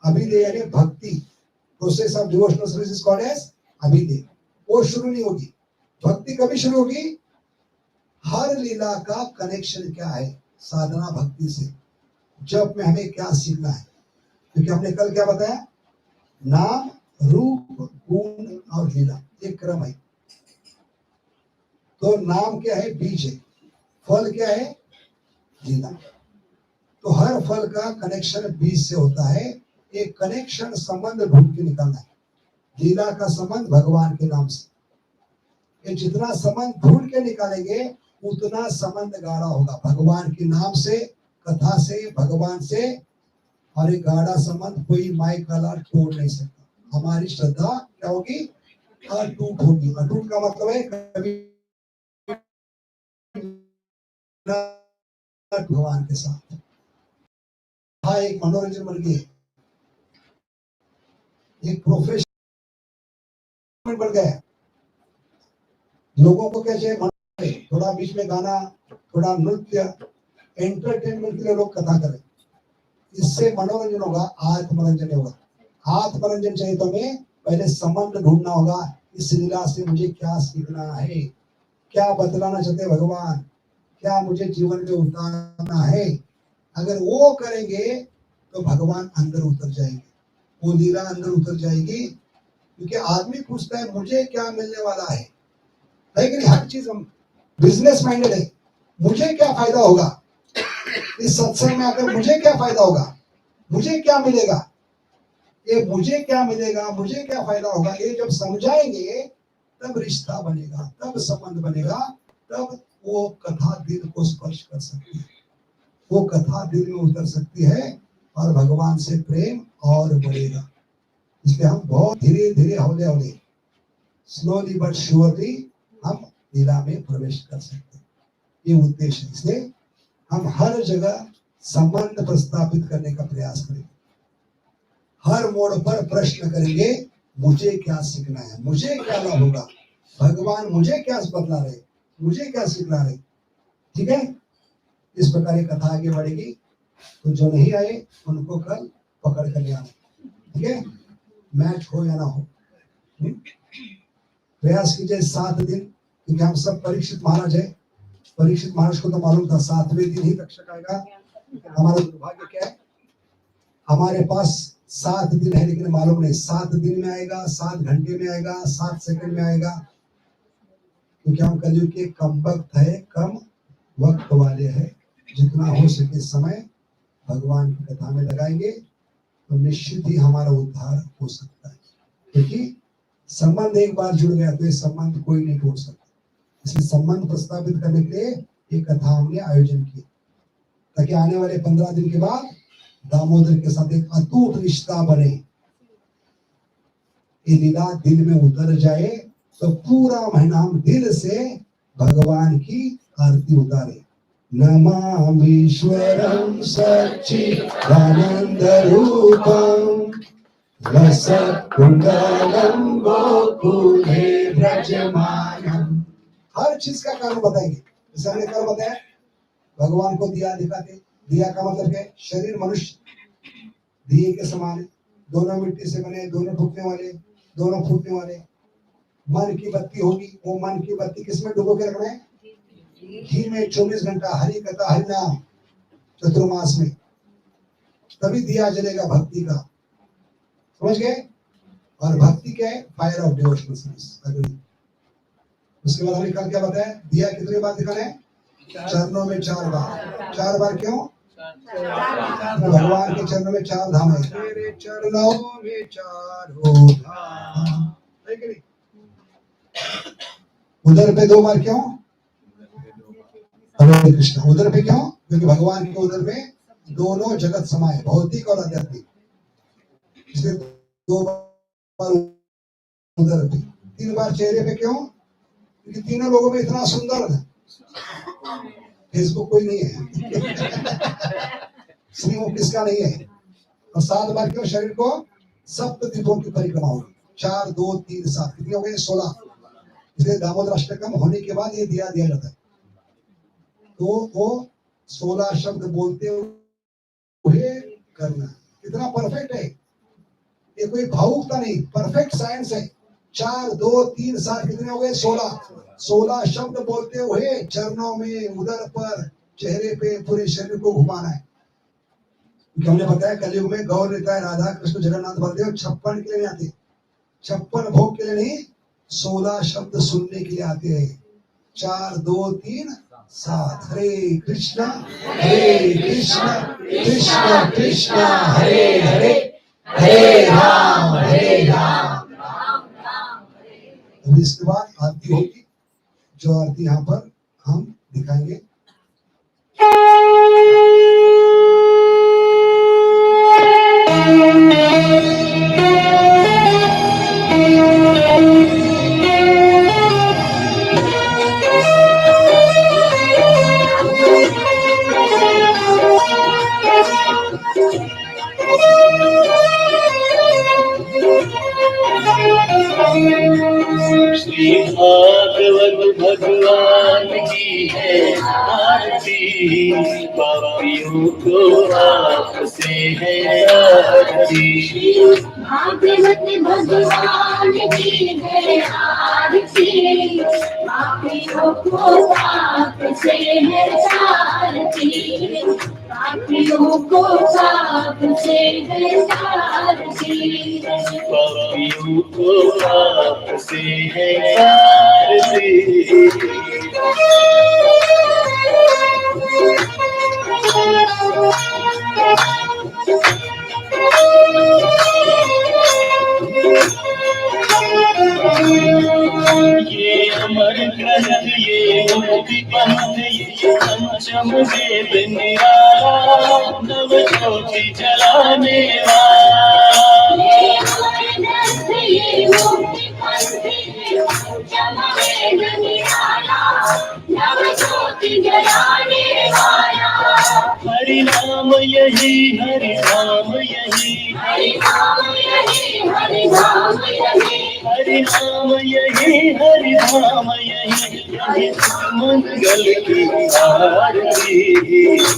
अभिधेय यानी भक्ति, process of devotional service is called as अभिधेय। वो शुरू नहीं होगी। भक्ति कभी शुरू होगी? हर लीला का कनेक्शन क्या है? साधना भक्ति से। जब में हमें क्या सीखना है? क्योंकि हमने कल क्या बताया? नाम, रूप, गुण और लीला, एक क्रम है। तो नाम क्या है? बीज है। फल क्या है? लीला। तो हर फल का कनेक्शन बीज से होता है। एक कनेक्शन संबंध ढूंढ के निकालना है। लीला का संबंध भगवान के नाम से, ये जितना संबंध ढूंढ के निकालेंगे उतना संबंध गाढ़ा होगा भगवान के नाम से, कथा से, भगवान से। और एक गाढ़ा संबंध कोई माई काला तोड़ नहीं सकता। हमारी श्रद्धा क्या होगी? अटूट होगी। अटूट का मतलब है कभी भगवान के साथ। हाँ, एक मनोरंजन बन गया, एक प्रोफेशन बन गया। लोगों को क्या चाहिए? थोड़ा बीच में गाना, थोड़ा नृत्य, एंटरटेनमेंट के लिए लोग कथा करें। इससे मनोरंजन होगा, आत्मरंजन होगा। आत्मरंजन चाहिए तो हमें पहले संबंध ढूंढना होगा। इस लीला से मुझे क्या सीखना है, क्या बतलाना चाहते भगवान, क्या मुझे जीवन में उतारना है। अगर वो करेंगे तो भगवान अंदर उतर जाएंगे, वो लीला अंदर उतर जाएगी। क्योंकि आदमी पूछता है मुझे क्या मिलने वाला है, लेकिन हर चीज हम बिजनेस माइंडेड है। मुझे क्या फायदा होगा इस सत्संग में आकर, मुझे क्या फायदा होगा, मुझे क्या मिलेगा, ये मुझे क्या मिलेगा, मुझे क्या फायदा होगा, ये जब समझाएंगे तब रिश्ता बनेगा, तब संबंध बनेगा, तब वो कथा दिल को स्पर्श कर सकती है, वो कथा दिल में उतर सकती है और भगवान से प्रेम और बढ़ेगा। इसलिए हम बहुत धीरे धीरे हौले हौले, स्लोली बट श्योरली हम लीला में प्रवेश कर सकते हैं। ये उद्देश्य है। इसलिए हम हर जगह संबंध प्रस्थापित करने का प्रयास करेंगे। हर मोड़ पर प्रश्न करेंगे, मुझे क्या सीखना है, मुझे क्या लाभ होगा, भगवान मुझे क्या बतला रहे, मुझे क्या सिखला रहे। ठीक है, इस प्रकार ये कथा आगे बढ़ेगी। तो जो नहीं आए उनको कल पकड़ कर ले आना। ठीक है, मैच हो या ना हो, प्रयास कीजिए 7 दिन। क्योंकि हम सब परीक्षित महाराज है। परीक्षित महाराज को तो मालूम था 7वें दिन ही तक्षक आएगा। हमारा दुर्भाग्य क्या है, हमारे पास 7 दिन है लेकिन मालूम नहीं 7 दिन में आएगा, 7 घंटे में आएगा, 7 सेकंड में आएगा। क्योंकि हम कलयुग के कम वक्त है, कम वक्त वाले हैं। जितना हो सके समय भगवान की कथा में लगाएंगे तो निश्चित ही हमारा उद्धार हो सकता है। क्योंकि संबंध एक बार जुड़ गया तो ये संबंध कोई नहीं तोड़ सकता। इसलिए संबंध प्रस्तावित करने के लिए एक कथा हमने आयोजन किया, ताकि आने वाले 15 दिन के बाद दामोदर के साथ एक अटूट रिश्ता बने। ये लीला दिल में उतर जाए तो पूरा महीना हम दिल से भगवान की आरती उतारे। नमामीश्वरं सच्चिदानंद रूपं रसकुंडलं गोकुले व्रजमानं। हर चीज का कारण बताएंगे। जैसे हमने कल बताया, भगवान को दिया दिखाते। दिया का मतलब क्या है? शरीर मनुष्य दिए के समान है, दोनों मिट्टी से बने, दोनों फूटने वाले, दोनों फूटने वाले। मन की बत्ती होगी, वो मन की बत्ती किसमें डुबो के रखना है? घी में 24 घंटा हरि कथा हरि नाम चतुर्मास में, तभी दिया जलेगा भक्ति का। समझ गए? और भक्ति क्या है? Fire of devotional service. उसके बाद हमने कल क्या बताया? दिया कितनी बार दिखाना है? चरणों में 4 बार। 4 बार क्यों? भगवान के चरणों में 4 धाम है। तेरे चरणों में 4 धाम। उधर पे 2 बार क्यों? हरे कृष्ण। उधर पे क्यों? क्योंकि भगवान के उधर में दोनों जगत समाये, भौतिक और आध्यात्मिक। इसलिए 2 बार उधर पे। 3 बार चेहरे पे क्यों? क्योंकि तीनों लोगों में इतना सुंदर है, फेसबुक कोई नहीं है वो किसका नहीं है। और 7 बार क्यों? शरीर को सप्त द्वीपों की परिक्रमा होगी। 4 2 3 7 कितने हो गए? 16। इसलिए दामोदर अष्टकम होने के बाद ये दिया जाता है। तो वो 16 शब्द बोलते हुए करना। कितना परफेक्ट है ये, कोई भावुकता नहीं, परफेक्ट साइंस है। 4 2 3 7 कितने हो गए? 16 शब्द बोलते हुए चरणों में, उदर पर, चेहरे पे, पूरे शरीर को घुमाना है। हमने बताया कलयुग में गौर निताय, राधा कृष्ण, जगन्नाथ बलदेव 56 के लिए नहीं आते, 56 भोग के लिए नहीं, 16 शब्द सुनने के लिए आते हैं। 4 2 3 साथ। हरे कृष्णा कृष्ण कृष्ण हरे हरे, हरे राम अभी इसके बाद आरती होगी, जो आरती यहाँ पर हम दिखाएंगे। श्री भागवत भगवान की है आरती, पापियों को आपसे है आरती। भागवत भगवान की है आरती, पापियों को आपसे है आरती, पापियों को आपसे है आरती, पापियों को आपसे है आरती। ये अमर ग्रंथ, ये मुक्ति पंथ, ये पंचम वेद निराला, नव ज्योति जलाने वाला। ये अमर ग्रंथ, ये मुक्ति पंथ, ये पंचम वेद निराला, नव ज्योति जलाने वाला। हरि नाम यही, हरि नाम यही, हरि नाम यही, हरि नाम यही, हरि नाम यही, हरि नाम यही, यही मंगल की आरती।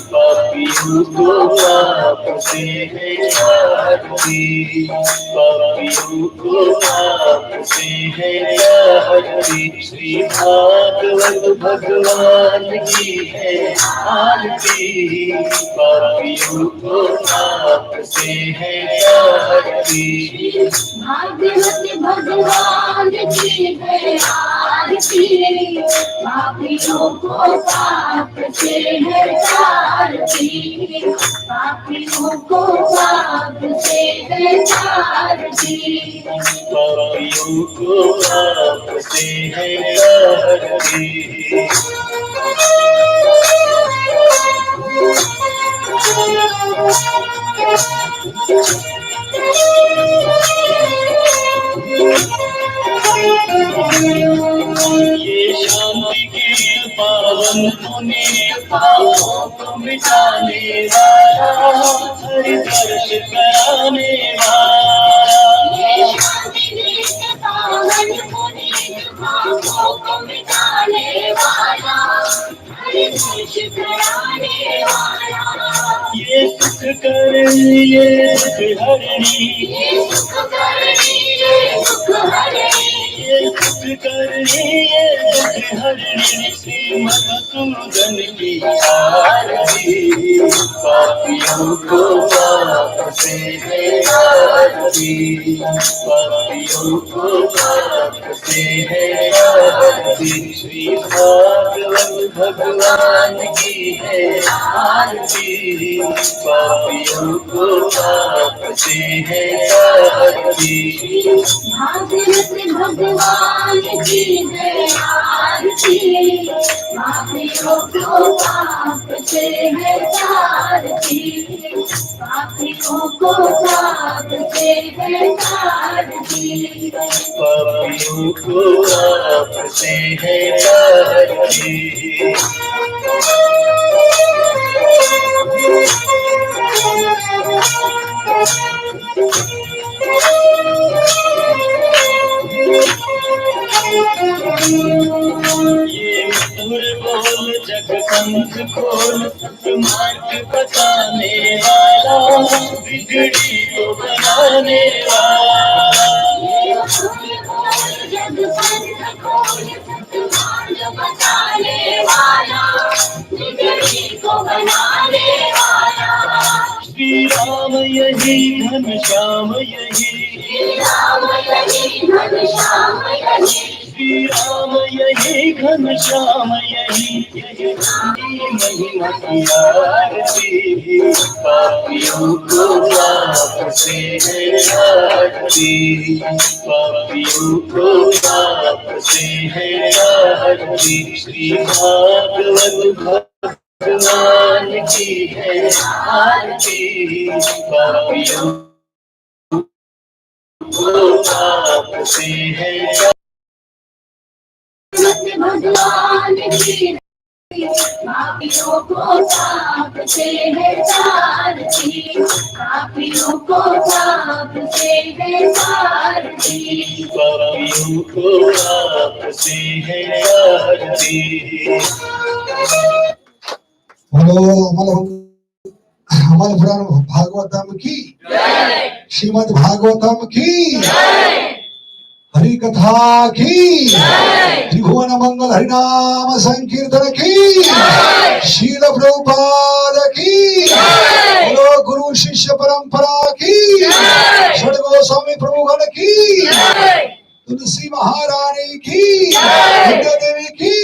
पापियों को आपसे है आरती, पापियों को आपसे है आरती। श्री भागवत भगवान की है आरती, पापियों को आपसे है आरती। भागवत भगवान की है आरती, पापियों को पाप से है आरती, पापियों को पाप से है आरती, पापियों को आपसे है आरती। ये शांति के पावन पुण्य पापों को मिटाने वाला, हरि दर्श कराने वाला। ये शांति के पावन पुनीत पापों को मिटाने वाला, हरि दर्श कराने वाला। ये सुख करनी, ये सुख हरणी, ये सुख करनी, ये सुख हरणी, ये सुख करनी, ये सुख हरणी, श्री मधुसूदन की आरती। पापियों को आपसे है आरती, पापियों को आपसे है आरती। श्री भागवत भगवान की है आरती, पापियों को आपसे है आरती। भागवत भगवान की है आरती, पापियों को पाप से है आरती, पापियों को पाप से है आरती, पापियों को आपसे है आरती। ये मधुर बोल जग संत खोल, मार्ग बताने वाला, बिगड़ी को बनाने वाला। जग संत खोल, सत्मार्ग बताने वाला, बिगड़ी को बनाने वाला। श्री राम यही, घनश्याम यही, श्री राम यही, घनश्याम यही, श्री राम यही घनश्याम यही महिमा की आरती, पापियों को पाप से है आरती, पापियों को पाप से है आरती। श्री भागवत भगवान की है आरती, पापियों को पाप से है भगवान की पापियों को पाप से है सारथी, पापियों को पाप से है सारथी, पापियों को पाप से है आरती। बोलो हमारे पुराण भागवतम की, श्रीमद् भागवतम की, हरि कथा की, त्रिभुवन मंगल हरिनाम संकीर्तन की, शील प्रभुपाद की, बोलो गुरु शिष्य परंपरा की, षड गोस्वामी प्रभुगण की, तुलसी महारानी की, विद्या देवी की,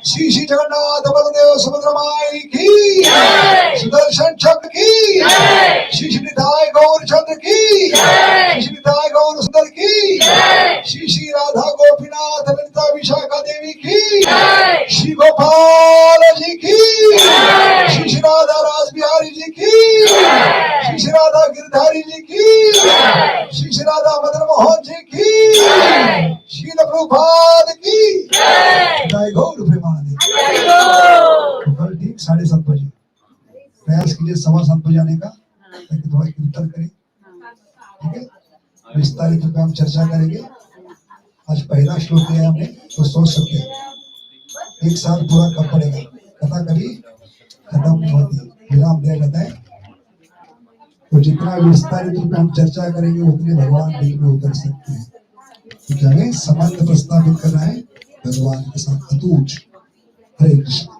श्री श्री जगन्नाथ बलदेव सुभद्रा माई की, सुदर्शन चक्र की, श्री श्री निताय गौर चंद्र की, श्री श्री निताय गौर सुंदर की, श्री श्री राधा गोपीनाथ ललिता विशाखा देवी की, श्री गोपाल जी की, श्री श्री राधा रास बिहारी जी की, श्री श्री राधा गिरधारी जी की, श्री श्री राधा मदन मोहन जी की, शील प्रभुपाद की जय। गौर प्रेमानंद। कल ठीक 7:30 बजे प्रयास कीजिए 7:15 बजे आने का, ताकि थोड़ा कीर्तन करें, ठीक है। विस्तारित रूप में हम चर्चा करेंगे। आज पहला श्लोक लिया हमने, तो सोच सकते हैं एक साल पूरा कब पड़ेगा, कथा कभी खत्म नहीं होती, विराम दिया जाता है। तो जितना विस्तारित रूप में हम चर्चा करेंगे उतने भगवान दिल में उतर सकते हैं, क्योंकि हमें संबंध प्रस्तावित करना है भगवान के साथ अटूट। हरे कृष्ण।